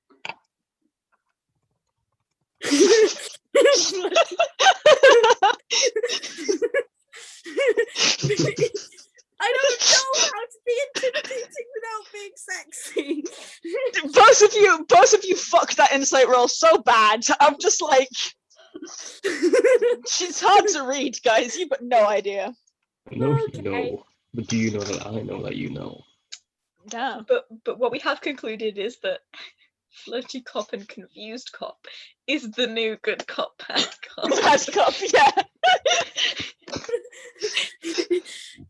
I don't know how to be intimidating without being sexy. both of you fucked that insight roll so bad. I'm just like, she's hard to read, guys. You've got no idea. I know you Okay. know, but do you know that I know that you know? Yeah. But what we have concluded is that Flirty Cop and Confused Cop is the new good cop, bad cop. Bad cop, yeah.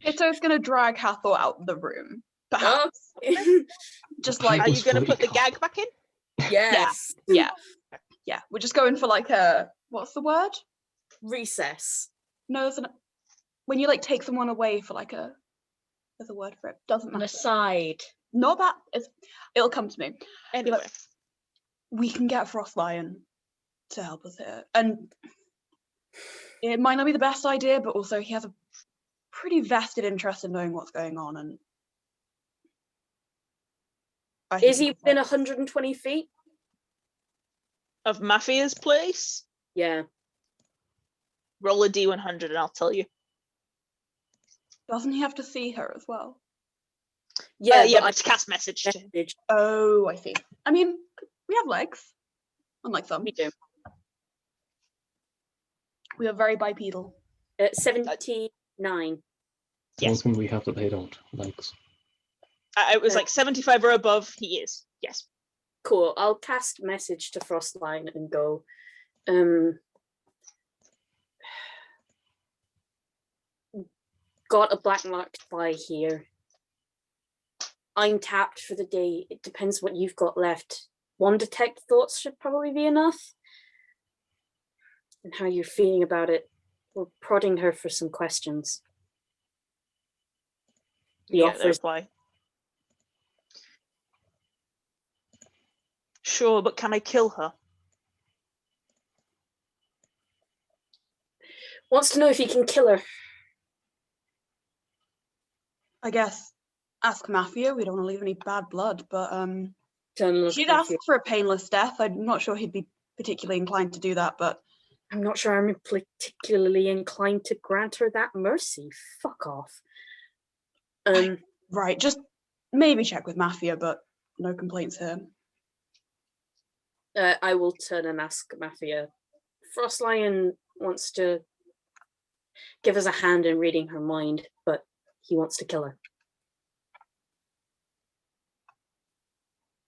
Kitto's gonna drag Hathor out of the room. Perhaps. Just like Are you going to Flirty put the cop. gag back in? Yes. yeah. We're just going for like a what's the word? Recess. No, when you like take someone away for like there's a word for it. Doesn't An matter. aside. Not that. It'll come to me. Anyway, We can get Frost Lion to help us here, and it might not be the best idea, but also he has a pretty vested interest in knowing what's going on. And Is he within 120 feet? of Mafia's place, Yeah. roll a D100 and I'll tell you. Doesn't he have to see her as well? Yeah, Yeah, but but to cast message to him. Oh, I see. I mean, we have legs, unlike some. We do. We are very bipedal. 79. One Yes. thing we have that they don't, legs. It was like 75 or above. He is. Yes. Cool. I'll cast message to Frostline and go. Got a black marked by here. I'm tapped for the day. It depends what you've got left. One detect thoughts should probably be enough. And how you're feeling about it. We're prodding her for some questions. The Yeah, offers. reply. Sure, but can I kill her? Wants to know if you can kill her. I guess ask Mafia. We don't want to leave any bad blood, but Don't look she'd like ask you. for a painless death. I'm not sure he'd be particularly inclined to do that, but I'm not sure I'm particularly inclined to grant her that mercy. Fuck off. right, just maybe check with Mafia, but no complaints here. I will turn and ask Mafia. Frostlion wants to give us a hand in reading her mind, but he wants to kill her.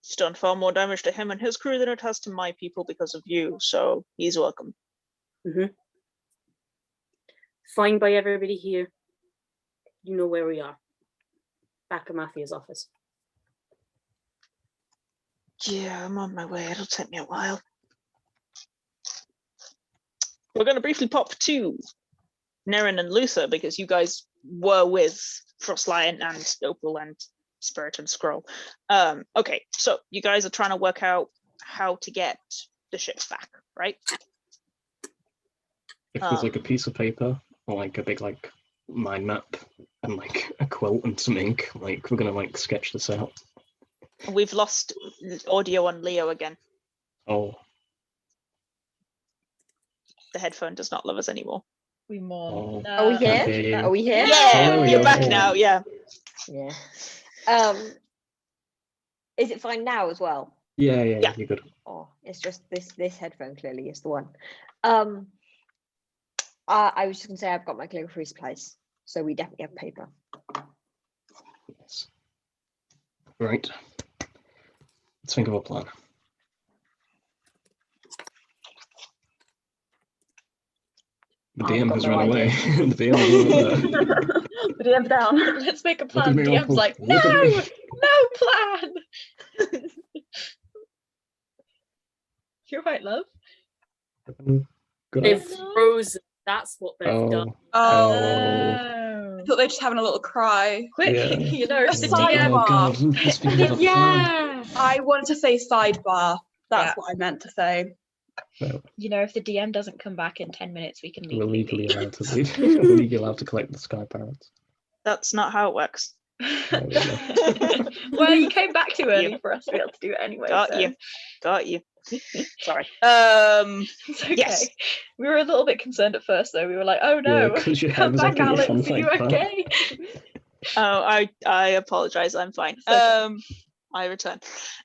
It's done far more damage to him and his crew than it has to my people because of you, so he's welcome. Fine by everybody here. You know where we are. Back of Mafia's office. Yeah, I'm on my way. It'll take me a while. We're going to briefly pop to Nerin and Luther because you guys were with Frostlion and Opal and Spirit and Scroll. Okay, so you guys are trying to work out how to get the ships back, right? If there's like a piece of paper or like a big like mind map and like a quilt and some ink, like we're gonna like sketch this out. We've lost audio on Leo again. Oh, The headphone does not love us anymore. We mourn. Oh. No. Are we here? Okay. Are we here? Yeah, there we you're go. back now. Yeah. Yeah. Is it fine now as well? Yeah, Yeah. you're good. Oh, it's just this headphone clearly is the one. I was just gonna say I've got my calligraphy supplies, so we definitely have paper. Yes. Right. Let's think of a plan. The I've DM got has no run away. idea. The DM has run away. The DM's down. Let's make a Look plan. at me, DM's Uncle. like, no, Look at me." no plan. You're right, love. Good. They've frozen. That's what they've done. Oh. I thought they're just having a little cry. Quick, Yeah. you know, A the sidebar. Oh god, let's think of a plan. Yeah. I wanted to say sidebar. That's Yeah. what I meant to say. Well, You know, if the DM doesn't come back in 10 minutes, we can we're legally legally leave. allowed to leave. We're legally allowed to collect the sky parrots. That's not how it works. There we go. Well, you came back too early for us to be able to do it anyway. Got so you. Got you. Sorry. It's okay. Yes. We were a little bit concerned at first, though. We were like, oh no, 'cause your come head was back, up in your Alex. front Are you like that. okay? Oh, I apologize. I'm fine. okay. I return.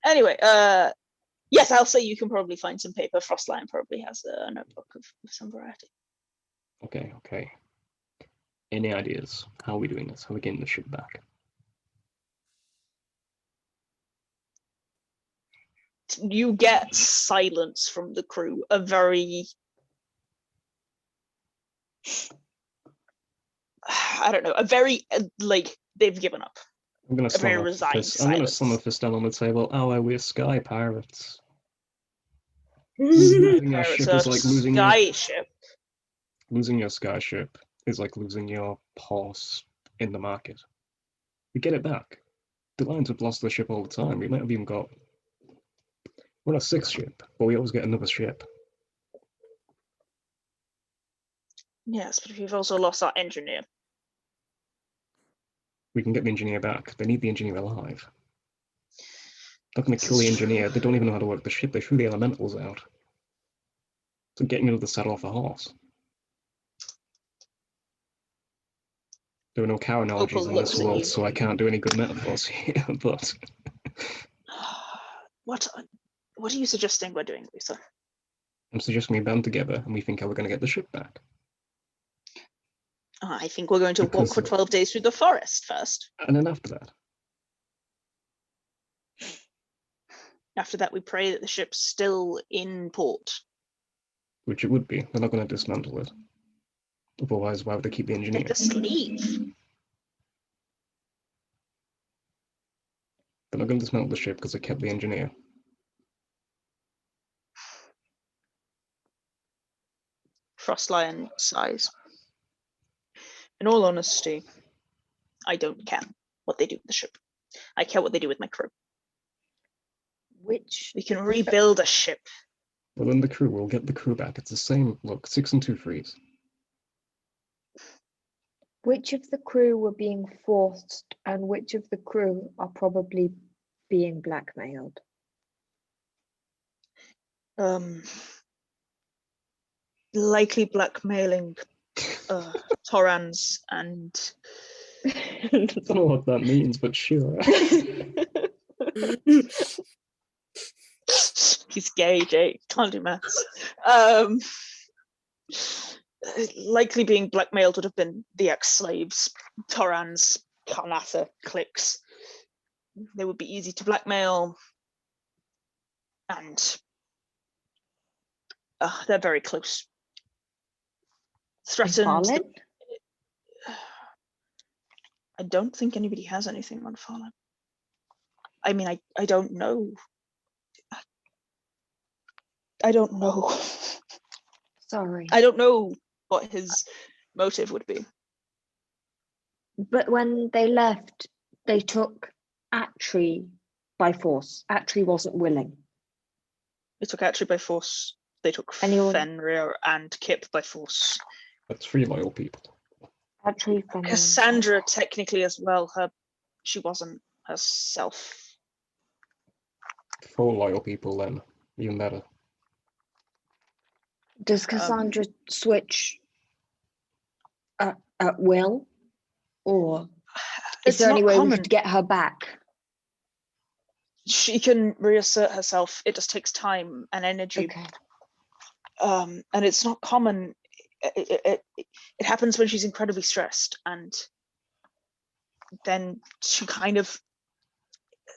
Anyway, yes, I'll say you can probably find some paper. Frostline probably has a notebook of some variety. Okay. Any ideas? How are we doing this? How are we getting the ship back? You get silence from the crew. A very, I don't know, a very like they've given up. I'm gonna very slam a resigned fist. I'm gonna slam a silence. fist down on the table. Oh, we're sky pirates. Losing your It's ship a is like losing your, sky ship. losing your sky ship is like losing your horse in the market. We get it back. The Lions have lost their ship all the time. We might have even got, we're on a 6th ship, but we always get another ship. Yes, but we've also lost our engineer. We can get the engineer back. They need the engineer alive. They're not going to kill the engineer. They don't even know how to work the ship. They threw the elementals out. So getting rid of the saddle off a horse. There are no cow analogies in this world, so I can't do any good metaphors here, but... What are you suggesting we're doing, Lisa? I'm suggesting we band together and we think how we're going to get the ship back. I think we're going to walk for 12 days through the forest first. And then after that? After that, we pray that the ship's still in port. Which it would be. They're not going to dismantle it. Otherwise, why would they keep the engineer? They just leave. They're not going to dismantle the ship because they kept the engineer. Frostlion sighs. In all honesty, I don't care what they do with the ship. I care what they do with my crew. Which We can rebuild a ship. Well, then the crew, we'll get the crew back. It's the same, look, 6 and 2 freeze. which of the crew were being forced and which of the crew are probably being blackmailed? Likely blackmailing Torans and I don't know what that means, but sure. he's gay, Jake. Can't do maths. Likely being blackmailed would have been the ex-slaves, Torans, Karnatha cliques. They would be easy to blackmail, and they're very close. Threatened. Farlin? I don't think anybody has anything on Farlin. I mean, I don't know. I don't know. Sorry. I don't know what his motive would be. But when they left, they took Atri by force. Atri wasn't willing. They took Atri by force. They took Anyone? Fenrir and Kip by force. That's 3 loyal people. Atri, Fenrir. Cassandra, technically as well. She wasn't herself. 4 loyal people then, even better. Does Cassandra switch at will? Or is It's there any not way we common. could get her back? She can reassert herself. It just takes time and energy. Okay. And it's not common. It happens when she's incredibly stressed, and then she kind of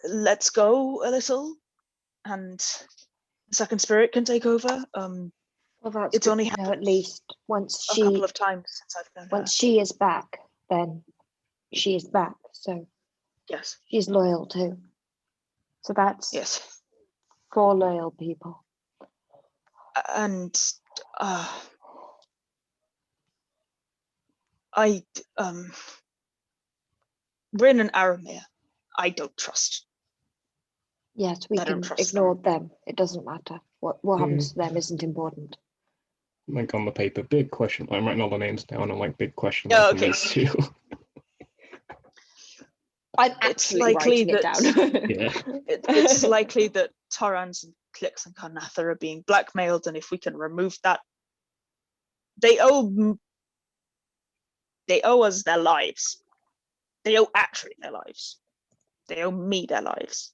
lets go a little, and the second spirit can take over. Well, that's It's good only to know, happened at least once a she couple of times since I've known her. once she is back, then she is back. So Yes, she's loyal too. So that's yes. 4 loyal people. And Rin and Aramir, I don't trust. Yes, we I don't can trust ignore them. It doesn't matter. What happens to them isn't important. Like on the paper, big question. I'm writing all the names down and like big question Oh, mark on okay. these 2. I'm It's actually likely writing it that- down. Yeah. It's likely that Torans and Clix and Karnatha are being blackmailed, and if we can remove that, they owe us their lives. They owe Atri their lives. They owe me their lives.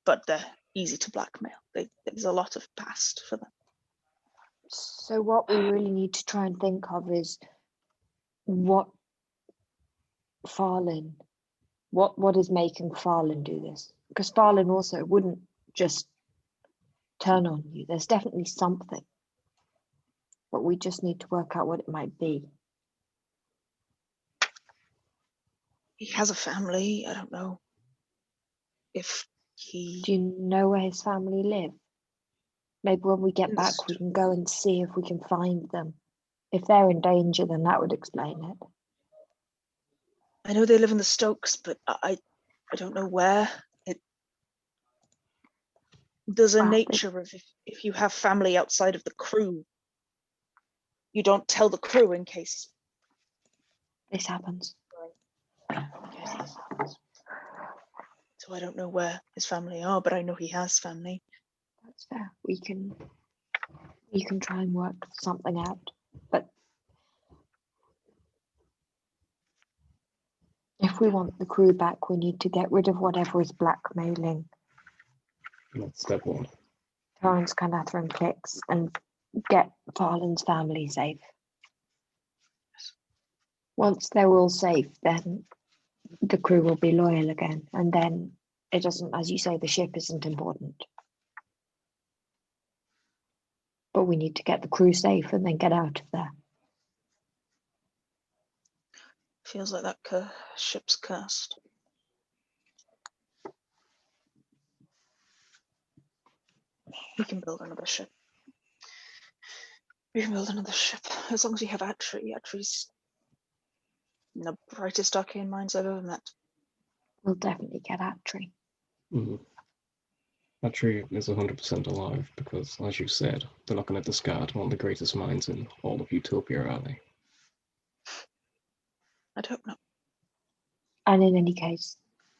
But they're easy to blackmail. There's a lot of past for them. So what we really need to try and think of is what Farlin, what is making Farlin do this? Because Farlin also wouldn't just turn on you. There's definitely something, but we just need to work out what it might be. He has a family. I don't know if He. Do you know where his family live? Maybe when we get back, we East. can go and see if we can find them. If they're in danger, then that would explain it. I know they live in the Stokes, but I don't know where. There's a Wow, nature of if you have family outside of the crew, you don't tell the crew in case. This happens. So I don't know where his family are, but I know he has family. That's fair. We can try and work something out. But if we want the crew back, we need to get rid of whatever is blackmailing That's step one. Torrance, Hathor, and Clicks and get Farland's family safe. Once they're all safe, then the crew will be loyal again. And then it doesn't, as you say, the ship isn't important. But we need to get the crew safe and then get out of there. Feels like that ship's cursed. We can build another ship. We can build another ship as long as we have Atri. Atri's the brightest arcane minds I've ever met. We'll definitely get Atri. Mm-hmm. That tree is 100% alive because, as you said, they're not going to discard one of the greatest minds in all of Utopia, are they? I'd hope not. And in any case,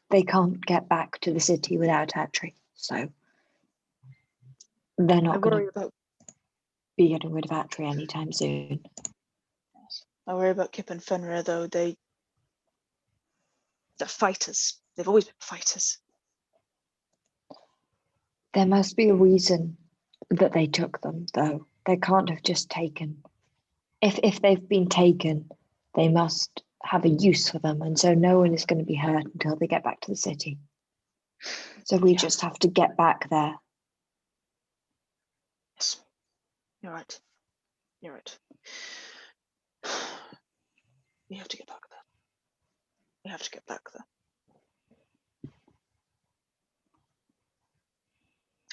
they can't get back to the city without Atri. So they're I not going worry to about. be getting rid of Atri anytime soon. I worry about Kip and Fenrir though. They're fighters. They've always been fighters. There must be a reason that they took them, though. They can't have just taken. If they've been taken, they must have a use for them, and so no one is going to be hurt until they get back to the city. So we just have to get back there. Yes, you're right. You're right. We have to get back there. We have to get back there.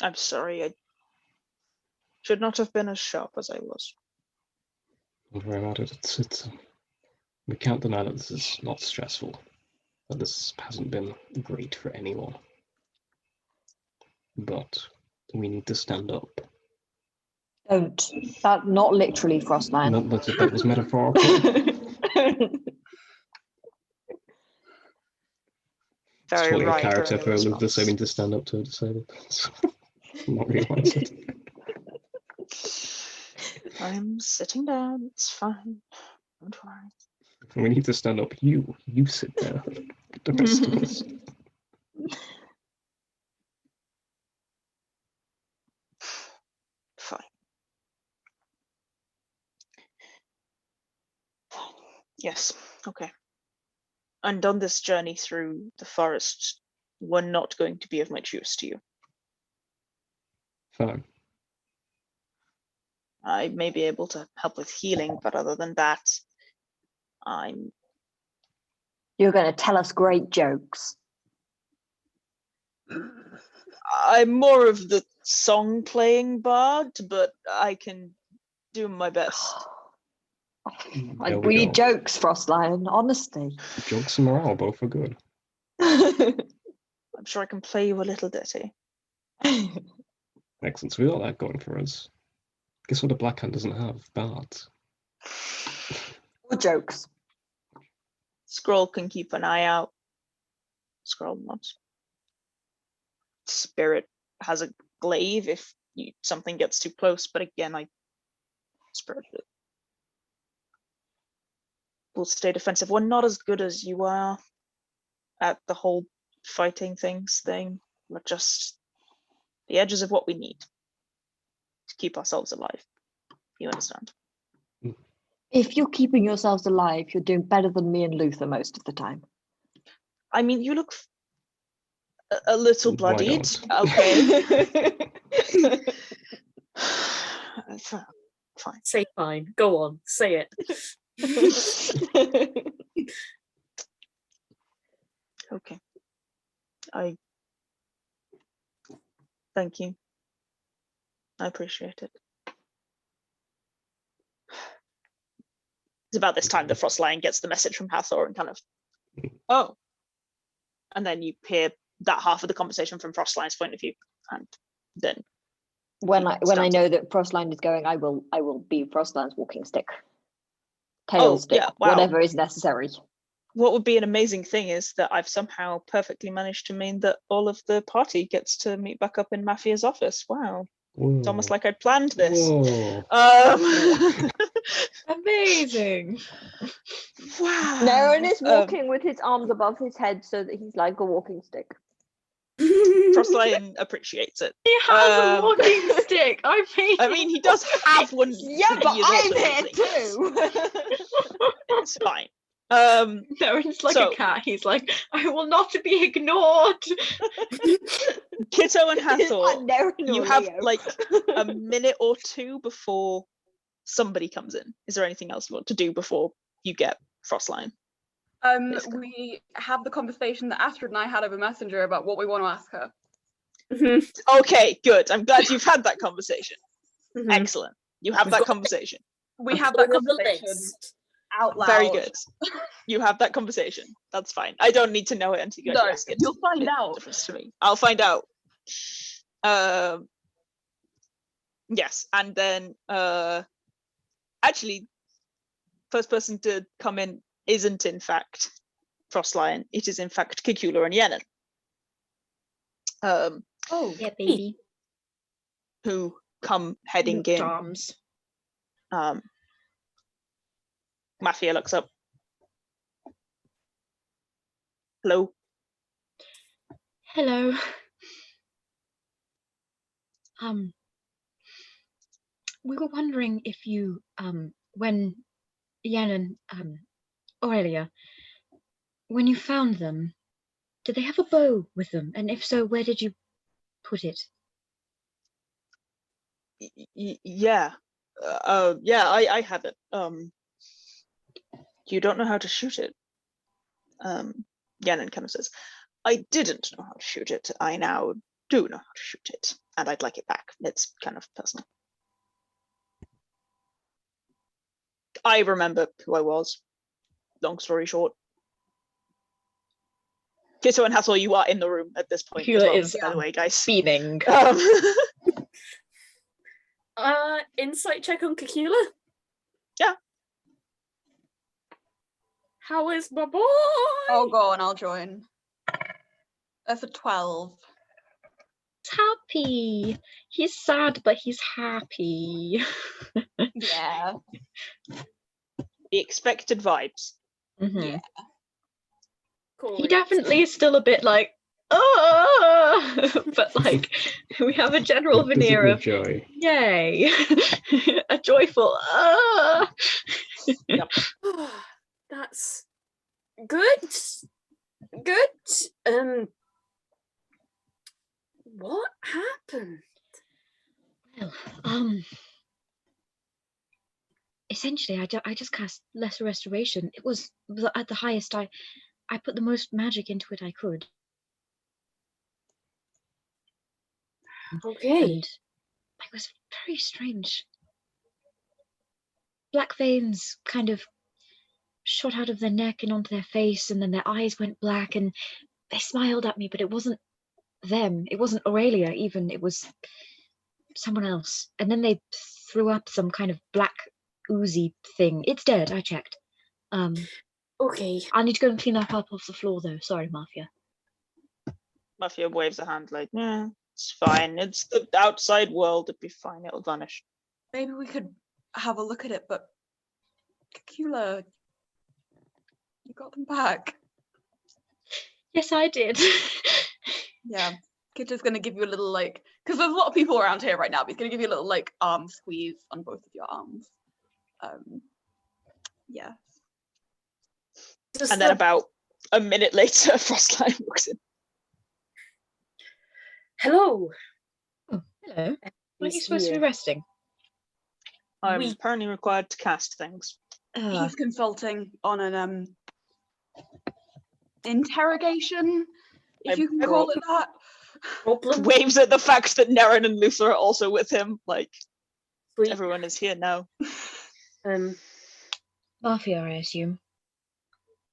I'm sorry, I should not have been as sharp as I was. Don't worry about it. We can't deny that this is not stressful. That this hasn't been great for anyone. But we need to stand up. Don't. That not literally Frostline. That was metaphorical. It's Very fully a right. character during for the Luke response. deciding to stand up to a disabled person. Not realise it. I'm sitting down. It's fine. Don't worry. We need to stand up. You sit there. The rest of us. Fine. Fine. Yes. Okay. And on this journey through the forest, we're not going to be of much use to you. Fine. I may be able to help with healing, but other than that, You're going to tell us great jokes. I'm more of the song playing bard, but I can do my best. There We need go. jokes, Frostline, honesty. Jokes and morale both are good. I'm sure I can play you a little ditty. Excellent. So we got that going for us. Guess what a Black Hand doesn't have? Bards. Or jokes. Scroll can keep an eye out. Scroll not. Spirit has a glaive if something gets too close, but again, Spirit will stay defensive. We're not as good as you are at the whole fighting things thing. We're just the edges of what we need to keep ourselves alive. You understand? If you're keeping yourselves alive, you're doing better than me and Luther most of the time. I mean, you look a little Why bloodied. don't? Okay. Fine. Say fine. Go on. Say it. Okay. I Thank you. I appreciate it. It's about this time that Frostline gets the message from Hathor and kind of, oh. And then you hear that half of the conversation from Frostline's point of view. And then when I know that Frostline is going, I will be Frostline's walking stick. Tail Oh, stick, yeah, wow. whatever is necessary. What would be an amazing thing is that I've somehow perfectly managed to mean that all of the party gets to meet back up in Mafia's office. Wow. It's almost like I'd planned this. Whoa. Amazing. Wow. Nerin is walking with his arms above his head so that he's like a walking stick. Frostline appreciates it. He has a walking stick. I mean, he does have one. Yeah, but he is also I'm here using. too. It's fine. Nerin's like so- a cat. He's like, I will not be ignored. Kitto and Is that Hathor, Nerin you or have Leo? like a minute or two before somebody comes in. Is there anything else you want to do before you get Frostline? Basically. We have the conversation that Astrid and I had over Messenger about what we want to ask her. Okay, good. I'm glad you've had that conversation. Mhm. Excellent. You have We've that got- conversation. We have Put that it on the conversation list. out loud. Very good. You have that conversation. That's fine. I don't need to know it until you No, actually ask it. you'll find It's out. difference to me. I'll find out. Yes, and then actually, first person to come in isn't in fact Frostline. It is in fact Cacula and Yenin. Oh, Yeah, baby. Who come heading in. Arms. Mafia looks up. Hello. Hello. We were wondering if you, when Yen and Aurelia, when you found them, did they have a bow with them? And if so, where did you put it? Yeah. Yeah, I have it. You don't know how to shoot it. Yenin kind of says, I didn't know how to shoot it. I now do know how to shoot it, and I'd like it back. It's kind of personal. I remember who I was. Long story short. Kitto and Hathor, you are in the room at this point. As Cacula well, is, by the way, guys. Beaming. Insight check on Cacula. Yeah. How is my boy? I'll go and I'll join. That's a 12. Happy. He's sad, but he's happy. Yeah. The expected vibes. Mhm. Yeah. Cool. He definitely is still a bit like, oh, but like we have a general veneer Physical of joy. yay, a joyful ah. That's good. Good. What happened? Well, essentially, I just cast lesser restoration. It was at the highest. I put the most magic into it I could. Okay. And it was very strange. Black veins kind of shot out of their neck and onto their face, and then their eyes went black, and they smiled at me, but it wasn't them. It wasn't Aurelia even. It was someone else. And then they threw up some kind of black oozy thing. It's dead. I checked. Okay. I need to go and clean that up off the floor, though. Sorry, Mafia. Mafia waves a hand like, yeah, it's fine. It's the outside world. It'd be fine. It'll vanish. Maybe we could have a look at it, but Cacula, you got them back. Yes, I did. Yeah. Kitto's gonna give you a little like, because there's a lot of people around here right now, but he's gonna give you a little like arm squeeze on both of your arms. Yeah. Does And then the- about a minute later, Frostline walks in. Hello. Oh, hello. Aren't you He's supposed to be here. resting? I'm We- apparently required to cast things. He's consulting on an interrogation, if I you can call brought- it that. Problem. Waves at the fact that Nerin and Luther are also with him. Like, Sweet. everyone is here now. Mafia, I assume.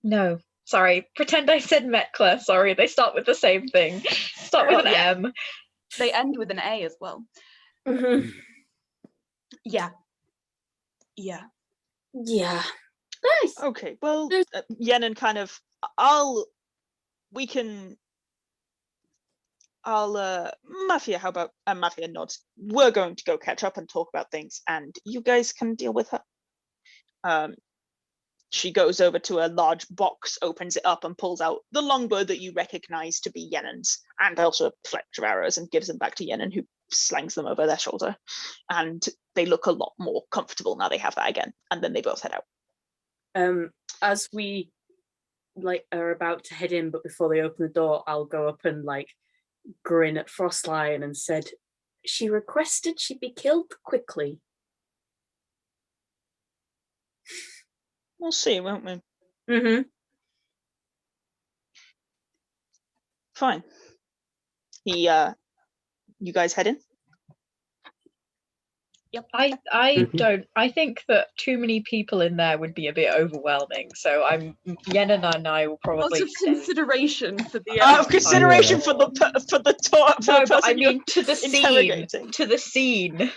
No. Sorry, pretend I said Metcla. Sorry, they start with the same thing. Start with an Yeah. M. They end with an A as well. Mhm. Yeah. Yeah. Yeah. Nice. Okay, well, There's- Yenin kind of, Mafia, how about, Mafia nods. We're going to go catch up and talk about things, and you guys can deal with her. She goes over to a large box, opens it up, and pulls out the longbow that you recognize to be Yenin's, and also a fletch of arrows, and gives them back to Yenin, who slings them over their shoulder. And they look a lot more comfortable now they have that again, and then they both head out. As we are about to head in, but before they open the door, I'll go up and grin at Frostlion and said, "She requested she be killed quickly." We'll see, won't we? Mm-hmm. Fine. You guys head in? I don't. I think that too many people in there would be a bit overwhelming. So Yen and I will probably Lots of stay. consideration for the Out of consideration for the No, but I person you're mean to the scene. interrogating. To the scene.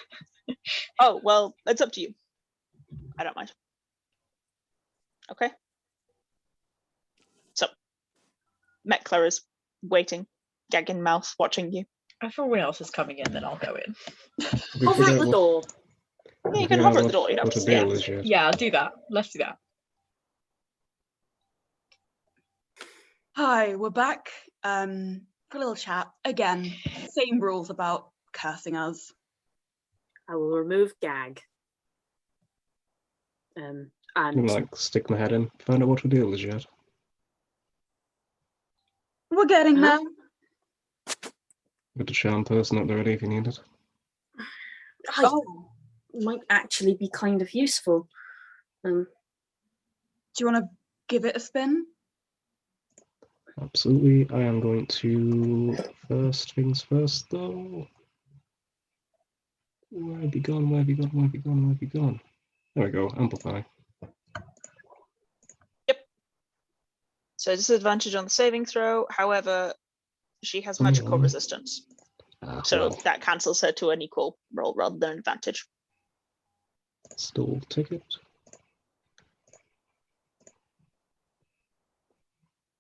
Oh, well, it's up to you. I don't mind. Okay. So, Metcla is waiting, gag in mouth, watching you. If everyone else is coming in, then I'll go in. We Hover figure at out the door. Yeah, you we can figure hover out at the door, you don't what have the to deal stand. is yet. Yeah, I'll do that. Let's do that. Hi, we're back for a little chat. Again, same rules about cursing us. I will remove gag. And Stick my head in, find out what the deal is yet. We're getting Huh? there. Got the charm person up there ready if you need it. I might actually be kind of useful. Do you want to give it a spin? Absolutely. I am going to, first things first though. Where have you gone? Where have you gone? Where have you gone? Where have you gone? There we go, amplify. So disadvantage on the saving throw. However, she has magical resistance. So Well, that cancels her to an equal roll rather than advantage. still ticket.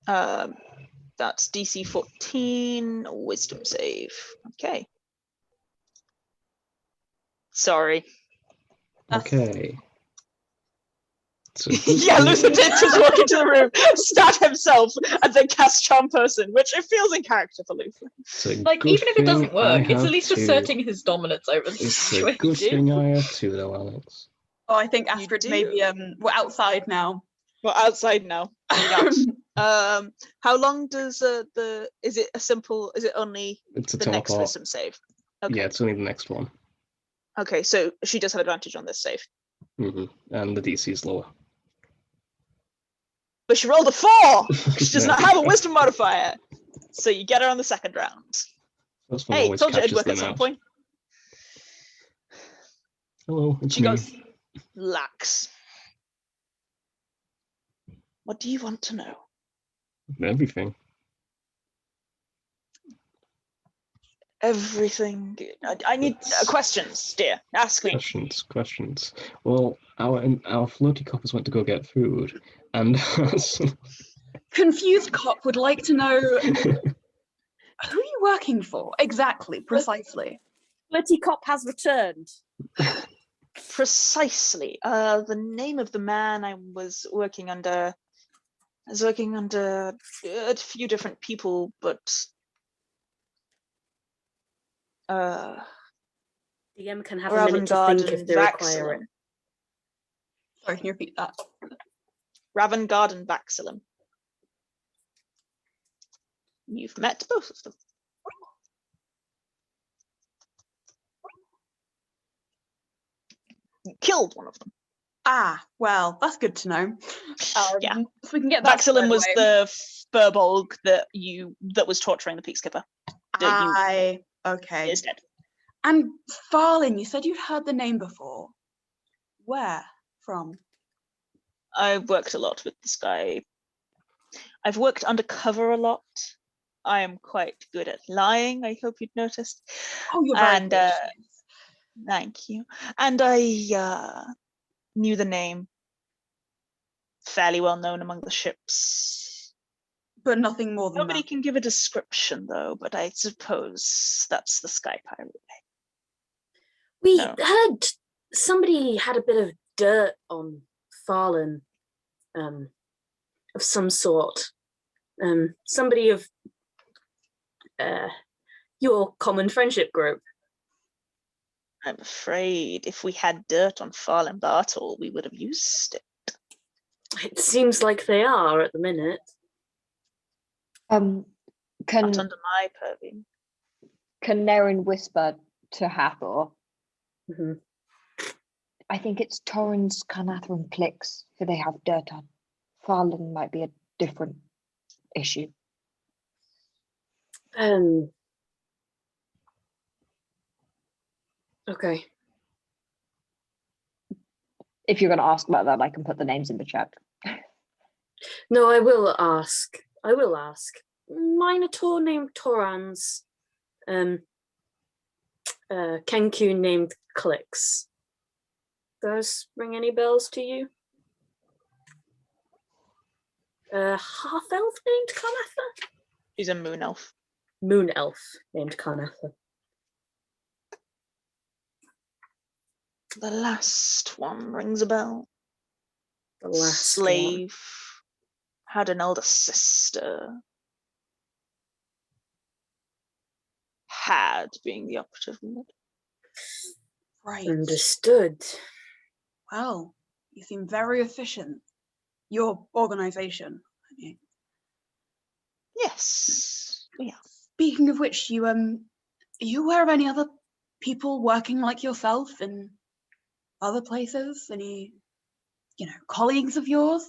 That's DC 14, wisdom save. Okay. Sorry. Okay. So Yeah, Luther did just walk into the room, stab himself, and then cast Charm Person, which it feels in character for Luther. even Even if it doesn't work, it's at least asserting his dominance over the It's a situation. good thing I have two though, Alex. Oh, I think Astrid maybe we're outside now. We're outside now. How long does is it only It's a the next teleport. wisdom save? Okay. Yeah, it's only the next one. Okay, so she does have advantage on this save. And the DC is lower. But she rolled a 4! She does not have a wisdom modifier. So you get her on the second round. First one Hey, always told you it'd catches work them at some out. point. Hello, it's She me. goes, Lax. What do you want to know? Everything. Everything. I need questions, dear. Ask me. Questions. Well, our floaty coppers went to go get food, and Confused cop would like to know who are you working for exactly, precisely. Flirty Cop has returned. Precisely. The name of the man I was working under. I was working under a few different people, but DM can have a minute to think if they require it. Sorry, can you repeat that? Ravengard and Vaxilum. You've met both of them. You killed one of them. Ah, well, that's good to know. Yeah. So we can get that Vaxilum was away. the Furbolg that was torturing the Peacekeeper. Okay. is dead. And Farlin, you said you'd heard the name before. Where from? I've worked a lot with this guy. I've worked undercover a lot. I am quite good at lying, I hope you'd noticed. Oh, you're very And good. thank you. And I knew the name. Fairly well known among the ships. But nothing more than Nobody that. can give a description though, but I suppose that's the Sky Pirate way. We No. heard somebody had a bit of dirt on Farlin, of some sort. Somebody of your common friendship group. I'm afraid if we had dirt on Farlin Bartle, we would have used it. It seems like they are at the minute. Not Can under my purview. Nerin whisper to Hathor? Mhm. I think it's Torrens, Carnatha, and Clicks who they have dirt on. Farland might be a different issue. Okay. If you're going to ask about that, I can put the names in the chat. No, I will ask. Minotaur named Torrans. Kenku named Clicks. Does ring any bells to you? Half-elf named Carnatha? She's a moon elf. Moon elf named Carnatha. The last one rings a bell. The last Slave had an elder sister. Had being the operative word. Right. one. Understood. Well, you seem very efficient. Your organization, I mean. Yes, we are. Speaking of which, are you aware of any other people working like yourself in other places? Any, colleagues of yours?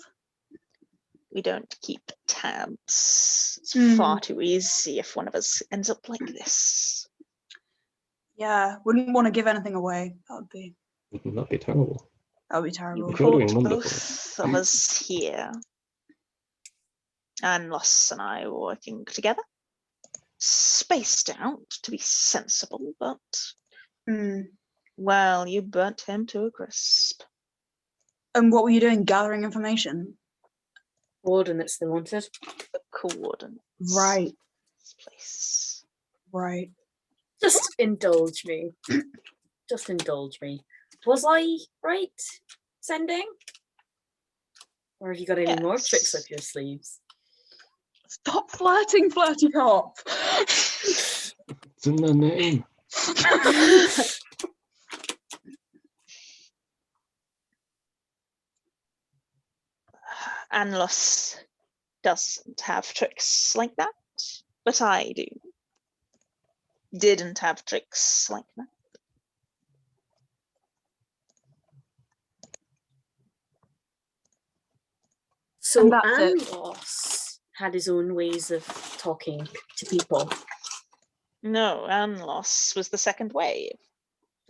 We don't keep tabs. It's Hmm. far too easy if one of us ends up like this. Yeah, wouldn't want to give anything away. That'd be terrible. terrible. You You're doing caught wonderful. both of us here. And Loss and I were working together. Spaced out to be sensible, but well, you burnt him to a crisp. And what were you doing? Gathering information? Coordinates they wanted. The coordinates. Right. This place. Right. Just indulge me. Just indulge me. Was I right sending? Or have you got any more tricks up your sleeves? Stop flirting, flirty cop. It's in their name. Anlos doesn't have tricks like that, but I do. Didn't have tricks like that. So And that's it. Anlos had his own ways of talking to people. No, Anlos was the second wave.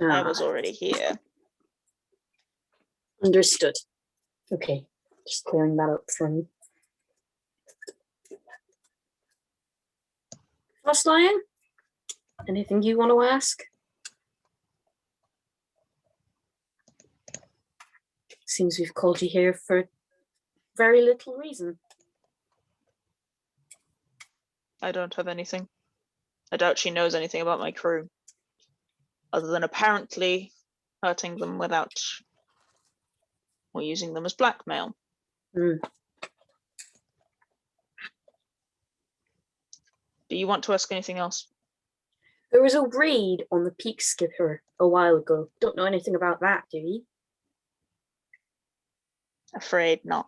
I was Ah, already here. understood. Okay, just clearing that up for me. Lost Lion? Anything you want to ask? Seems we've called you here for very little reason. I don't have anything. I doubt she knows anything about my crew. Other than apparently hurting them without or using them as blackmail. Mm. Do you want to ask anything else? There was a raid on the Peak Skipper a while ago. Don't know anything about that, do you? Afraid not.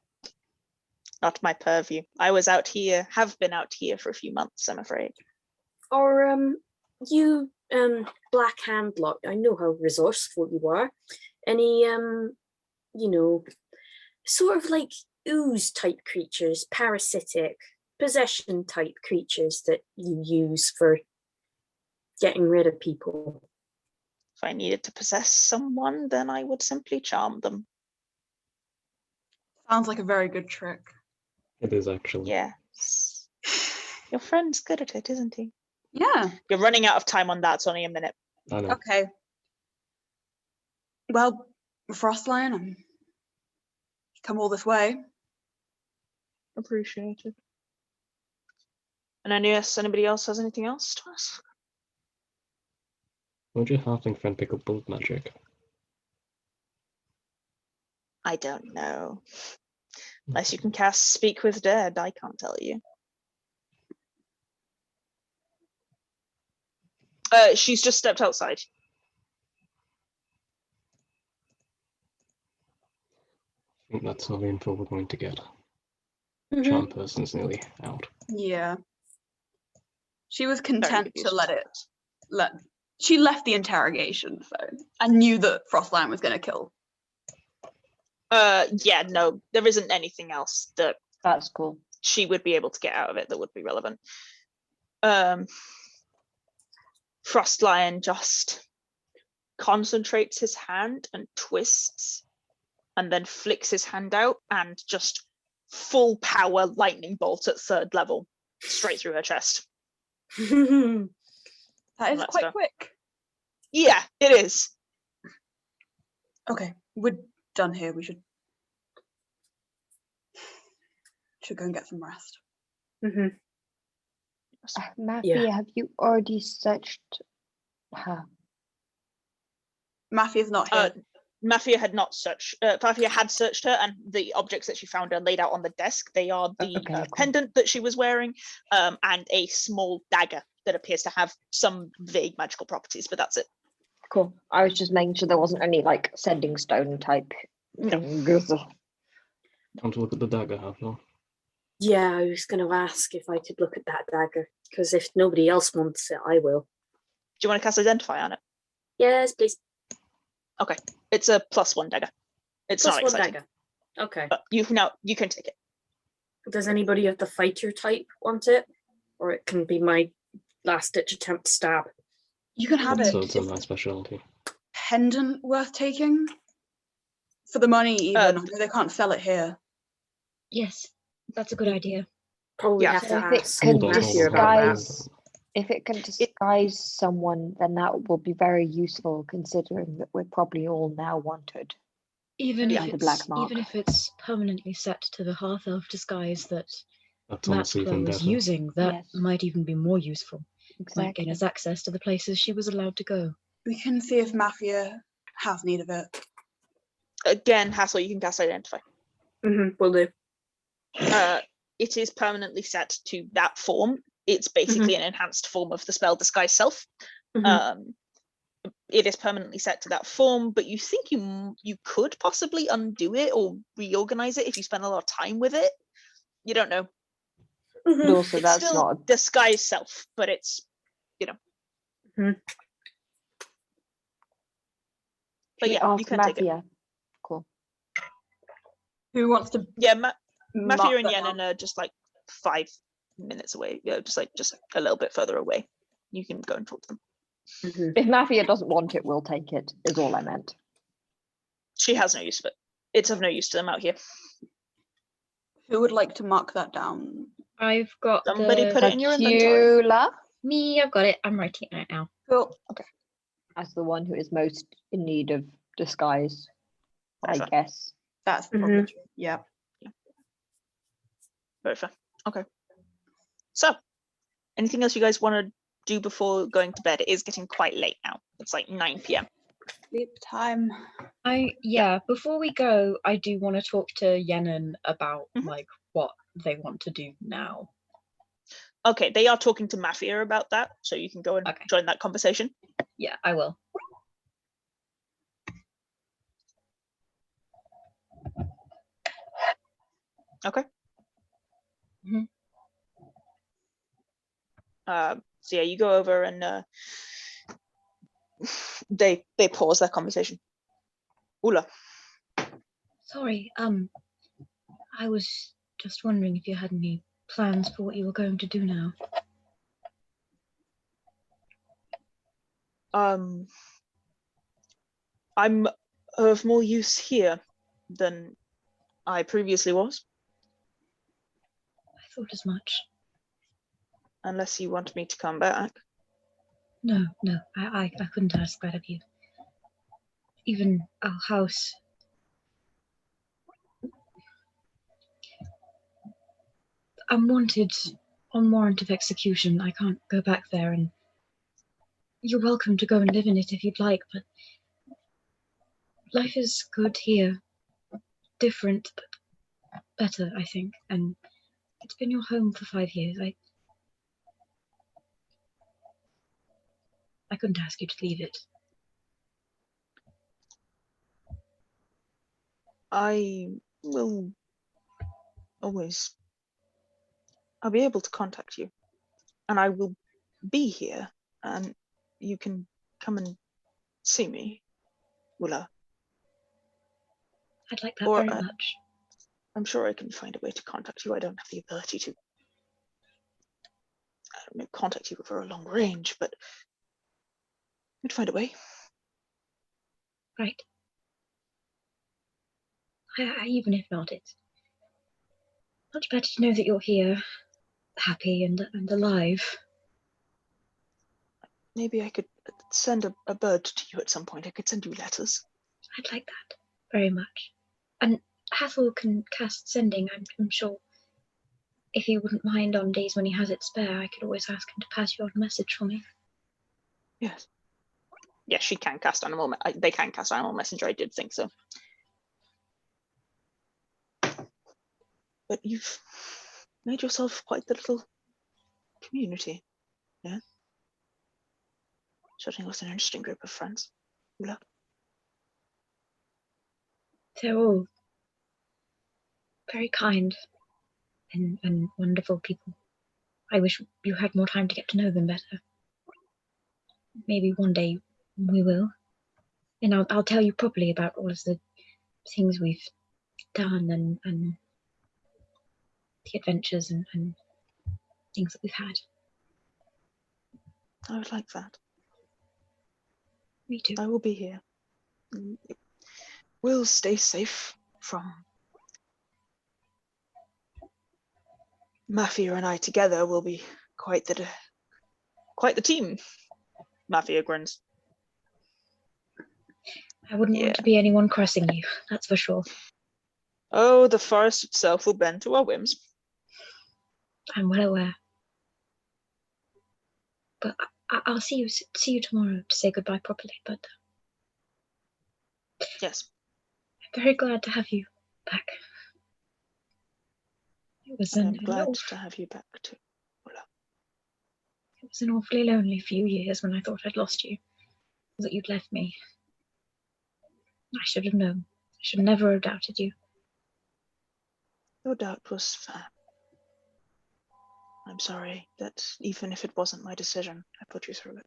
Not my purview. I was out here, have been out here for a few months, I'm afraid. Or you Black Handlock, I know how resourceful you are. Any sort of like ooze type creatures, parasitic, possession type creatures that you use for getting rid of people. If I needed to possess someone, then I would simply charm them. Sounds like a very good trick. It is actually. Yes. Your friend's good at it, isn't he? Yeah. You're running out of time on that. It's only a minute. I know. Okay. Well, Frostlion, I'm come all this way. Appreciated. And anybody else has anything else to ask? Won't your halfling friend pick up bullet magic? I don't know. Unless you can cast Speak with Dead, I can't tell you. She's just stepped outside. I think that's all the info we're going to get. Mhm. Charm person's nearly out. Yeah. She was Very content good to use let of it. She left the interrogation, so and knew that Frostlion was going to kill. Yeah, no, there isn't anything else that That's cool. she would be able to get out of it that would be relevant. Frostlion just concentrates his hand and twists and then flicks his hand out and just full power lightning bolt at 3rd level straight through her chest. That is Let's quite go. quick. Yeah, it is. Okay, we're done here. We should go and get some rest. Mhm. Mafia, have you already searched her? Mafia's not here. Mafia had not searched. Mafia had searched her, and the objects that she found are laid out on the desk. They are the Okay, cool. pendant that she was wearing, and a small dagger that appears to have some vague magical properties, but that's it. Cool. I was just making sure there wasn't any like sending stone type No. things. Want to look at the dagger, Hathor? Yeah, I was going to ask if I could look at that dagger, because if nobody else wants it, I will. Do you want to cast Identify on it? Yes, please. Okay, it's a +1 dagger. It's Plus not one exciting, dagger. Okay. but you can take it. Does anybody of the fighter type want it? Or it can be my last-ditch attempt to stab. You can have it. So it's my specialty. Pendant worth taking? For the money, even. I know they can't sell it here. Yes, that's a good idea. Probably Yeah. have to So if it ask can Matthew about that. disguise, if it can disguise someone, then that will be very useful, considering that we're probably all now wanted. Even Yeah. if The it's black mark. even if it's permanently set to the half elf disguise that That's honestly even Matplo is better. using, that Yes. might even be more useful. Might Exactly. gain us access to the places she was allowed to go. We can see if Mafia has need of it. Again, Hathor, you can cast Identify. Will do. It is permanently set to that form. It's basically an enhanced form of the spell Disguise Self. Mhm. It is permanently set to that form, but you think you could possibly undo it or reorganize it if you spend a lot of time with it. You don't know. But also, It's that's still not. Disguise Self, but it's But Should we yeah, you ask can take it. Mafia? Cool. Who wants to Yeah, mark Mafia and that Yenin down? are just like 5 minutes away. Yeah, just a little bit further away. You can go and talk to them. If Mafia doesn't want it, we'll take it, is all I meant. She has no use for it. It's of no use to them out here. Who would like to mark that down? I've got Somebody the put it in your inventory. Cacula, me. I've got it. I'm writing it right now. Cool. as the one who is most in need of disguise, I Fair. guess. That's probably true. Yeah. Very fair. Okay. So, anything else you guys want to do before going to bed? It is getting quite late now. It's like 9 p.m. Sleep time. Before we go, I do want to talk to Yenin about Mhm. like what they want to do now. Okay, they are talking to Mafia about that, so you can go and Okay. join that conversation. Yeah, I will. Okay. Mhm. So yeah, you go over and they pause their conversation. Ula. Sorry, I was just wondering if you had any plans for what you were going to do now. I'm of more use here than I previously was. I thought as much. Unless you want me to come back. No, I couldn't ask that of you. Even our house. I'm wanted on warrant of execution. I can't go back there, and you're welcome to go and live in it if you'd like, but life is good here. Different, but better, I think. And it's been your home for 5 years. I couldn't ask you to leave it. I will always... I'll be able to contact you. And I will be here. And you can come and see me, Willa. I'd like that Or, very much. I'm sure I can find a way to contact you. I don't have the ability to contact you over a long range, but I'd find a way. Right. Even if not, it's much better to know that you're here, happy and alive. Maybe I could send a bird to you at some point. I could send you letters. I'd like that very much. And Hathor can cast sending, I'm sure. If he wouldn't mind on days when he has it spare, I could always ask him to pass you on a message for me. Yes. Yes, she can cast animal. They can cast animal messenger. I did think so. But you've made yourself quite the little community, yeah? Certainly was an interesting group of friends. Willa. They're all very kind and wonderful people. I wish you had more time to get to know them better. Maybe one day we will. And I'll tell you properly about all of the things we've done and the adventures and things that we've had. I would like that. Me too. I will be here. We'll stay safe from... Mafia and I together will be quite the team. Mafia grins. I wouldn't want to be anyone crossing you, that's for sure. Oh, the forest itself will bend to our whims. I'm well aware. But I'll see you tomorrow to say goodbye properly, but... Yes. I'm very glad to have you back. It was I'm glad to have you back too, Willa. It was an awfully lonely few years when I thought I'd lost you, that you'd left me. I should have known. I should never have doubted you. Your doubt was fair. I'm sorry that even if it wasn't my decision, I put you through it.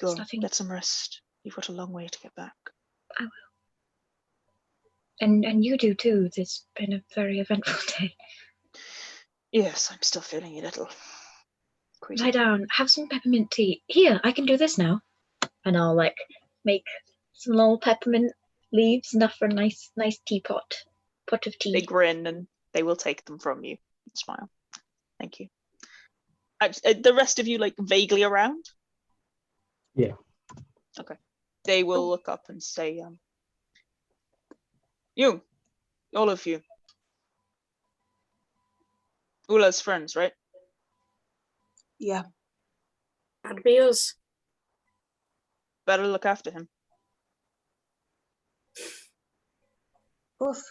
Go, get some rest. You've got a long way to get back. I will. And you do too. It's been a very eventful day. Yes, I'm still feeling a little crazy. Lie down, have some peppermint tea. Here, I can do this now. And I'll make some little peppermint leaves, enough for a nice teapot. Pot of tea. They grin and they will take them from you. Smile. Thank you. The rest of you vaguely around? Yeah. Okay. They will look up and say, you, all of you. Ula's friends, right? Yeah. That'd be us. Better look after him. Oof.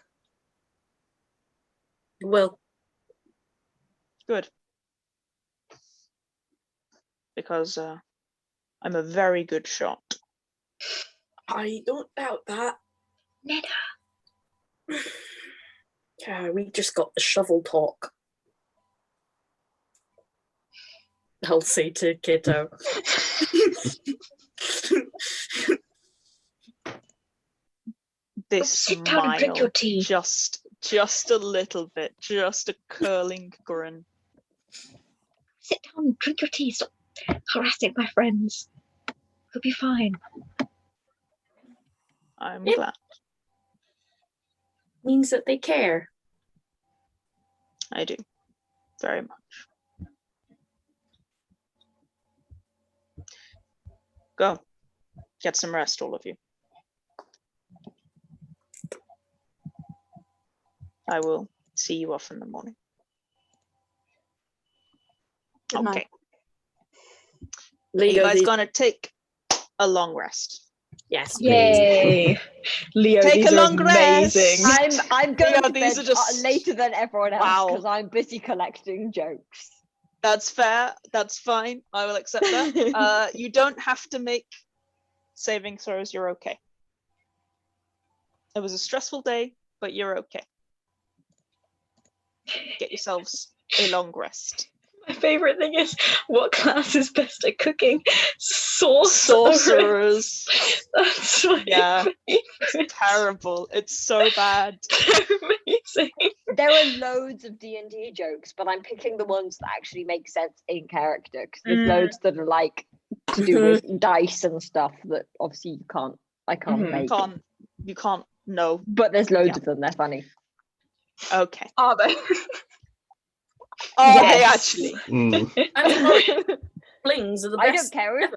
Well. Good. Because I'm a very good shot. I don't doubt that. Neda. Yeah, we just got the shovel talk. I'll say to Kitto. This Sit down and drink your tea. just a little bit, just a curling grin. on, drink your tea. Stop harassing my friends. We'll be fine. I'm Yep. glad. Means that they care. I do. Very much. Go. Get some rest, all of you. I will see you off in the morning. Good night. Okay. Are Leo, you guys these- gonna take a long rest? yes. Yay! Leo, Take these a are long rest. amazing. I'm going Yeah, to these bed are just- later than everyone else Wow. because I'm busy collecting jokes. That's fair. That's fine. I will accept that. You don't have to make saving throws. You're okay. It was a stressful day, but you're okay. Get yourselves a long rest. My favorite thing is, what class is best at cooking? Sorcerers. That's my Yeah. favorite. It's terrible. It's so bad. Amazing. There are loads of D&D jokes, but I'm picking the ones that actually make sense in character because there's loads that are like to do with dice and stuff that obviously I can't make. You can't know. But there's loads Yeah. of them. They're funny. Okay. Are they? Are they Yes. actually? Flings are the I best. don't care if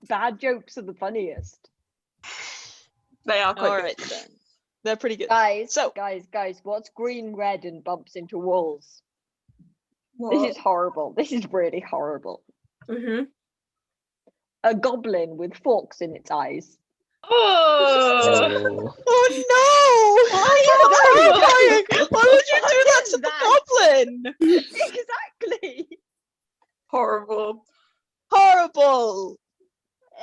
bad jokes are the funniest. They are quite All good. right then. They're pretty good. Guys, So- guys, what's green, red, and bumps into walls? What? This is horrible. This is really horrible. Mm-hmm. A goblin with forks in its eyes. Oh! Oh no! Why That's horrifying! Why would you do that to the goblin? Exactly. Horrible. Horrible!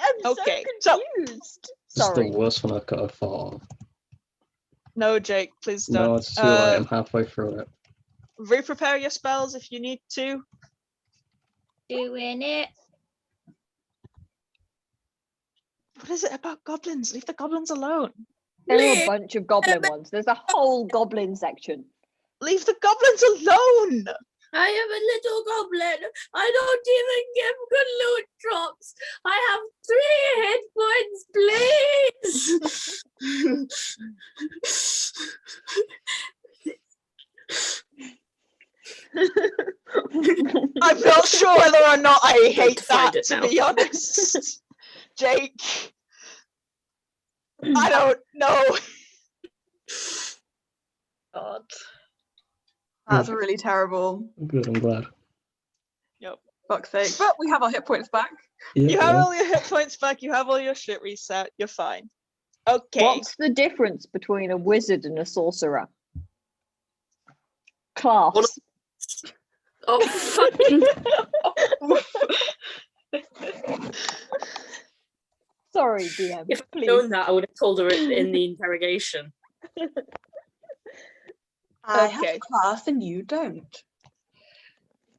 I'm Okay, so so- confused. This is Sorry. the worst one I could have thought of. No, Jake, please don't. No, it's too late. I'm halfway through it. Re-prepare your spells if you need to. Doing it. What is it about goblins? Leave the goblins alone. There are a bunch of goblin ones. There's a whole goblin section. Leave the goblins alone! I am a little goblin. I don't even give good loot drops. I have 3 hit points, please. I'm not sure whether or not I hate to find that, it to now. be honest. Jake. I don't know. God. That's really terrible. Good, I'm glad. Fuck's sake. But we have our hit points back. Yeah, You have yeah. all your hit points back, you have all your shit reset, you're fine. Okay. What's the difference between a wizard and a sorcerer? Class. Oh, fucking. Sorry, DM. If I'd please. known that, I would have told her it in the interrogation. I have Okay. a class and you don't.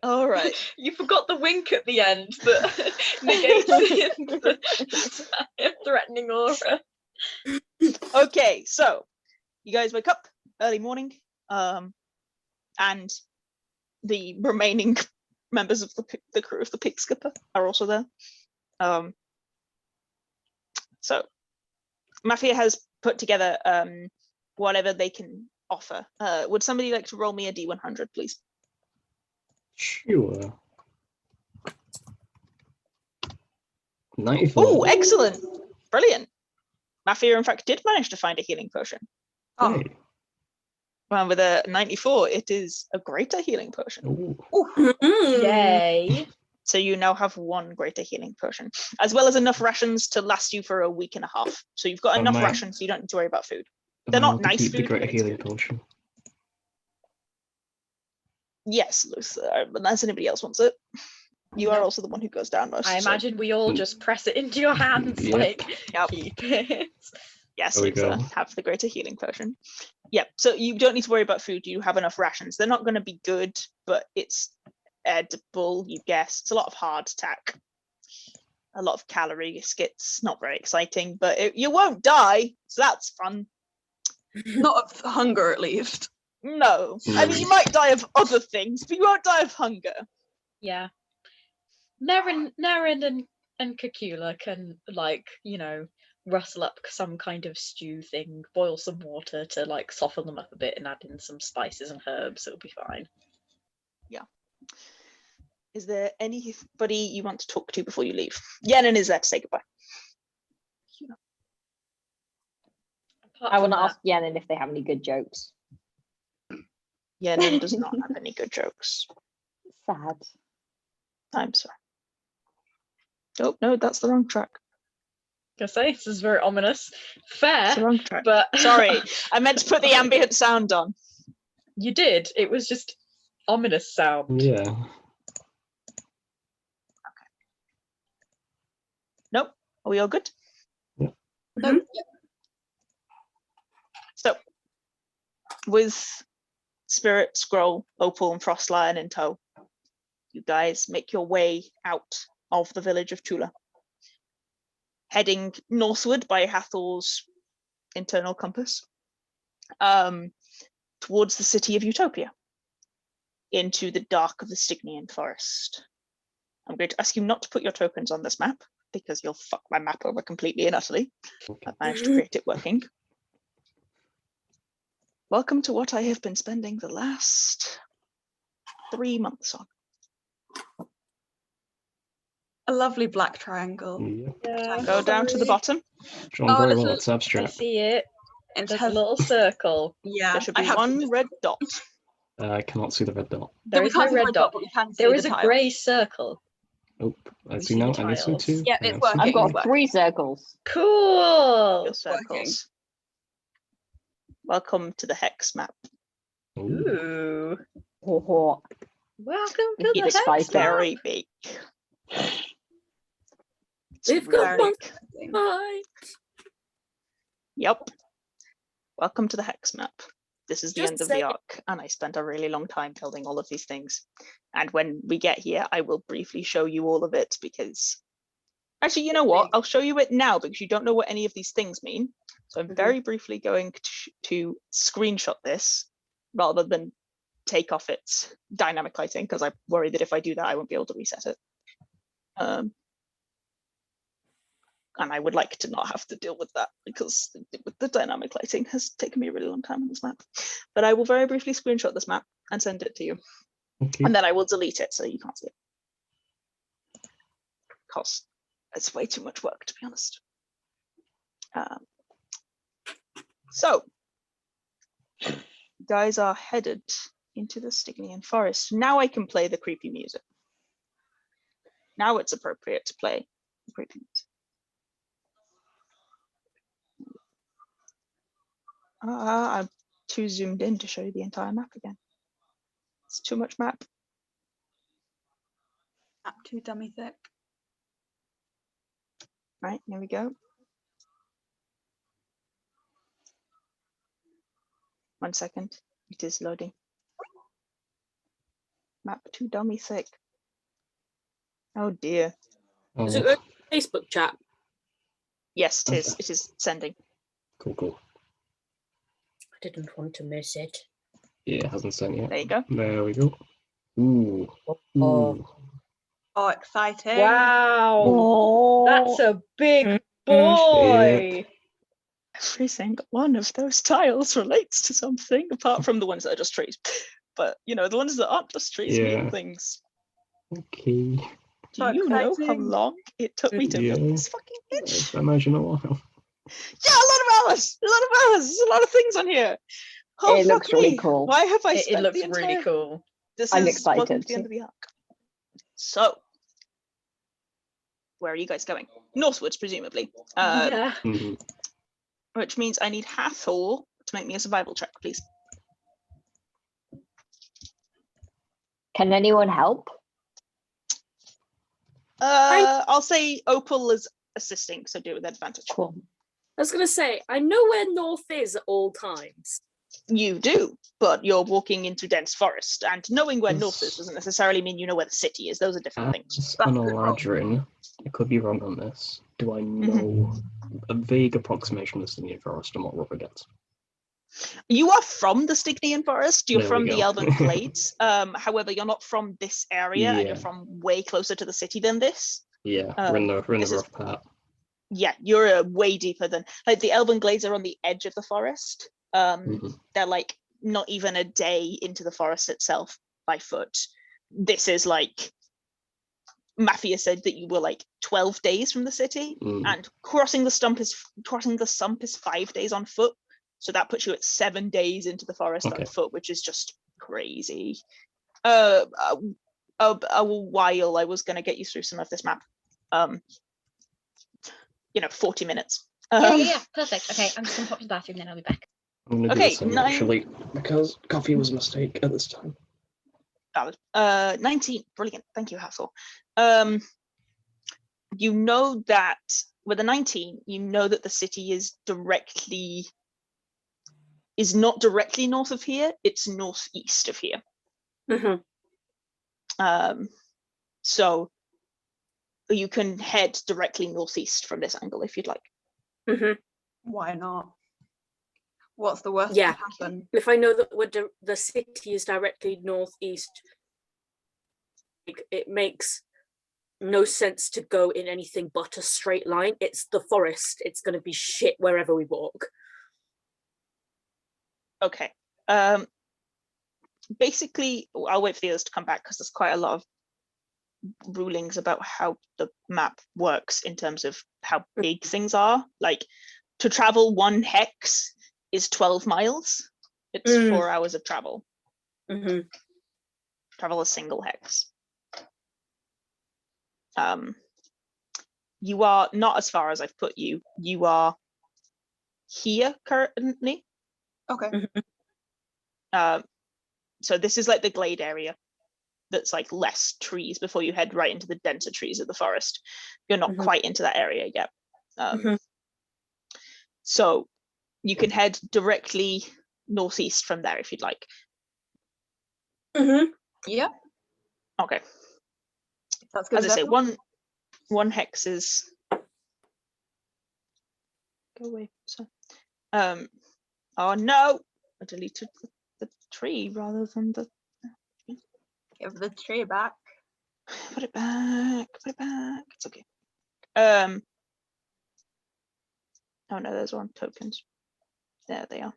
All right. You forgot the wink at the end that negates the threatening aura. Okay, so you guys wake up early morning, and the remaining members of the crew of the Pig Skipper are also there. So Mafia has put together whatever they can offer. Would somebody like to roll me a D100, please? Sure. 94. Oh, excellent, brilliant. Mafia, in fact, did manage to find a healing potion. Oh, Hey. Well, with a 94, it is a greater healing potion. Ooh. Mm. Yay. So you now have 1 greater healing potion, as well as enough rations to last you for a week and a half. So you've got Oh, enough my. rations, so you don't need to worry about food. Am They're I not allowed to nice keep the food, greater but it's healing good. potion. Yes, Luther, unless anybody else wants it. You are also the one who goes down most. I so imagine we all just press it into your hands, Yep. like, Yep. keep it. yes, There we Luther, go. have the greater healing potion. Yep, so you don't need to worry about food. You have enough rations. They're not going to be good, but it's edible, you guess. It's a lot of hardtack. A lot of calorie skits. Not very exciting, but you won't die, so that's fun. not of hunger at least. No. I mean, you might die of other things, but you won't die of hunger. Yeah. Nerin and Cacula can, like, rustle up some kind of stew thing, boil some water to like soften them up a bit and add in some spices and herbs. It'll be fine. Is there anybody you want to talk to before you leave? Yenin is there to say goodbye. I want to ask Yenin if they have any good jokes. Yenin does not have any good jokes. Sad. I'm sorry. Oh, no, that's the wrong track. I say this is very ominous. Fair, It's the wrong track. but Sorry, I meant to put the ambient sound on. you did. It was just ominous sound. Yeah. Nope. Are we all good? Yeah. No, So, with Spirit, Scroll, Opal, and Frostlion in tow, you guys make your way out of the village of Tula, heading northward by Hathor's internal compass, towards the city of Utopia, into the dark of the Stygian forest. I'm going to ask you not to put your tokens on this map, because you'll fuck my map over completely and utterly. I've managed to create it working. Welcome to what I have been spending the last 3 months on. a lovely black triangle. Yep. Yeah, Go down to the sorry. bottom. Drawn Oh, very this well, is- it's I abstract. see it. It There's a has, little circle. yeah, There should I be have one red dot. I cannot see the red dot. There we is can't no see the red dot. but we can see There the is a tile. grey circle. Oh, I We see see now, the and I see tiles. too. Yep, and it's I see working. I've too. got 3 circles. Cool. Your circles. Welcome to the hex map. Ooh. Ooh. Oh, Welcome to the It's hex spicy. map. Very big. It's We've got really one. big. Bye. Yep. Welcome to the hex map. This is the Just end of say the it. arc, and I spent a really long time building all of these things. And when we get here, I will briefly show you all of it because... Actually, you know what? I'll show you it now because you don't know what any of these things mean. So I'm very briefly going to screenshot this rather than take off its dynamic lighting because I worry that if I do that, I won't be able to reset it. And I would like to not have to deal with that because the dynamic lighting has taken me a really long time on this map. But I will very briefly screenshot this map and send it to you. Okay. And then I will delete it so you can't see it. Because it's way too much work, to be honest. So, you guys are headed into the Stygian forest. Now I can play the creepy music. Now it's appropriate to play the creepy music. I'm too zoomed in to show you the entire map again. It's too much map. Map too dummy thick. Right, here we go. 1 second, it is loading. Map too dummy thick. Oh dear. Oh, Is it a Facebook chat? Yes, it is sending. cool, cool. I didn't want to miss it. Yeah, it hasn't sent yet. There you go. There we go. Ooh. Oh. Ooh. Oh, exciting. Wow. oh. That's a big boy. Every single one of those tiles relates to something, apart from the ones that are just trees. But, you know, the ones that aren't just trees Yeah. mean things. Okay. Do So you know how exciting. long it took me to build Yeah. this fucking bitch? I imagine a while. Yeah, a lot of hours. A lot of hours. There's a lot of things on here. Oh, It looks fuck really me. cool. Why have I It spent looks the entire... really cool. This I'm is welcome to excited. the end of the arc. So, where are you guys going? Northwards, presumably. Yeah. Mhm. Which means I need Hathor to make me a survival check, please. Can anyone help? I'll say Opal is assisting, so do it with advantage. Cool. I was gonna say, I know where north is at all times. You do, but you're walking into dense forest, and knowing where north is Yes. doesn't necessarily mean you know where the city is. Those are different things. As That's an a good roll. Eladrin, I could be wrong on this. Do I know a vague approximation of the Stygian forest and what Ruth gets? You are from the Stygian Forest. You're There we from the go. Elven Glades. However, you're not from this area, and you're Yeah. from way closer to the city than this. Yeah, we're in the this is- rough part. Yeah, you're way deeper than like the Elven Glades are on the edge of the forest. Mhm. They're like not even a day into the forest itself by foot. This is like Mafia said that you were like 12 days from the city, and crossing the stump is 5 days on foot. So that puts you at 7 days into the forest on foot, which is just crazy. A while I was gonna get you through some of this map. 40 minutes. Yeah, perfect. Okay, I'm just gonna pop to the bathroom, then I'll be back. I'm gonna do Okay, the same 9 actually, because coffee was a mistake at this time. 19, brilliant. Thank you, Hathor. You know that with a 19, you know that the city is not directly north of here, it's northeast of here. So you can head directly northeast from this angle if you'd like. Why not? What's the worst Yeah. that can happen? If I know that the city is directly northeast, it makes no sense to go in anything but a straight line. It's the forest. It's going to be shit wherever we walk. Okay. Basically, I'll wait for the others to come back because there's quite a lot of rulings about how the map works in terms of how big things are. Like, to travel 1 hex is 12 miles. It's 4 hours of travel. Travel a single hex. You are not as far as I've put you. You are here currently. Okay. So this is like the glade area that's like less trees before you head right into the denser trees of the forest. You're not quite into that area yet. So you can head directly northeast from there if you'd like. Yeah, Okay. that's good. As I say, one hex is go away. So oh no, I deleted the tree rather than the Give the tree back. put it back, it's okay. Oh no, there's one tokens. There they are.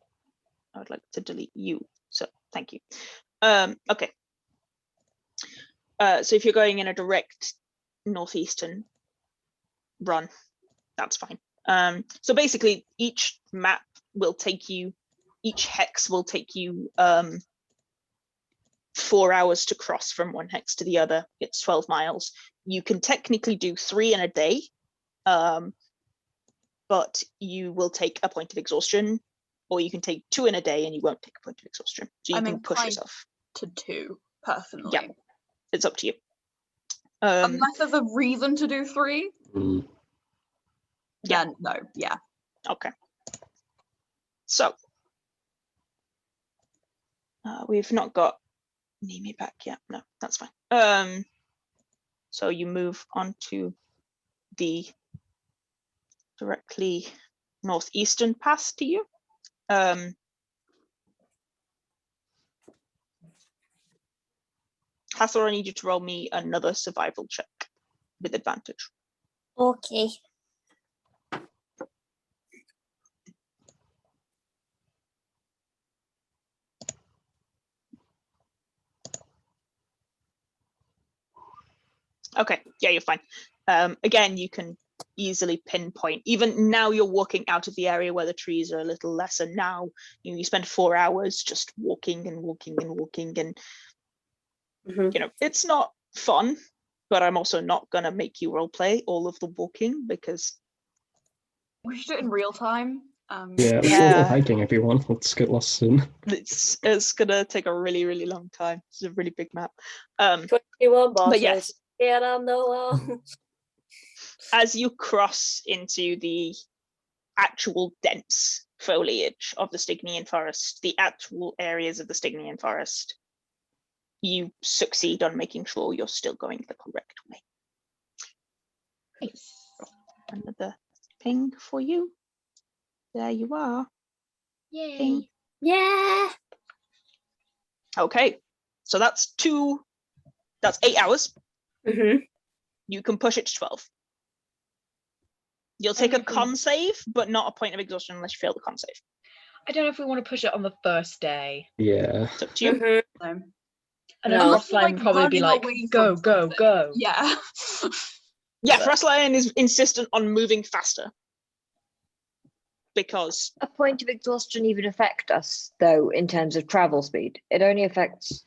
I would like to delete you, so thank you. Okay. So if you're going in a direct northeastern run, that's fine. So basically each map will take you, each hex will take you 4 hours to cross from one hex to the other. It's 12 miles. You can technically do 3 in a day, but you will take a point of exhaustion, or you can take 2 in a day and you won't take a point of exhaustion. So you can push yourself. To 2, personally. Yeah, it's up to you. Unless there's a reason to do 3. Yeah. Then no, yeah. Okay. So we've not got Niimi back yet. No, that's fine. So you move on to the directly northeastern pass to you. Hathor, I need you to roll me another survival check with advantage. Okay. Okay, yeah, you're fine. Again, you can easily pinpoint. Even now you're walking out of the area where the trees are a little lesser. Now you spend 4 hours just walking and walking and walking, and you know, it's not fun, but I'm also not gonna make you role play all of the walking because We should do it in real time. Yeah, Yeah. hiking everyone. Let's get lost soon. it's gonna take a really, really long time. It's a really big map. 21 bottles. But yes, Get on the wall. as you cross into the actual dense foliage of the Stygian forest, the actual areas of the Stygian forest, you succeed on making sure you're still going the correct way. Nice. Another ping for you. There you are. Yay. Ping. Yeah. Okay, so that's 8 hours. Mm-hmm. You can push it to 12. You'll take a con save, but not a point of exhaustion unless you fail the con save. I don't know if we want to push it on the first day. Yeah. It's up to you. Mm-hmm. So, And then No. Frostline would probably be like, running away go, from go, something. go. Yeah. Yeah, Frostlion is insistent on moving faster. Because A point of exhaustion even affect us, though, in terms of travel speed? It only affects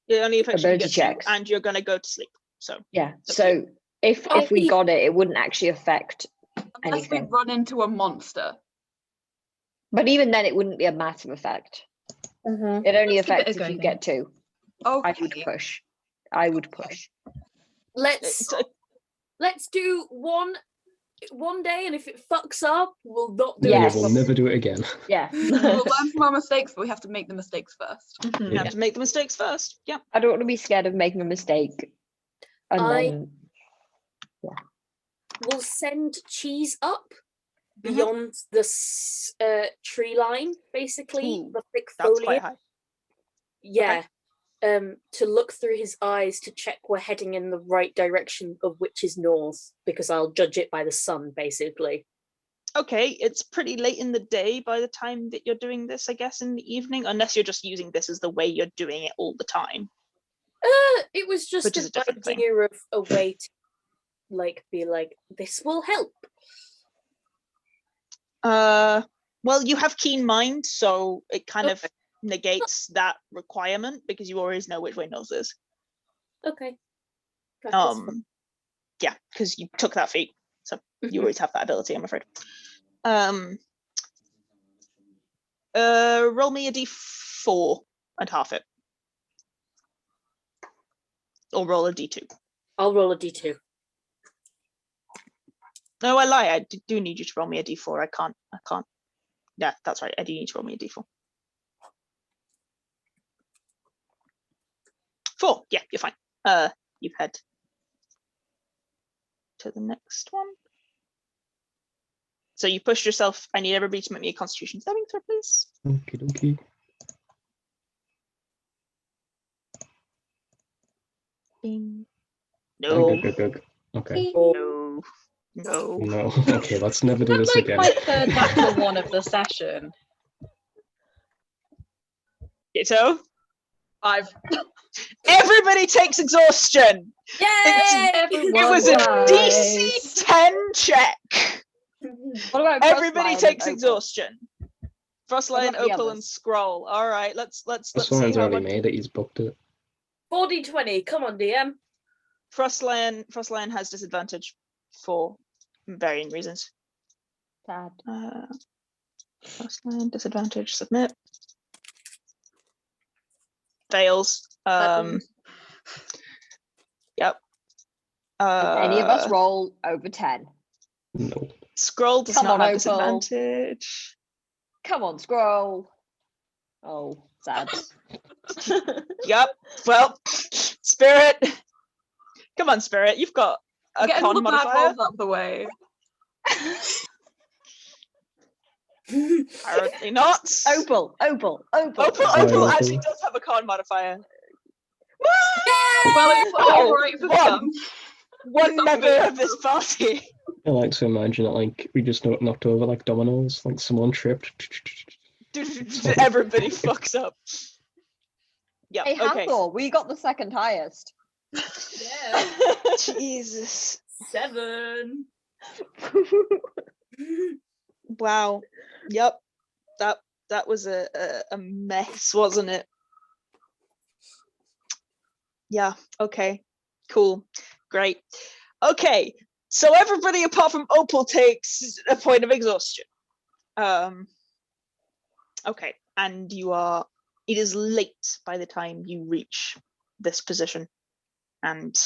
it only affects you ability get checks. and you're going to go to sleep. So Yeah. Up to So if we got it, it wouldn't actually affect Unless we anything. run into a monster. But even then, it wouldn't be a massive effect. Mm-hmm. It only Let's keep it affects if you going. get 2. Okay. I would push. I would push. Let's do one day, and if it fucks up, we'll not do Yes. it. We'll never do it again. Yeah. We'll learn from our mistakes, but we have to make the mistakes first. you have to make the mistakes first. Yeah. I don't want to be scared of making a mistake. And then We'll send cheese up beyond the tree line, basically, Ooh, the thick That's foliage. quite high. Yeah. To look through his eyes to check we're heading in the right direction of which is north, because I'll judge it by the sun, basically. Okay, it's pretty late in the day by the time that you're doing this, I guess, in the evening, unless you're just using this as the way you're doing it all the time. It was just Which is a an different thing. idea of a way to be like, this will help. Well, you have keen mind, so it kind of Okay. negates that requirement because you always know which way north is. Okay. That's fine. Yeah, because you took that feat, so you always have that ability, I'm afraid. Roll me a d4 and half it, or roll a d2. I'll roll a d2. No, I lie. I do need you to roll me a d4. I can't. Yeah, that's right. I do need to roll me a d4. 4. Yeah, you're fine. You head to the next one. So you pushed yourself. I need everybody to make me a Constitution saving throw, please. Okie dokie. Ding. Oh, No. good. Okay. No. No. No. Okay, let's never do That's this like again. my third natural one of the session. Kitto. 5. Everybody takes exhaustion. Yay! It was a DC 10 check. What about Everybody Frostlion takes and Opal? exhaustion. Frostlion, about the Opal, and others? Scroll. All right, let's That's see one's how already much made it. He's booked it. 40-20. Come on, DM. Frostlion has disadvantage for varying reasons. Sad. Frostlion disadvantage. Submit. Fails. Yep. Did any of us roll over 10? No. Scroll does Come not on, have Opal. disadvantage. Come on, scroll. Oh, sad. Yep. Well, Spirit. Come on, Spirit. You've got a Getting all con the bad modifier. rolls out the way. Apparently not. Opal. Opal Opal. actually does have a con modifier. Well, it's all right for One. some. One member of this party. I like to imagine it like we just knocked over like dominoes, like someone tripped. Everybody fucks up. Yeah. Hey, Okay. Hathor, we got the second highest. Yeah. Jesus. 7. Wow. Yep. That was a mess, wasn't it? Yeah. Okay. Cool. Great. Okay. So everybody apart from Opal takes a point of exhaustion. Okay. And it is late by the time you reach this position and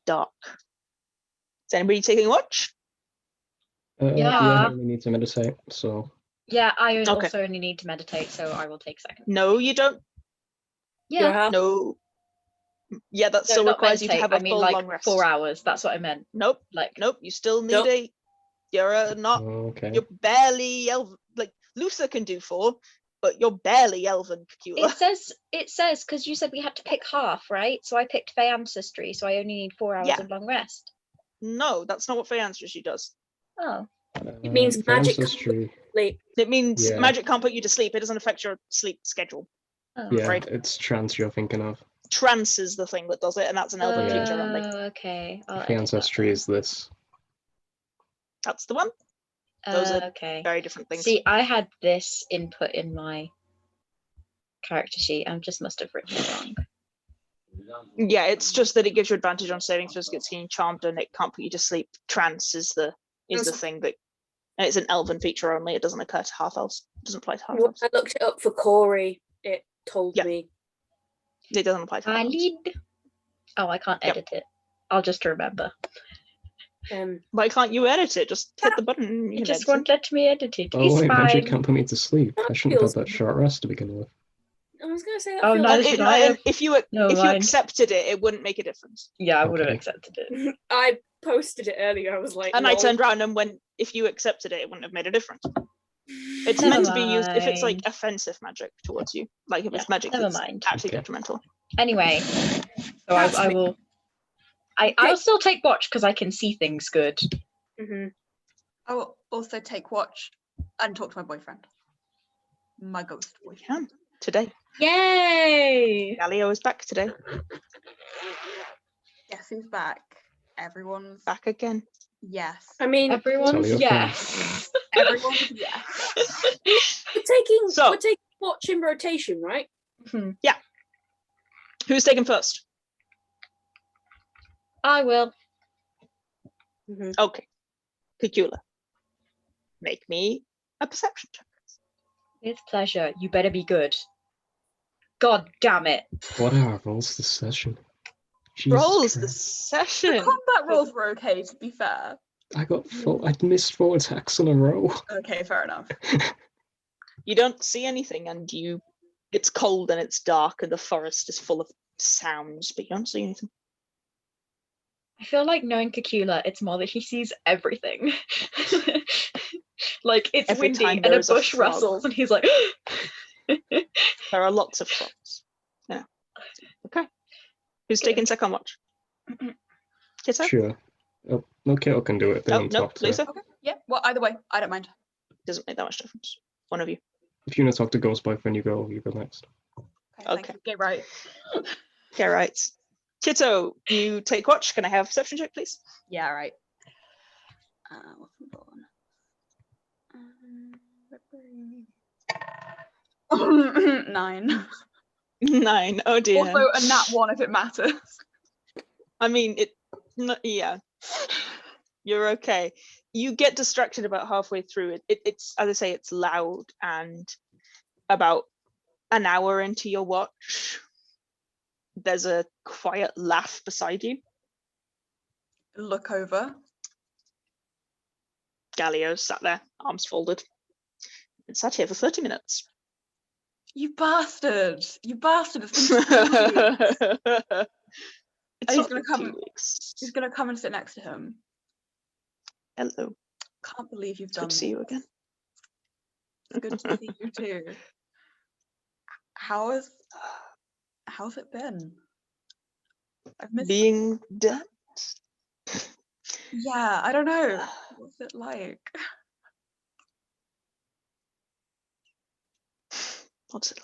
dark. Is anybody taking watch? Yeah, Yeah. I only need to meditate, so Yeah, I Okay. also only need to meditate, so I will take second. No, you don't. Yeah. No. Yeah, that No, still not requires you to meditate, have a I mean full like long rest. 4 hours. That's what I meant. Nope. Like, Nope. You still need Nope. You're not. okay. You're barely Luther can do 4. but you're barely elven, Cacula. It says because you said we had to pick half, right? So I picked Fey Ancestry, so I only need 4 hours Yeah. of long rest. No, that's not what Fey Ancestry does. Oh. It means for magic ancestry. Like, It means Yeah. magic can't put you to sleep. It doesn't affect your sleep schedule. Oh. Yeah, Right. it's trance you're thinking of. Trance is the thing that does it, and that's an elven feature only. Okay. I'll The edit ancestry is this. That's the one. that. Those are Okay. very different things. See, I had this input in my character sheet. I just must have written it wrong. Yeah, it's just that it gives you advantage on saving throws against getting charmed, and it can't put you to sleep. Trance is the thing that, and it's an elven feature only. It doesn't occur to half elves. It doesn't apply to half when elves. I looked it up for Corey, it told Yeah. me. It doesn't apply to half elves. Valid. Oh, I can't Yep. edit it. I'll just remember. Why can't you edit it? Just hit the button. And you It can just edit won't let me edit it. Oh It's wait, magic fine. can't put me to sleep. I That shouldn't have feels had that short rest to begin with. I was gonna say that Oh, feels no, And should I have? if you Never if you mind. accepted it, it wouldn't make a difference. Yeah, I would have Okay. accepted it. I posted it earlier. I was like, And I lol. turned around and went, if you accepted it, it wouldn't have made a difference. It's Never meant to be used if it's like mind. offensive magic towards you, like if Yeah, it's magic never that's mind. actually Okay. detrimental. Anyway, so That's I me. will. I'll still take watch because I can see things good. Mhm. I will also take watch and talk to my boyfriend. My ghost We boyfriend. can today. Yay! Galio is back today, Yes, he's back. Everyone's back again. yes. I mean, Everyone's Tell your yes. Everyone's yes. So- we're taking watch in rotation, right? Who's taking first? I will. Okay, Cacula. Make me a perception check. With pleasure. You better be good. God damn it. What are our rolls this session? Jesus Rolls the Christ. The session. combat rolls were okay, to be fair. I'd missed 4 attacks in a row. Okay, fair enough. You don't see anything, and it's cold and it's dark, and the forest is full of sounds, but you don't see anything. I feel like knowing Cacula, it's more that he sees everything. Like it's Every windy time and there a is a bush frog. rustles and he's like There are lots of frogs. Yeah. Okay. Who's taking second watch? Kitto? Sure. Oh, no, Kitto can do it. They Oh, want to no, talk to. Lisa? Okay. Yeah. Well, either way, I don't mind. Doesn't make that much difference. One of you. If you want to talk to Ghost Boyfriend, you go next. Thank Okay. you. Okay, right. Okay, right. Kitto, you take watch. Can I have a perception check, please? Yeah, right. What's my bone? 9. 9. Oh dear. Also a nat 1 if it matters. I mean, yeah. You're okay. You get distracted about halfway through it. It's, as I say, it's loud, and about an hour into your watch, there's a quiet laugh beside you. Look over. Galio sat there, arms folded. Been sat here for 30 minutes. You bastard! You bastard! It's been 2 weeks. It's he's not gonna been come- 2 weeks. He's gonna come and sit next to him. Hello. Can't believe you've It's done good to see you this. again. It's good to see you too. How's it been? I've missed. Being dead. Yeah, I don't know. What's it like? What's it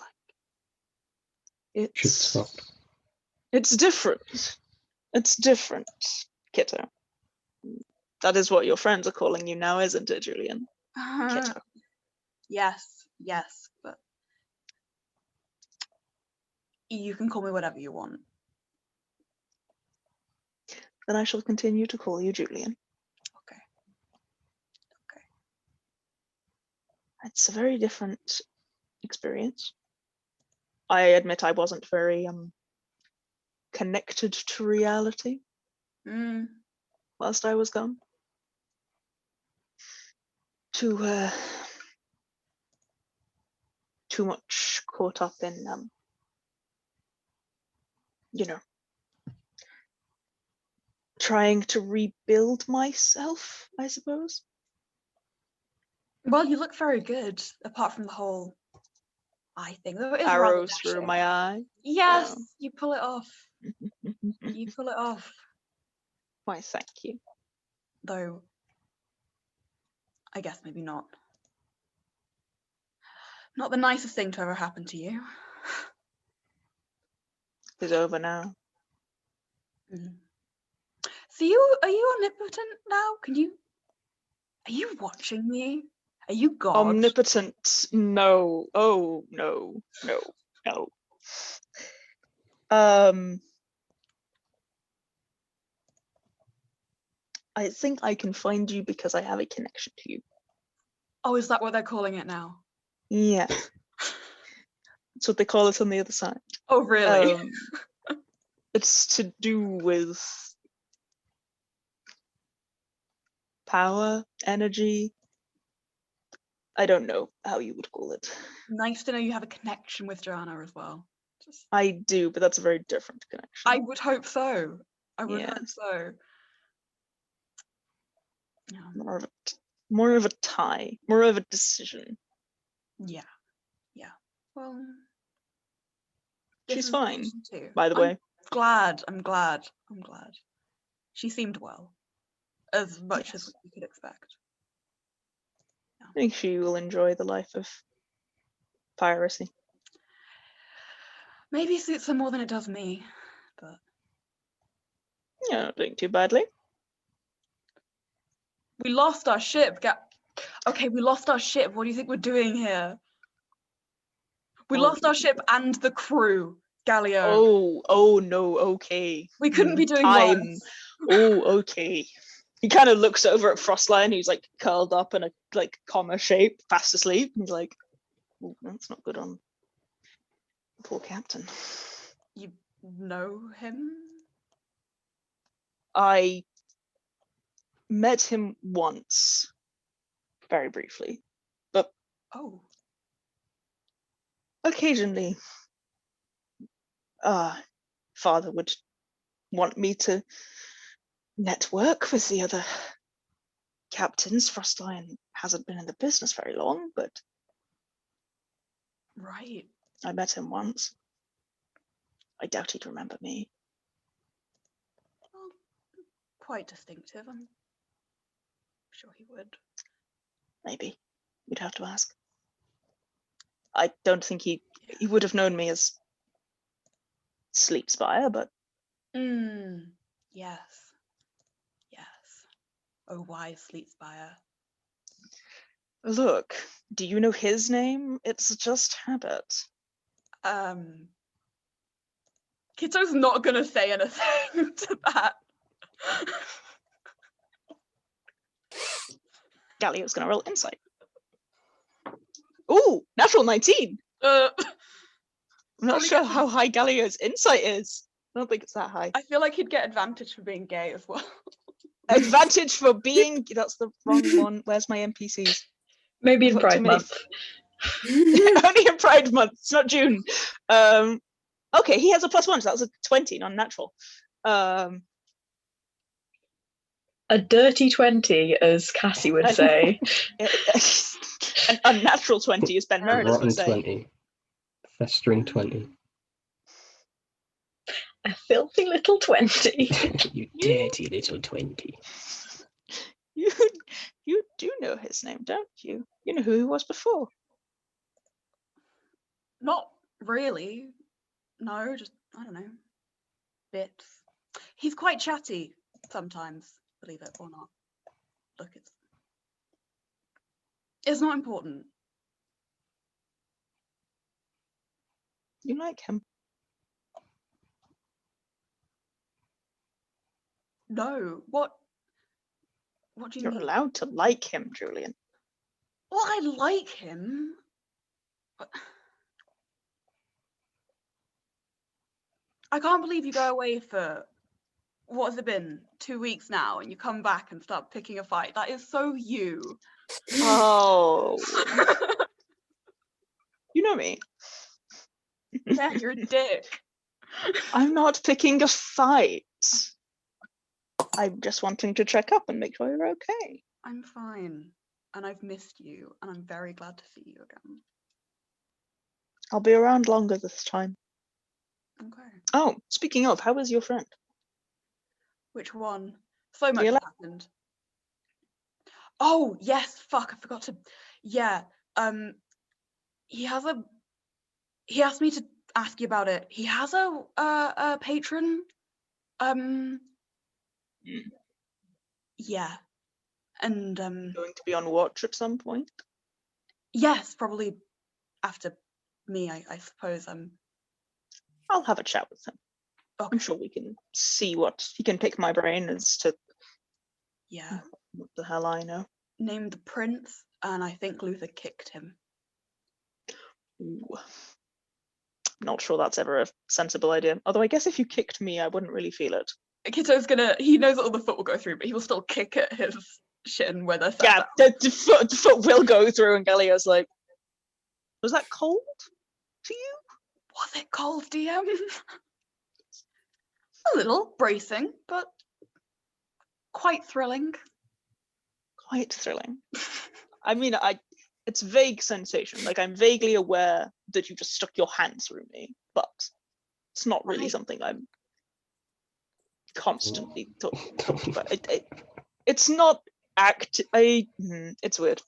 like? Should stop. It's different. It's different, Kitto. That is what your friends are calling you now, isn't it, Julian? Kitto. Yes, but you can call me whatever you want. Then I shall continue to call you Julian. Okay. It's a very different experience. I admit I wasn't very connected to reality whilst I was gone. Too much caught up in trying to rebuild myself, I suppose. Well, you look very good, apart from the whole I think that it is rather Arrows through dashing. my eye. Yes, Oh. you pull it off. You pull it off. Why, thank you. Though, I guess maybe not. Not the nicest thing to ever happen to you. It's over now. Mm. So are you omnipotent now? Are you watching me? Are you God? Omnipotent? No. Oh, no. No. No. I think I can find you because I have a connection to you. Oh, is that what they're calling it now? Yeah. That's what they call it on the other side. Oh, really? It's to do with power, energy. I don't know how you would call it. Nice to know you have a connection with Joanna as well. I do, but that's a very different connection. I would hope so. I would Yeah. hope so. Yeah. More of a tie, more of a decision. Yeah. Yeah. Well, She's this is fine, decision too. by the I'm way. glad. I'm glad. She seemed well, as much as we could expect. I think she will enjoy the life of piracy. Maybe it suits her more than it does me, but Yeah, not doing too badly. we lost our ship. Okay, we lost our ship. What do you think we're doing here? We lost our ship and the crew, Galio. Oh no, okay. We couldn't be doing Time. worse. Oh, okay. He kind of looks over at Frostline, who's like curled up in a like comma shape, fast asleep. He's like, oh, that's not good on the poor captain. You know him? I met him once, very briefly, but Oh. occasionally father would want me to network with the other captains. Frostline hasn't been in the business very long, but Right. I met him once. I doubt he'd remember me. Well, quite distinctive. I'm sure he would. Maybe. We'd have to ask. I don't think he would have known me as Sleep Spire, but Yes. Yes. Oh, wise Sleep Spire. look, do you know his name? It's just habit. Kitto's not gonna say anything to that. Galio's gonna roll insight. Ooh, natural 19. Uh, I'm not Probably sure gets- how high Galio's insight is. I don't think it's that high. I feel like he'd get advantage for being gay as well. Advantage for being. That's the wrong one. Where's my NPCs? Maybe I've in got too Pride many. Month. Only in Pride Month. It's not June. Okay, he has a +1, so that was a 20, non-natural. A dirty 20, as Cassie would say. An unnatural 20, as Ben Meredith Rotten would say. 20. Festering 20. A filthy little 20. You dirty little 20. You do know his name, don't you? You know who he was before. Not really. No, just, I don't know. Bits. He's quite chatty sometimes, believe it or not. Look, it's not important. You like him. No, what do you You're mean? allowed to like him, Julian. Well, I like him. But I can't believe you go away for, what has it been, 2 weeks now, and you come back and start picking a fight. That is so you. Oh. You know me. Yeah, you're a dick. I'm not picking a fight. I'm just wanting to check up and make sure you're okay. I'm fine. And I've missed you, and I'm very glad to see you again. I'll be around longer this time. Okay. Oh, speaking of, how is your friend? Which one? So much Aleks? has happened. Oh yes, fuck! I forgot to. Yeah. He asked me to ask you about it. He has a patron. Yeah. And Going to be on watch at some point? yes, probably after me, I suppose. I'll have a chat with him. Okay. I'm sure we can see what he can pick my brain as to Yeah. what the hell I know. Named the prince, and I think Luther kicked him. Ooh. Not sure that's ever a sensible idea. Although I guess if you kicked me, I wouldn't really feel it. Kitto's he knows that all the foot will go through, but he will still kick at his shin where they're sat Yeah, down. the foot will go through, and Gallia's like, was that cold to you? Was it cold, DM? A little bracing, but quite thrilling. Quite thrilling. I mean, it's vague sensation. Like, I'm vaguely aware that you just stuck your hand through me, but it's not really something I'm constantly talking about. It's not it's weird.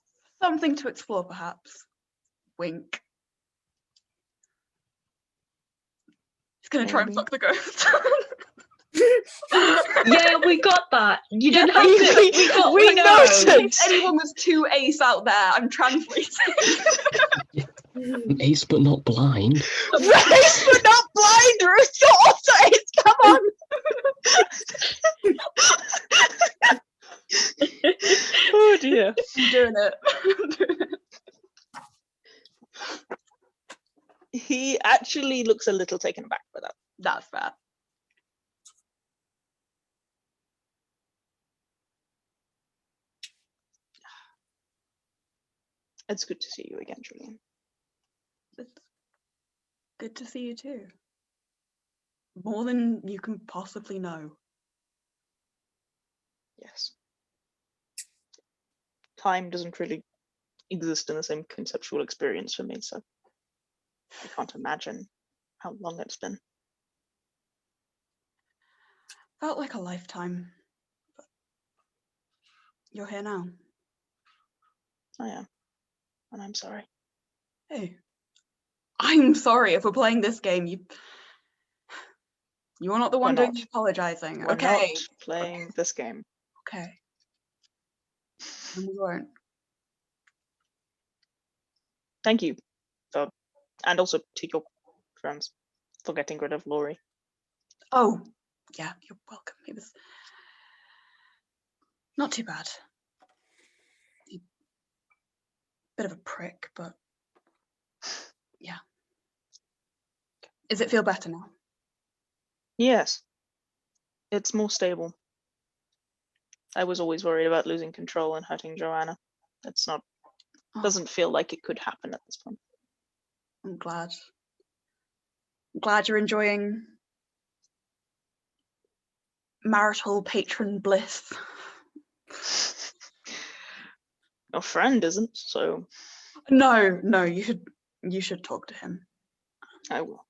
Something to explore, perhaps. Wink. He's gonna try and Maybe. fuck the ghost. Yeah, we got that. You didn't have we- to. we know. noted. If anyone was too ace out there, I'm translating. Ace but not blind. Race but not blind, Ruth. You're also ace. Come on. Oh dear. I'm doing it. He actually looks a little taken aback by that. That's fair. It's good to see you again, Julian. It's good to see you too. More than you can possibly know. Yes. Time doesn't really exist in the same conceptual experience for me, so I can't imagine how long it's been. Felt like a lifetime. But you're here now. I am. And I'm sorry. Hey. I'm sorry if we're playing this game. You're not the one We're doing not. the apologizing. We're Okay. not playing this game. Okay. And we won't. Thank you for, and also to your friends for getting rid of Laurie. Oh, yeah, you're welcome. It was not too bad. Bit of a prick, but yeah. Does it feel better now? Yes. It's more stable. I was always worried about losing control and hurting Joanna. It's not, Oh, doesn't feel like it could happen at this point. I'm glad. I'm glad you're enjoying marital patron bliss. Your friend isn't, so No, you should talk to him. I will.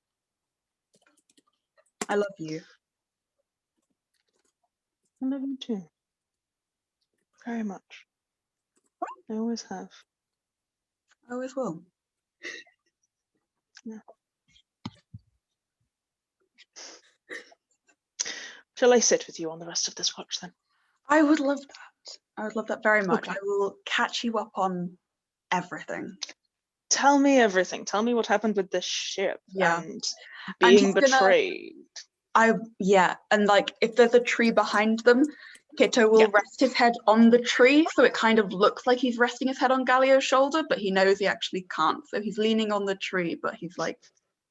I love you. I love you too. Very much. I always have. I always will. Shall I sit with you on the rest of this watch then? I would love that. I would love that very much. Okay. I will catch you up on everything. Tell me everything. Tell me what happened with this ship Yeah. and And being he's gonna- betrayed. And like if there's a tree behind them, Kitto will Yeah. rest his head on the tree, so it kind of looks like he's resting his head on Gallio's shoulder, but he knows he actually can't. So he's leaning on the tree, but he's like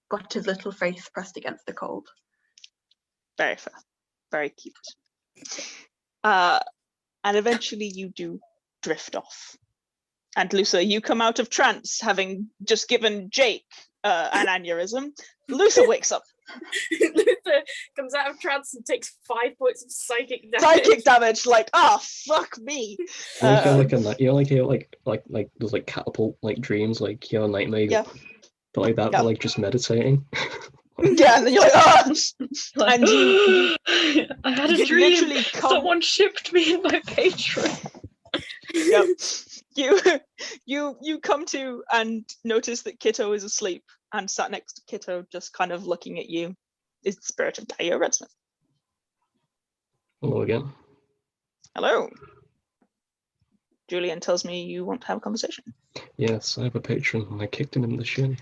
got his little face pressed against the cold. Very fair. Very cute. And eventually you do drift off. And Luther, you come out of trance, having just given Jake an aneurysm. Luther wakes up. Luther comes out of trance and takes 5 points of psychic damage. Psychic damage, like, fuck me. You feel like a night, you know, like those like catapult like dreams, like your nightmare. You go, Yeah. But like that, Yeah. but like just meditating. Yeah, and then you're like, oh! And you I had a you dream. literally come- Someone shipped me in my patron. Yep. You come to and notice that Kitto is asleep and sat next to Kitto, just kind of looking at you, is the spirit of Tayo Redsmith. Hello again. Hello. Julian tells me you want to have a conversation. Yes, I have a patron, and I kicked him in the shin.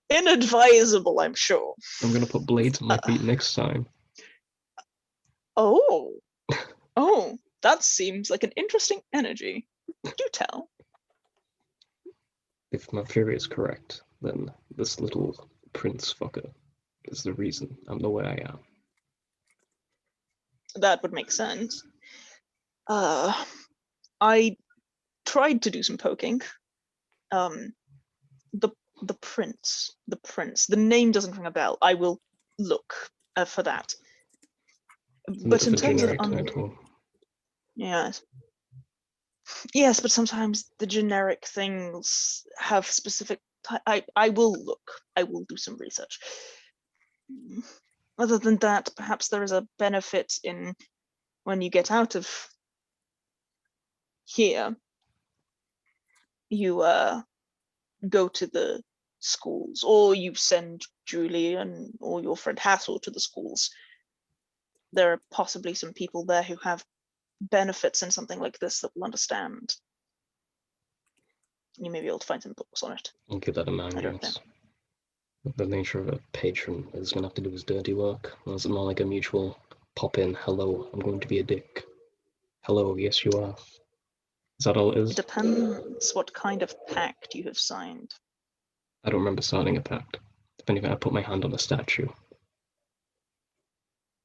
Inadvisable, I'm sure. I'm gonna put blades on my feet next time. Oh. Oh, that seems like an interesting energy. Do tell. If my theory is correct, then this little prince fucker is the reason I'm the way I am. That would make sense. I tried to do some poking. The prince. The name doesn't ring a bell. I will look for that. But in terms of yes, but sometimes the generic things have specific. I will look. I will do some research. Other than that, perhaps there is a benefit in when you get out of here, you go to the schools, or you send Julian or your friend Hathor to the schools. There are possibly some people there who have benefits in something like this that will understand. You may be able to find some books on it. I'll give that a mind. I don't know. Yes. The nature of a patron is going to have to do his dirty work. Or is it more like a mutual pop in, hello, I'm going to be a dick. Hello, yes you are. Is that all it is? It depends what kind of pact you have signed. I don't remember signing a pact. If anything, I put my hand on a statue.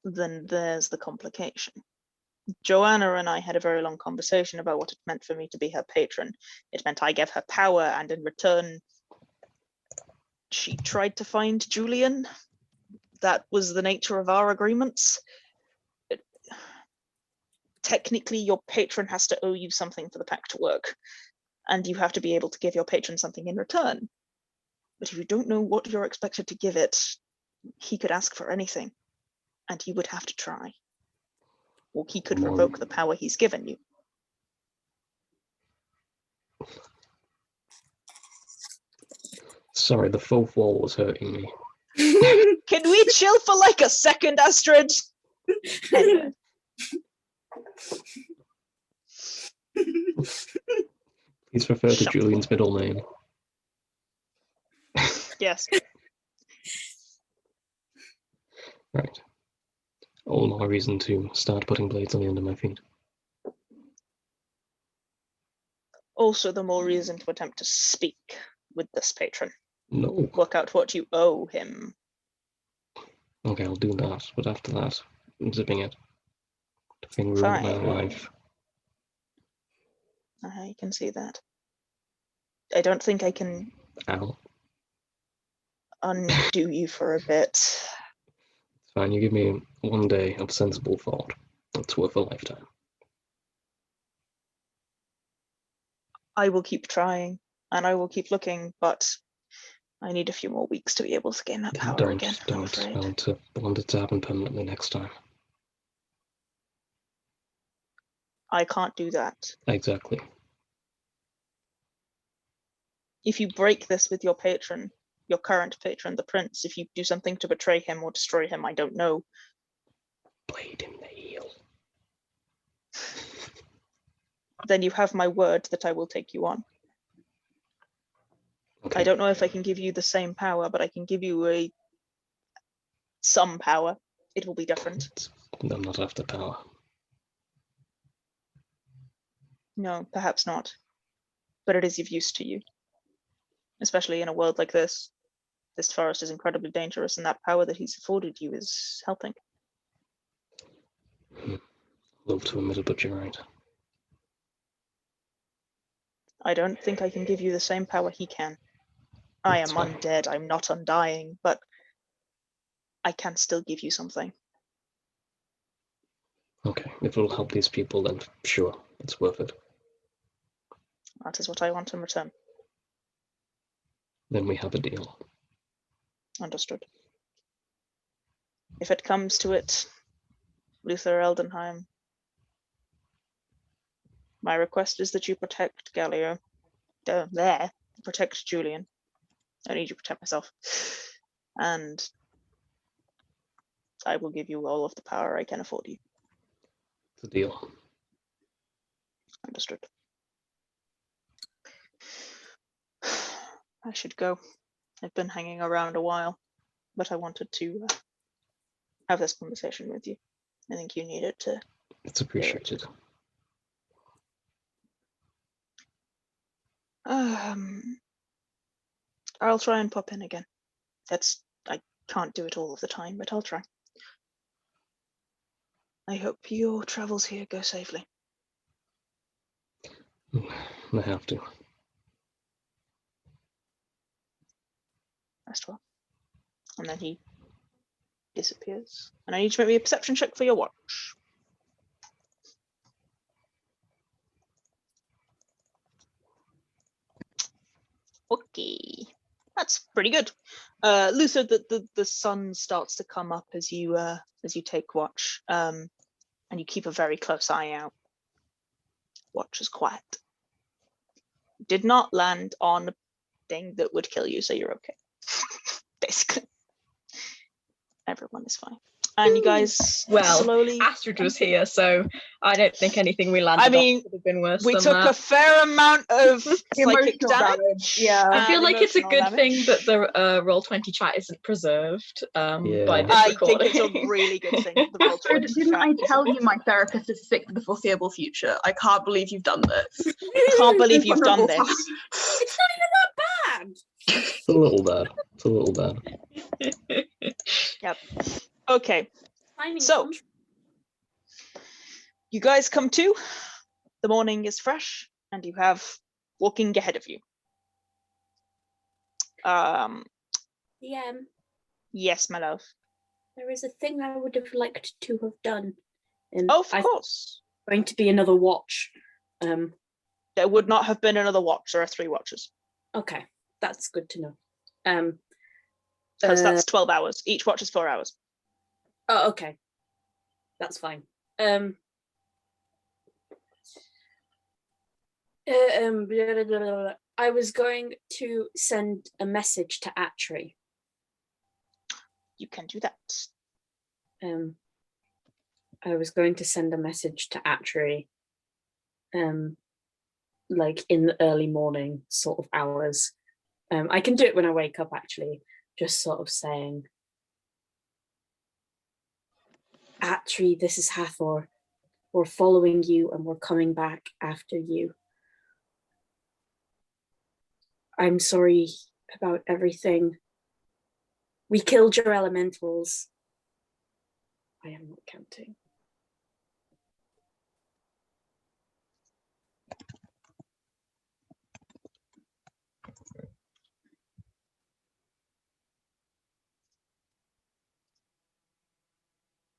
Then there's the complication. Joanna and I had a very long conversation about what it meant for me to be her patron. It meant I gave her power, and in return, she tried to find Julian. That was the nature of our agreements. Technically, your patron has to owe you something for the pact to work, and you have to be able to give your patron something in return. But if you don't know what you're expected to give it, he could ask for anything, and you would have to try. Or he could revoke the power he's given you. Sorry, the fourth wall was hurting me. Can we chill for like a second, Astrid? Anyway. Please refer to Julian's middle name. Yes. Right. All more reason to start putting blades on the end of my feet. Also, the more reason to attempt to speak with this patron. No. Work out what you owe him. Okay, I'll do that, but after that, I'm zipping it. The thing ruined my Fine. life. I can see that. I don't think I can Ow. undo you for a bit. It's fine, you give me 1 day of sensible thought. It's worth a lifetime. I will keep trying, and I will keep looking, but I need a few more weeks to be able to gain that power again. I'm Don't. afraid. I want it to happen permanently next time. I can't do that. Exactly. If you break this with your patron, your current patron, the prince, if you do something to betray him or destroy him, I don't know. Blade in the heel. Then you have my word that I will take you on. Okay. I don't know if I can give you the same power, but I can give you some power. It will be different. I'm not after power. No, perhaps not. But it is of use to you. Especially in a world like this. This forest is incredibly dangerous, and that power that he's afforded you is helping. Love to admit it, but you're right. I don't think I can give you the same power he can. I am That's fine. undead, I'm not undying, but I can still give you something. Okay, if it'll help these people, then sure, it's worth it. That is what I want in return. Then we have a deal. Understood. If it comes to it, Luther Eldenheim, my request is that you protect Galio. Protect Julian. I need you to protect myself. And I will give you all of the power I can afford you. It's a deal. Understood. I should go. I've been hanging around a while, but I wanted to have this conversation with you. I think you needed to. It's appreciated. I'll try and pop in again. I can't do it all of the time, but I'll try. I hope your travels here go safely. I have to. Rest well. And then he disappears. And I need you to make me a perception check for your watch. Okay, that's pretty good. Luther, the sun starts to come up as you take watch, and you keep a very close eye out. Watch is quiet. Did not land on a thing that would kill you, so you're okay. Basically, everyone is fine. And you guys slowly. Astrid was here, so I don't think anything we landed on could have been worse we than took that. a fair amount of psychic damage. Yeah. I feel like it's a good emotional thing that the Roll20 chat isn't preserved by Yeah. this I recording. think it's a really good thing. That the Astrid, Roll20 didn't chat I is- tell you my therapist is sick for the foreseeable future? I can't believe you've done this. I can't believe you've done Vulnerable this. It's not even that bad. It's a little bad. It's a little bad. Yep. Okay. Timing So- comes- You guys come to. The morning is fresh, and you have walking ahead of you. Yes, my love. there is a thing I would have liked to have done. And Oh, of I course. going to be another watch. There would not have been another watch. There are 3 watches. Okay, that's good to know. Because that's 12 hours. Each watch is 4 hours. Oh, okay, that's fine. I was going to send a message to Atri. You can do that. I was going to send a message to Atri, like in the early morning sort of hours. I can do it when I wake up, actually, just sort of saying, Atri, this is Hathor. We're following you and we're coming back after you. I'm sorry about everything. We killed your elementals. I am not counting.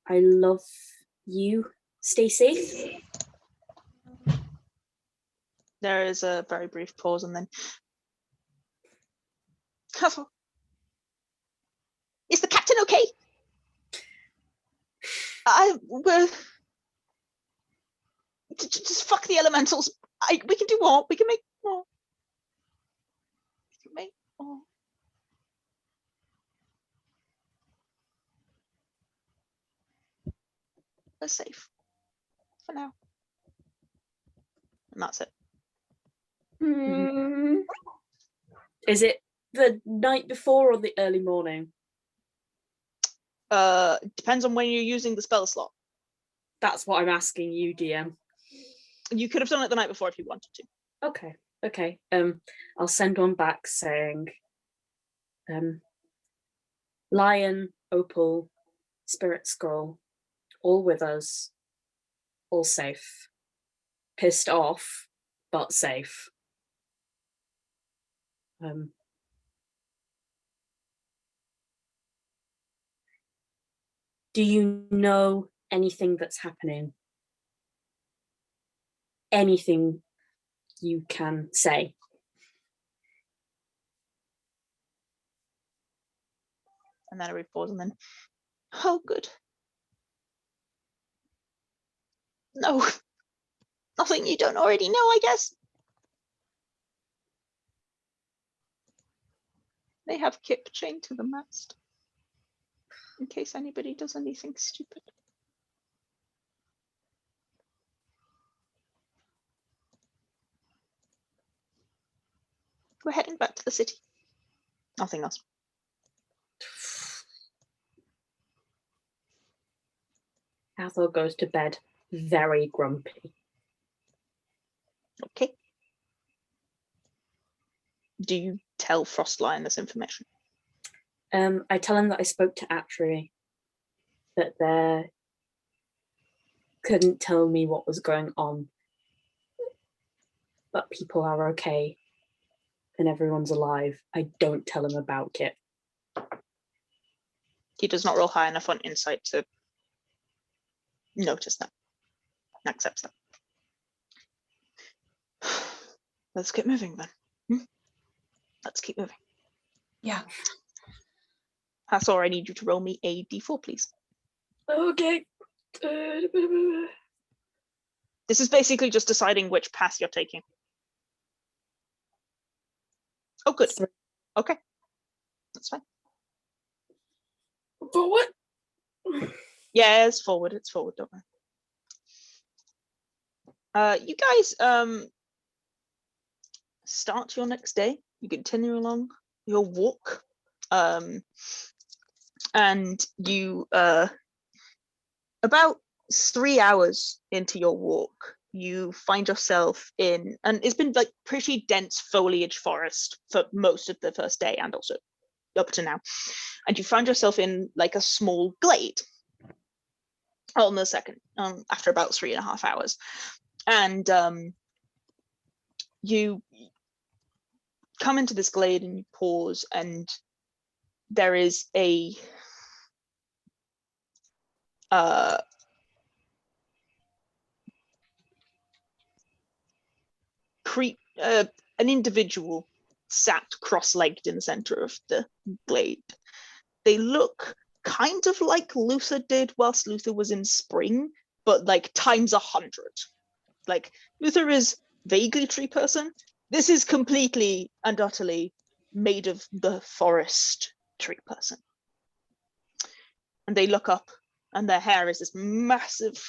I love you. Stay safe. There is a very brief pause, and then Hathor. Is the captain okay? Just fuck the elementals. We can do more. We can make more. We can make more. We're safe for now. And that's it. Is it the night before or the early morning? Depends on when you're using the spell slot. That's what I'm asking you, DM. You could have done it the night before if you wanted to. Okay. I'll send one back saying, Lion, Opal, Spirit Scroll, all with us, all safe. Pissed off, but safe. Do you know anything that's happening? Anything you can say? And then a brief pause, and then, oh, good. No, nothing you don't already know, I guess. They have Kip chained to the mast, in case anybody does anything stupid. We're heading back to the city. Nothing else. Hathor goes to bed very grumpy. Okay. Do you tell Frostlion this information? I tell him that I spoke to Astrid, that they couldn't tell me what was going on, but people are okay and everyone's alive. I don't tell him about Kit. He does not roll high enough on insight to notice that. Accepts that. Let's get moving then. Let's keep moving. Yeah. Hathor, I need you to roll me a d4, please. Okay. This is basically just deciding which path you're taking. Oh, good. Okay. That's fine. Forward. Yeah, it's forward. It's forward, don't worry. You guys start your next day. You continue along your walk. And you about 3 hours into your walk, you find yourself in, and it's been like pretty dense foliage forest for most of the first day and also up to now, and you find yourself in like a small glade on the second after about 3.5 hours, and you come into this glade and you pause, and there is a an individual sat cross-legged in the center of the glade. They look kind of like Luther did whilst Luther was in spring, but like times 100. Like Luther is vaguely tree person. This is completely and utterly made of the forest tree person. And they look up, and their hair is this massive,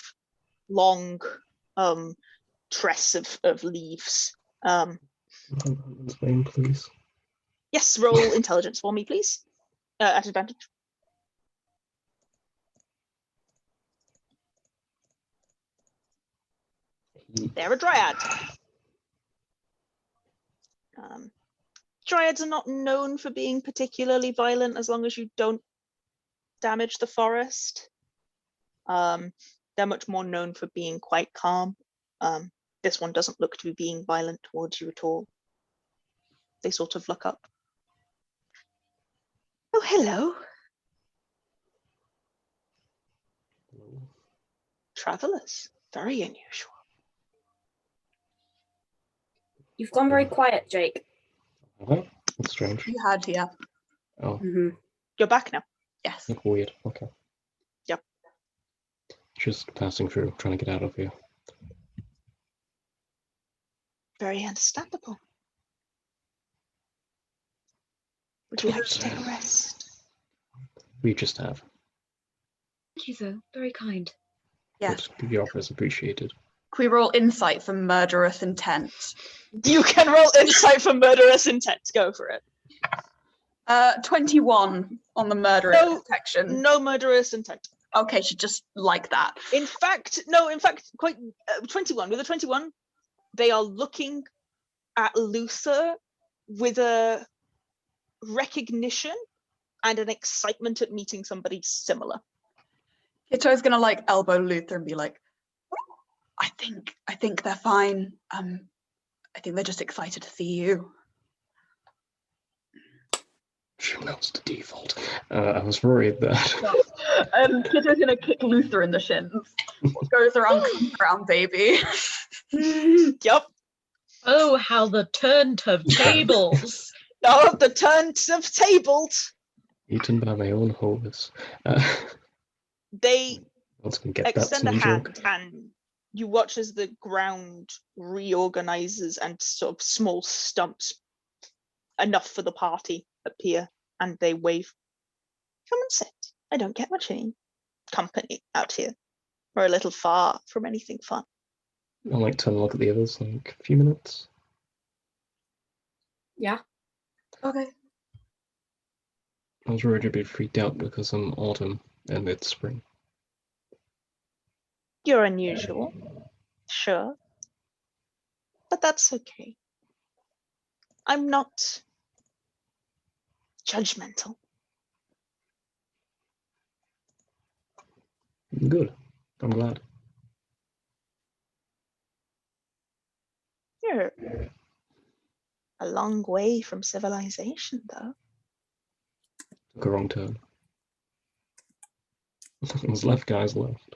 long tress of leaves. Name, please. Yes, roll intelligence for me, please. At advantage. They're a dryad. Dryads are not known for being particularly violent as long as you don't damage the forest. They're much more known for being quite calm. This one doesn't look to be being violent towards you at all. They sort of look up. Oh, hello. Hello. Travelers. Very unusual. You've gone very quiet, Jake. Have I? That's strange. You had, yeah. Oh, You're back now. Yes. weird. Okay. Yep. Just passing through, trying to get out of here. Very understandable. Would you like Right. to take a rest? We just have. Thank you, sir. Very kind. Yes. But the offer is appreciated. Can we roll insight for murderous intent? You can roll insight for murderous intent. Go for it. 21 on the murderous detection. No murderous intent. Okay, she just like that. In fact, quite 21. With a 21, they are looking at Luther with a recognition and an excitement at meeting somebody similar. Kitto's gonna like elbow Luther and be like, I think they're fine. I think they're just excited to see you. That's the default. I was worried that. Kitto's gonna kick Luther in the shins. What goes around comes around, baby. Yep. Oh, how the turn of tables. Oh, the turns have tabled. Eaten by my own horse. They Let's get that extend a some hand, joke. and you watch as the ground reorganizes and sort of small stumps enough for the party appear, and they wave. Come and sit. I don't get much any company out here. We're a little far from anything fun. I'll like turn and look at the others, like a few minutes. Yeah. Okay. I was worried you'd be freaked out because I'm autumn and it's spring. You're unusual, sure, but that's okay. I'm not judgmental. Good. I'm glad. You're a long way from civilization, though. Took a wrong turn. There's left, guys, left.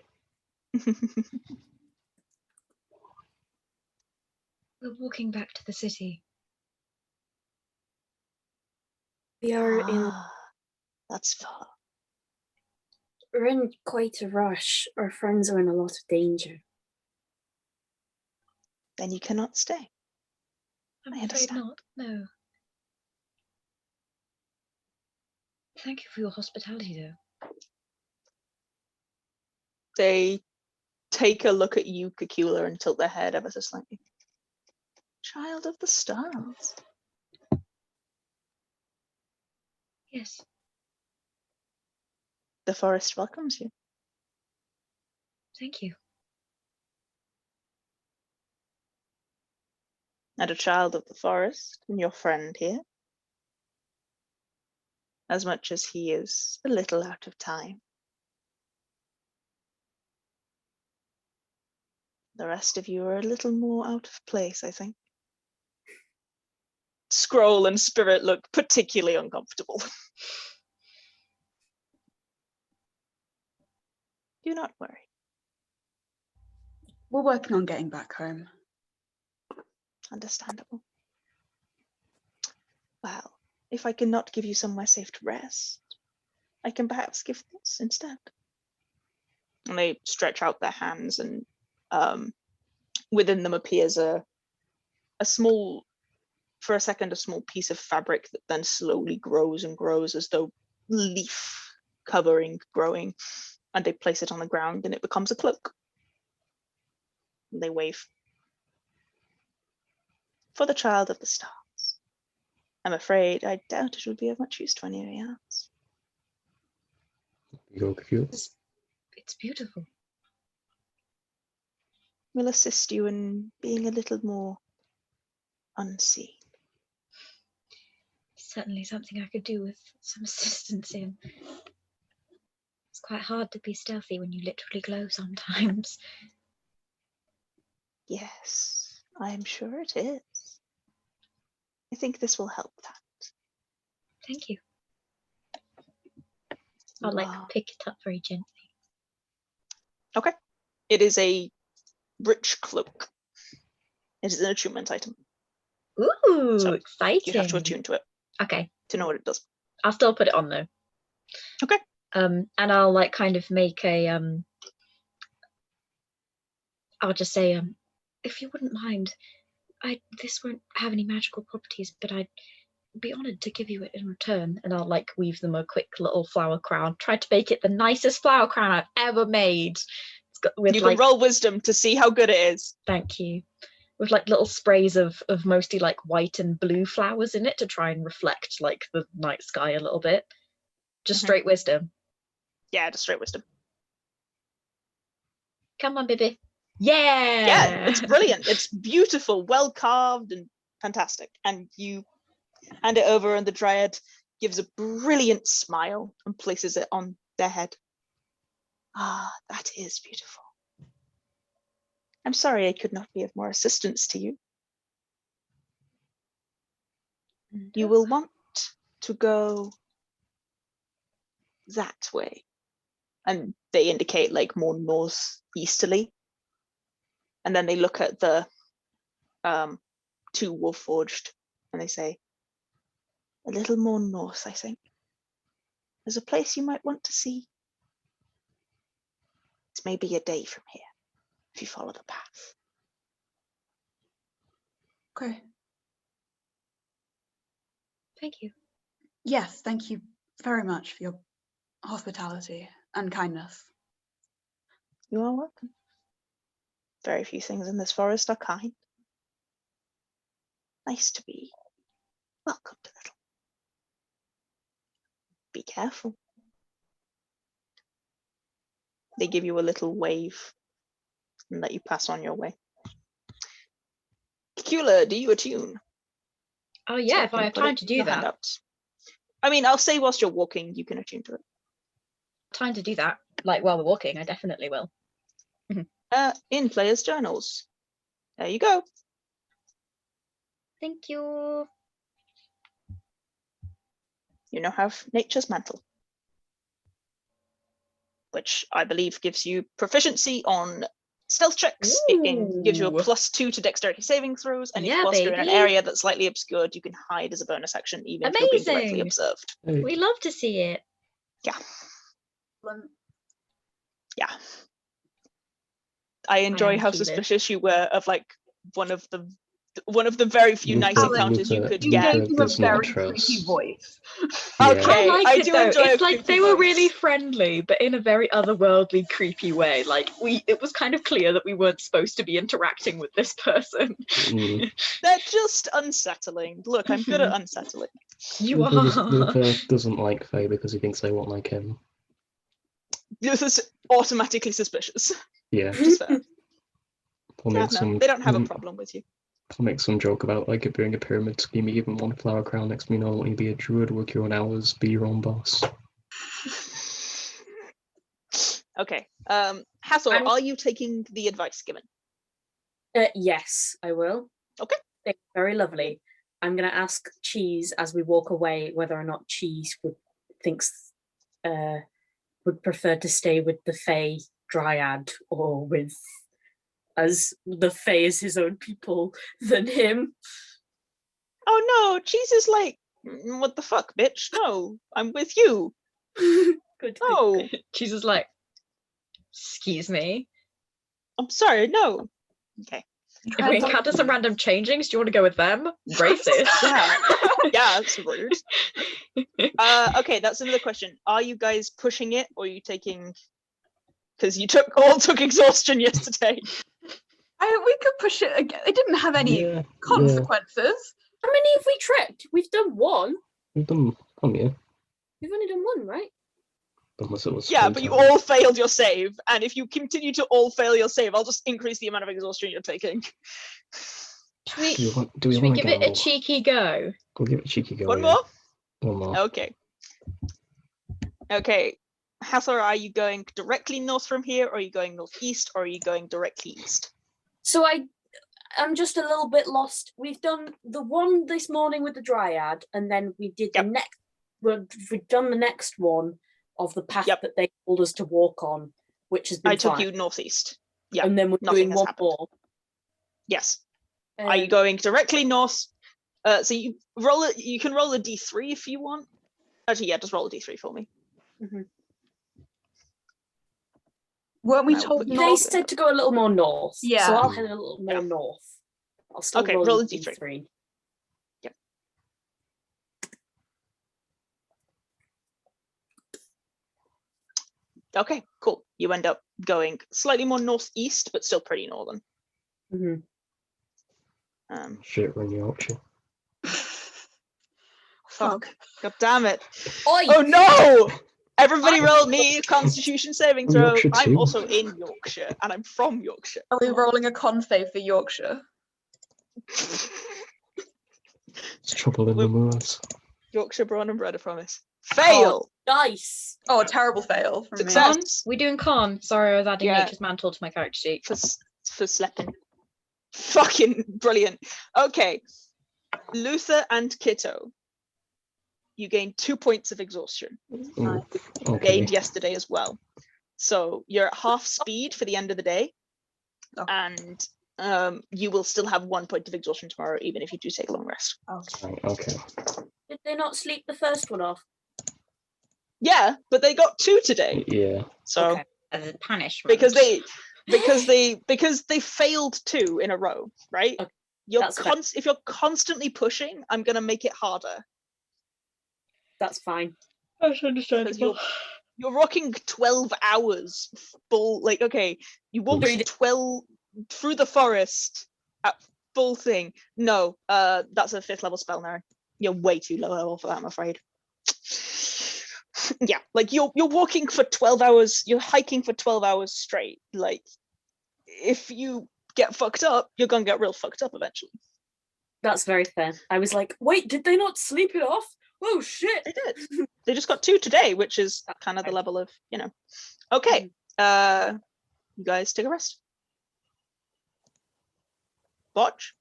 We're walking back to the city. We are in That's far. we're in quite a rush. Our friends are in a lot of danger. Then you cannot stay. I'm I afraid understand. not. No. Thank you for your hospitality, though. They take a look at you, Cacula, and tilt their head ever so slightly. Child of the stars. Yes. The forest welcomes you. Thank you. And a child of the forest, and your friend here. As much as he is a little out of time. The rest of you are a little more out of place, I think. Scroll and Spirit look particularly uncomfortable. Do not worry. We're working on getting back home. Understandable. Well, if I cannot give you somewhere safe to rest, I can perhaps give this instead. And they stretch out their hands, and within them appears a small, for a second, a small piece of fabric that then slowly grows and grows as though leaf covering growing. And they place it on the ground and it becomes a cloak. And they wave. For the child of the stars. I'm afraid I doubt it would be of much use to anybody else. You go, Cacula. It's beautiful. We'll assist you in being a little more unseen. Certainly something I could do with some assistance in. It's quite hard to be stealthy when you literally glow sometimes. Yes, I am sure it is. I think this will help that. Thank you. I'll like Wow. pick it up very gently. Okay. It is a rich cloak. It is an attunement item. Ooh, So, exciting. You'd have to attune to it Okay. to know what it does. I'll still put it on though. Okay. And I'll like kind of make a I'll just say if you wouldn't mind, this won't have any magical properties, but I'd be honoured to give you it in return. And I'll like weave them a quick little flower crown. Try to make it the nicest flower crown I've ever made. It's got with You like can roll wisdom to see how good it is. thank you. With like little sprays of mostly like white and blue flowers in it to try and reflect like the night sky a little bit. Just Mhm. straight wisdom. Yeah, just straight wisdom. Come on, baby. Yeah. Yeah, it's brilliant. It's beautiful, well carved and fantastic. And you hand it over and the dryad gives a brilliant smile and places it on their head. Ah, that is beautiful. I'm sorry I could not be of more assistance to you. You will want to go that way. And they indicate like more northeasterly. And then they look at the two Warforged and they say, a little more north, I think. there's a place you might want to see. It's maybe a day from here, if you follow the path. Okay. Thank you. Yes, thank you very much for your hospitality and kindness. You are welcome. Very few things in this forest are kind. Nice to be welcomed a little. Be careful. They give you a little wave and let you pass on your way. Cacula, do you attune? Oh yeah, So if I have put time it to in do your that. handouts. I mean, I'll say whilst you're walking, you can attune to it. Time to do that. Like while we're walking, I definitely will. In players' journals. There you go. Thank you. You now have Nature's Mantle, which I believe gives you proficiency on stealth checks. It gives you a Ooh. +2 to dexterity saving throws, and if Yeah, whilst you're in an baby. area that's slightly obscured, you can hide as a bonus action, even if you're being directly Amazing. observed. Hey, We love to see it. Yeah. Yeah. I enjoy am how clueless. suspicious you were of like one of the very few nice Luther- encounters you Luther- could You get. gave him a does not very creepy trust. voice. Yeah. Okay, I like I it do though. enjoy It's a like creepy they were voice. really friendly, but in a very otherworldly, creepy way. Like it was kind of clear that we weren't supposed to be interacting with this person. Mm. They're just unsettling. Look, I'm good at unsettling. You Luther are. doesn't like Faye because he thinks they won't like him. This is automatically suspicious. Yeah. Which is fair. I'll Yeah, make no, some. they don't have a problem with you. I'll make some joke about like it being a pyramid scheme. You give him one flower crown. Next thing you know, want you be a druid, work your own hours, be your own boss. Okay. Hathor, I'm- are you taking the advice given? Yes, I will. Okay. Very lovely. I'm going to ask Cheese as we walk away whether or not Cheese would prefer to stay with the Fae Dryad or with as the Fae is his own people than him. Oh no, Cheese is like, what the fuck, bitch? No, I'm with you. Good. No, She's just like, excuse me. I'm sorry, no. Okay. If we encounter some random changelings, do you want to go with them? Racist. Yeah. Yeah, that's rude. Okay, that's another question. Are you guys pushing it, or are you taking? Because you took exhaustion yesterday. We could push it again. It didn't have any Yeah. consequences. How many have we tricked? We've done one. We've done. Come here. We've only done one, right? Unless it was. Yeah, three but you times. all failed your save, and if you continue to all fail your save, I'll just increase the amount of exhaustion you're taking. Should we, Do we should we want give to it a gamble? cheeky go? We'll give it a cheeky go. One yeah. more? One more. Okay. Okay. Hathor, are you going directly north from here, or are you going northeast, or are you going directly east? So I'm just a little bit lost. We've done the one this morning with the Dryad, and then we did the next. We've done the next one of the path that they told us to walk on, which has been I took fine. you northeast. Yeah. And then we're nothing doing has one happened. more. Yes. Are you going directly north? So you roll it. You can roll a d3 if you want. Actually, yeah, just roll a d3 for me. Mm-hmm. Weren't we No, told but you- They north? said to go a little more north. Yeah. So I'll head a little more Yeah. north. I'll still Okay, roll roll a a d3. d3. Yep. Okay, cool. You end up going slightly more northeast, but still pretty northern. Mm-hmm. Shit, we're in Yorkshire. Fuck. God damn it. Oi! Oh no! Everybody roll me a Constitution saving I'm throw. Yorkshire I'm too. also in Yorkshire, and I'm from Yorkshire. Are we rolling a con save for Yorkshire? It's trouble in the moors. Yorkshire born and bred, I promise. Fail! Nice! Oh, a terrible fail from me. Success. Con? We doing con? Sorry, I was adding Yeah. Nature's Mantle to my character sheet. For sleeping. Fucking brilliant. Okay. Luther and Kitto. You gained 2 points of exhaustion. Ooh, okay. Gained yesterday as well. So you're at half speed for the end of the day. Oh. And you will still have 1 point of exhaustion tomorrow, even if you do take a long rest. Okay. Right, okay. Did they not sleep the first one off? Yeah, but they got 2 today. Yeah. So Okay. As a punishment. because they failed 2 in a row, right? Okay, You're that's fair. if you're constantly pushing, I'm gonna make it harder. That's fine. That's understandable. You're rocking 12 hours full. Like, okay, you walked 12 through the forest at full thing. No, that's a 5th level spell now. You're way too low level for that, I'm afraid. Yeah, like you're walking for 12 hours. You're hiking for 12 hours straight. Like, if you get fucked up, you're gonna get real fucked up eventually. That's very fair. I was like, wait, did they not sleep it off? Oh shit! They did. They just got 2 today, which is kind of the level of, Okay, you guys take a rest. Watch.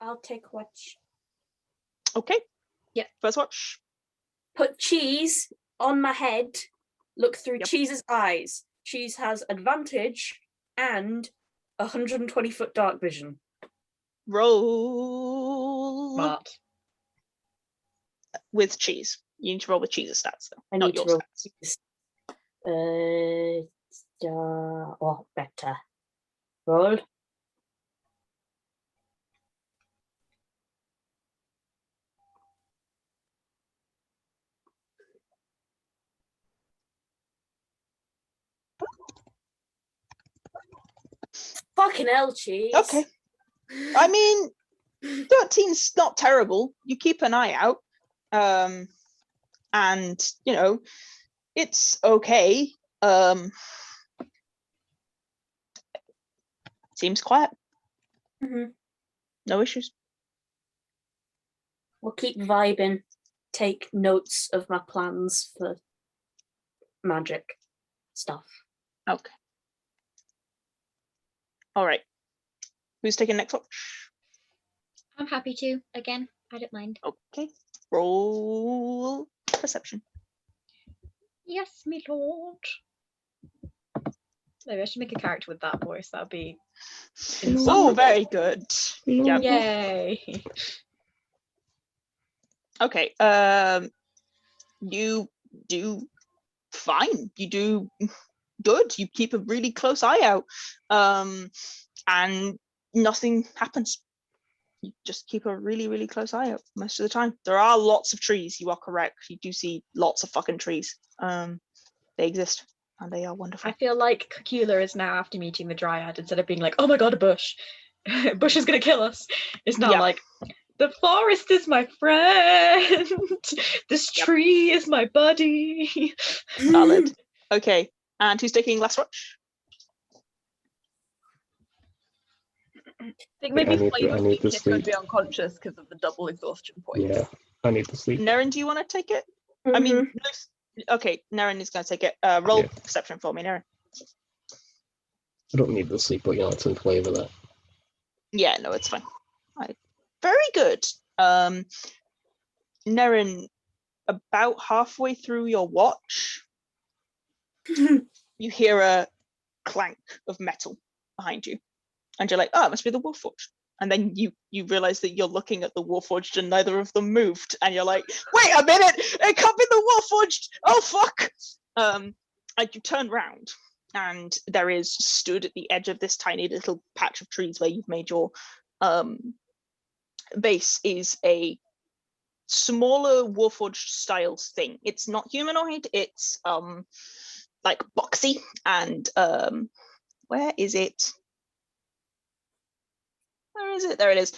I'll take watch. Okay. Yeah. First watch. Put Cheese on my head. Look through Yep. Cheese's eyes. Cheese has advantage and 120-foot dark vision. Roll Smart. with Cheese. You need to roll with Cheese's stats, though. I not need to your roll. stats. Better. Roll. Fucking hell, Cheese. Okay. I mean, 13's not terrible. You keep an eye out. And, it's okay. Seems quiet. Mm-hmm. No issues. We'll keep vibing. Take notes of my plans for magic stuff. Okay. All right. Who's taking next watch? I'm happy to. Again, I don't mind. Okay. Roll perception. Yes, me lord. Maybe I should make a character with that voice. That'd be Oh, insufferable. very good. Yeah. Yay. Okay. You do fine. You do good. You keep a really close eye out. And nothing happens. You just keep a really, really close eye out most of the time. There are lots of trees. You are correct. You do see lots of fucking trees. They exist and they are wonderful. I feel like Cacula is now, after meeting the Dryad, instead of being like, oh my god, a bush. Bush is gonna kill us. It's now Yeah. like, the forest is my friend. This tree is my buddy. Valid. Okay. And who's taking last watch? I think maybe I need Flavor's to Kitto sleep. would be unconscious because of the double exhaustion points. Yeah, I need to sleep. Nerin, do you want to take it? I mean, okay, Nerin is going to take it. Roll Yeah. perception for me, Nerin. I don't need the sleep, but it's in flavour that. Yeah, no, it's fine. Right. Very good. Nerin, about halfway through your watch, you hear a clank of metal behind you. And you're like, oh, it must be the Warforged. And then you realize that you're looking at the Warforged and neither of them moved. And you're like, wait a minute, it can't be the Warforged. Oh, fuck. And you turn round and there is, stood at the edge of this tiny little patch of trees where you've made your base, is a smaller Warforged style thing. It's not humanoid, it's like boxy and where is it? Where is it? There it is.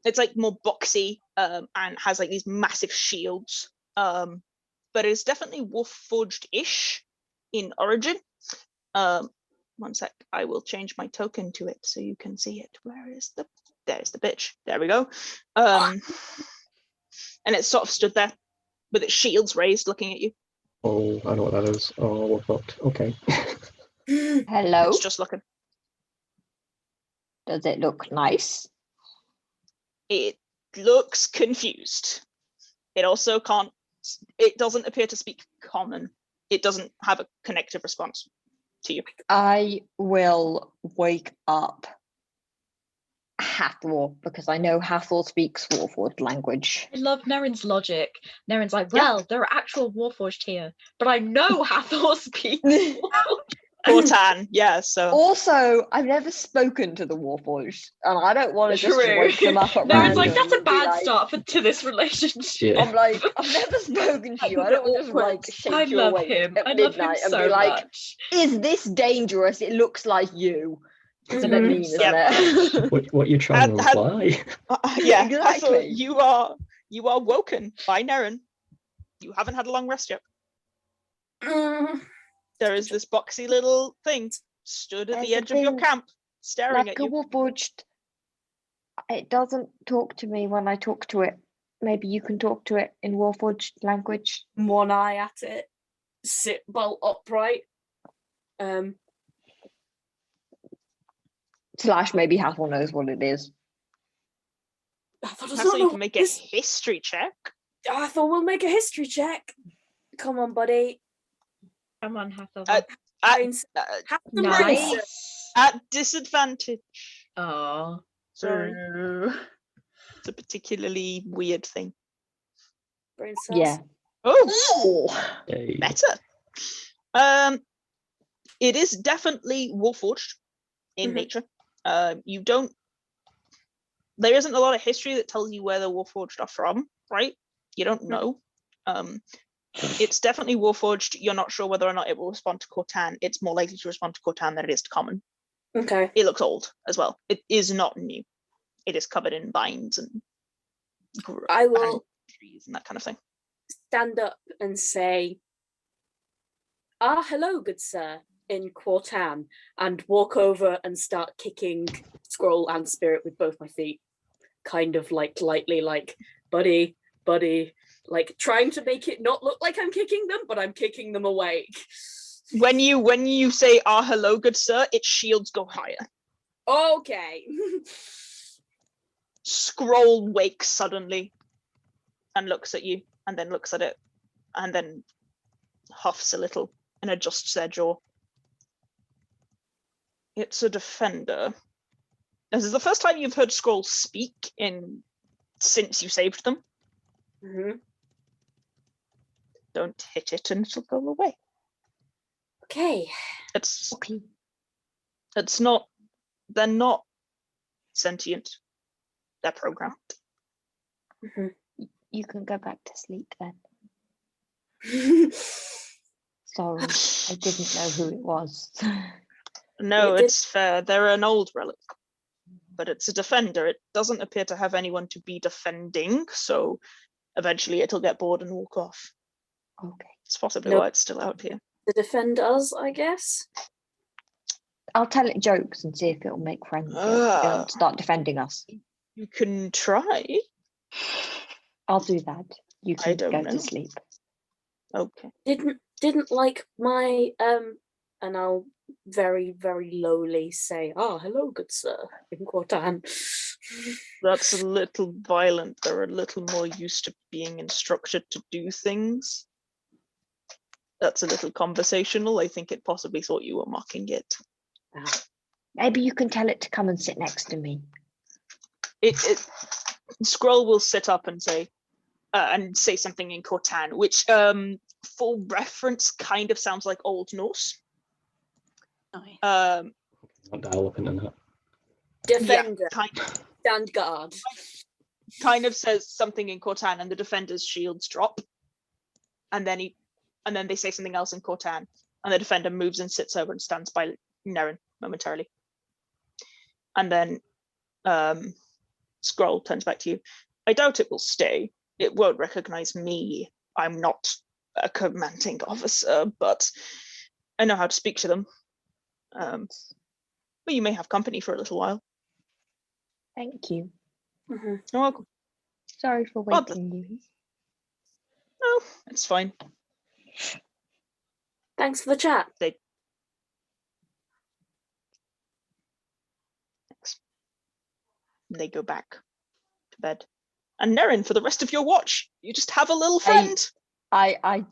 It's like more boxy and has like these massive shields. But it's definitely Warforged-ish in origin. One sec, I will change my token to it so you can see it. There's the bitch. There we go. And it sort of stood there with its shields raised looking at you. Oh, I know what that is. Oh, we're fucked. Okay. Hello. It's just looking. Does it look nice? It looks confused. It also it doesn't appear to speak common. It doesn't have a connective response to you. I will wake up Hathor, because I know Hathor speaks Warforged language. I love Nerin's logic. Nerin's like, well, there are actual Warforged here, but I know Hathor speaks. Cortan, yeah, so. Also, I've never spoken to the Warforged, and I don't want to just wake them up at Nerin's like, random that's a and be bad like, start to this relationship. Yeah. I'm like, I've never spoken to you. I don't want to just like shake I you love awake him. at I love him midnight and so be like, much. is this dangerous? It looks like you. It's a bit Mhm. mean, isn't Yep. it? What you're trying to Had- imply? Yeah, Exactly. Hathor, you are woken by Nerin. You haven't had a long rest yet. There is this boxy little thing stood at the There's a edge of your thing camp, staring Like at a you. Warforged, it doesn't talk to me when I talk to it. Maybe you can talk to it in Warforged language. One eye at it, sit bolt upright. Slash, maybe Hathor knows what it is. Hathor does Hathor, not you know can make a this. history check. Hathor will make a history check. Come on, buddy. Come on, Hathor. At, Brains- uh, Have the brains. Nice. at disadvantage. Oh. Sorry. It's a particularly weird thing. Brain cells. Yeah. Oh, Hey. better. It is definitely Warforged in Mhm. nature. You don't. There isn't a lot of history that tells you where the Warforged are from, right? You don't know. It's definitely Warforged. You're not sure whether or not it will respond to Cortan. It's more likely to respond to Cortan than it is to common. Okay. It looks old as well. It is not new. It is covered in vines and I will and trees and that kind of thing. stand up and say, hello, good sir, in Quartan, and walk over and start kicking Scroll and Spirit with both my feet, kind of like lightly, like, buddy, like trying to make it not look like I'm kicking them, but I'm kicking them awake. When you say hello, good sir, its shields go higher. Okay. Scroll wakes suddenly and looks at you and then looks at it and then huffs a little and adjusts their jaw. It's a defender. This is the first time you've heard Scroll speak since you saved them. Mhm. Don't hit it and it'll go away. Okay. It's Okay. not, they're not sentient. They're programmed. Mhm. You can go back to sleep then. Sorry, I didn't know who it was. No, It did- it's fair. They're an old relic, but it's a defender. It doesn't appear to have anyone to be defending, so eventually it'll get bored and walk off. Okay. It's possibly Nope. why it's still out here. To defend us, I guess. I'll tell it jokes and see if it'll make friends and start defending us. You can try. I'll do that. You I can don't go know. to sleep. Okay. Didn't like my and I'll very, very lowly say, hello, good sir, in Quartan. That's a little violent. They're a little more used to being instructed to do things. That's a little conversational. I think it possibly thought you were mocking it. Maybe you can tell it to come and sit next to me. Scroll will sit up and say something in Cortan, which for reference kind of sounds like Old Norse. Nice. I'll dial up into that. Defender, Yeah, stand guard. kind of says something in Cortan, and the defender's shields drop, and then they say something else in Cortan, and the defender moves and sits over and stands by Nerin momentarily, and then Scroll turns back to you. I doubt it will stay. It won't recognize me. I'm not a commanding officer, but I know how to speak to them. But you may have company for a little while. Thank you. Mhm. You're welcome. Sorry for Well, waking you. No, it's fine. Thanks for the chat. They go back to bed. And Nerin, for the rest of your watch, you just have a little Hey. friend. I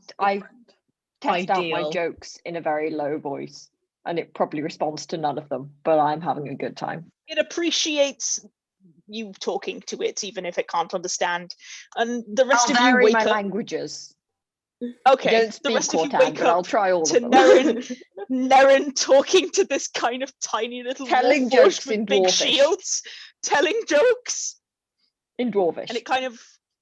test out my Ideal. jokes in a very low voice, and it probably responds to none of them, but I'm having a good time. It appreciates you talking to it, even if it can't understand. And the rest I'll of you vary wake my up. languages. Okay, I don't the speak rest of you Cortan, wake but I'll up try all to of them. Nerin talking to this kind of tiny little Telling warforged jokes with in big Dwarvish. shields, telling jokes. In Dwarvish. And it kind of,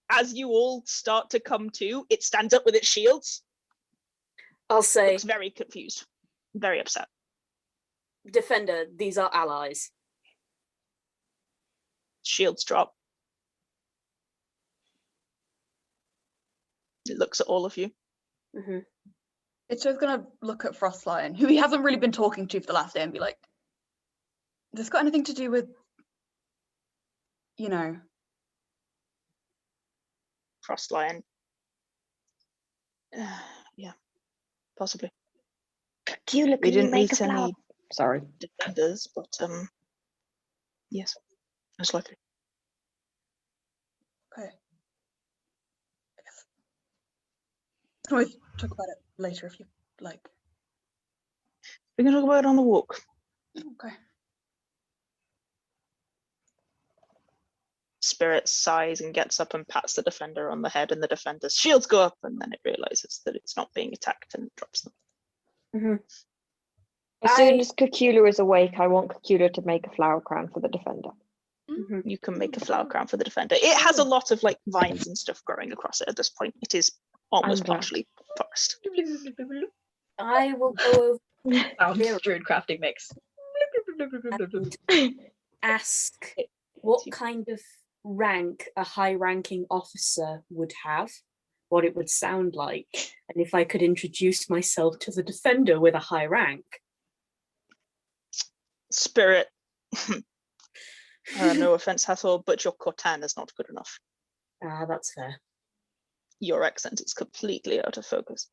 as you all start to come to, it stands up with its shields. I'll say, Looks very confused, very upset. Defender, these are allies. Shields drop. It looks at all of you. Mm-hmm. It's just gonna look at Frostlion, who he hasn't really been talking to for the last day, and be like, "Has this got anything to do with, you know?" Frostlion. Yeah, possibly. Cacula, We can you didn't make a meet flower? any Sorry. defenders, but yes, most likely. Okay. I guess. We can always talk about it later if you like. We can talk about it on the walk. Okay. Spirit sighs and gets up and pats the defender on the head, and the defender's shields go up, and then it realizes that it's not being attacked and drops them. Mm-hmm. As soon as Cacula is awake, I want Cacula to make a flower crown for the defender. Mm-hmm. You can make a flower crown for the defender. It has a lot of like vines and stuff growing across it at this point. It is almost I'm glad. partially forest. I will go over Druid crafting mix. and ask what kind of rank a high-ranking officer would have, what it would sound like, and if I could introduce myself to the defender with a high rank. Spirit. No offense, Hathor, but your Cortan is not good enough. Ah, that's fair. Your accent is completely out of focus.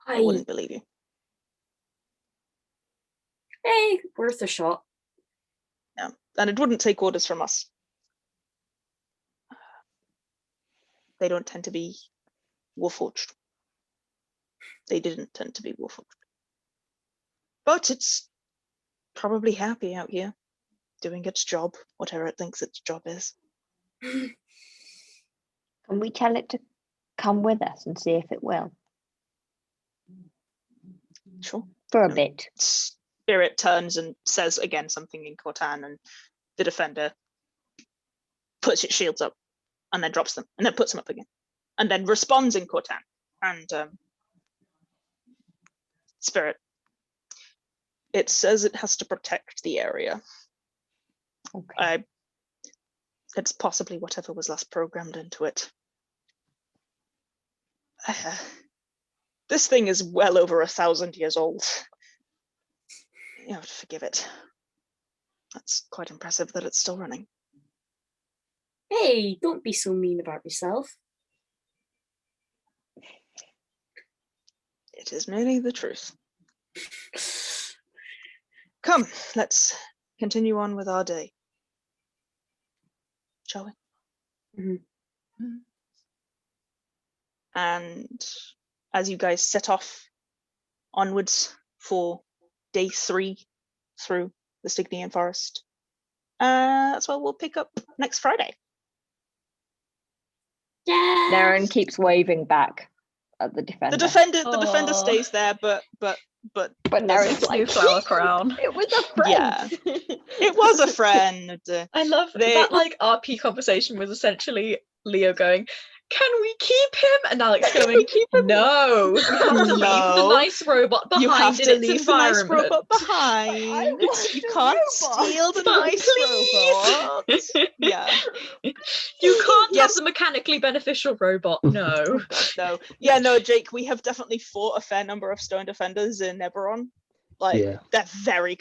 I wouldn't believe you. Hey, worth a shot. Yeah, and it wouldn't take orders from us. They don't tend to be warforged. They didn't tend to be warforged. But it's probably happy out here, doing its job, whatever it thinks its job is. Can we tell it to come with us and see if it will? Sure. For a bit. Spirit turns and says again something in Cortan, and the defender puts its shields up and then drops them and then puts them up again and then responds in Cortan. And Spirit, it says it has to protect the area. Okay. It's possibly whatever was last programmed into it. This thing is well over 1,000 years old. You have to forgive it. That's quite impressive that it's still running. Hey, don't be so mean about yourself. It is merely the truth. Come, let's continue on with our day. Shall we? Mm-hmm. And as you guys set off onwards for day 3 through the Stygian Forest, that's what we'll pick up next Friday. Yeah. Nerin keeps waving back at the defender. The defender Aw. stays there, but Nerin's doesn't like, New flower crown. it was a friend. Yeah. It was a friend. I love They- that like RP conversation was essentially Leo going, "Can we keep him?" And Alex going, "No, you have to leave the No. nice robot behind You have in to its leave the nice environment." robot behind. want You the can't robot. steal the But nice please. robot. Yeah. You can't Yes. have the mechanically beneficial robot. No. Oh God, no. Yeah, no, Jake. We have definitely fought a fair number of stone defenders in Eberron. Like Yeah. they're very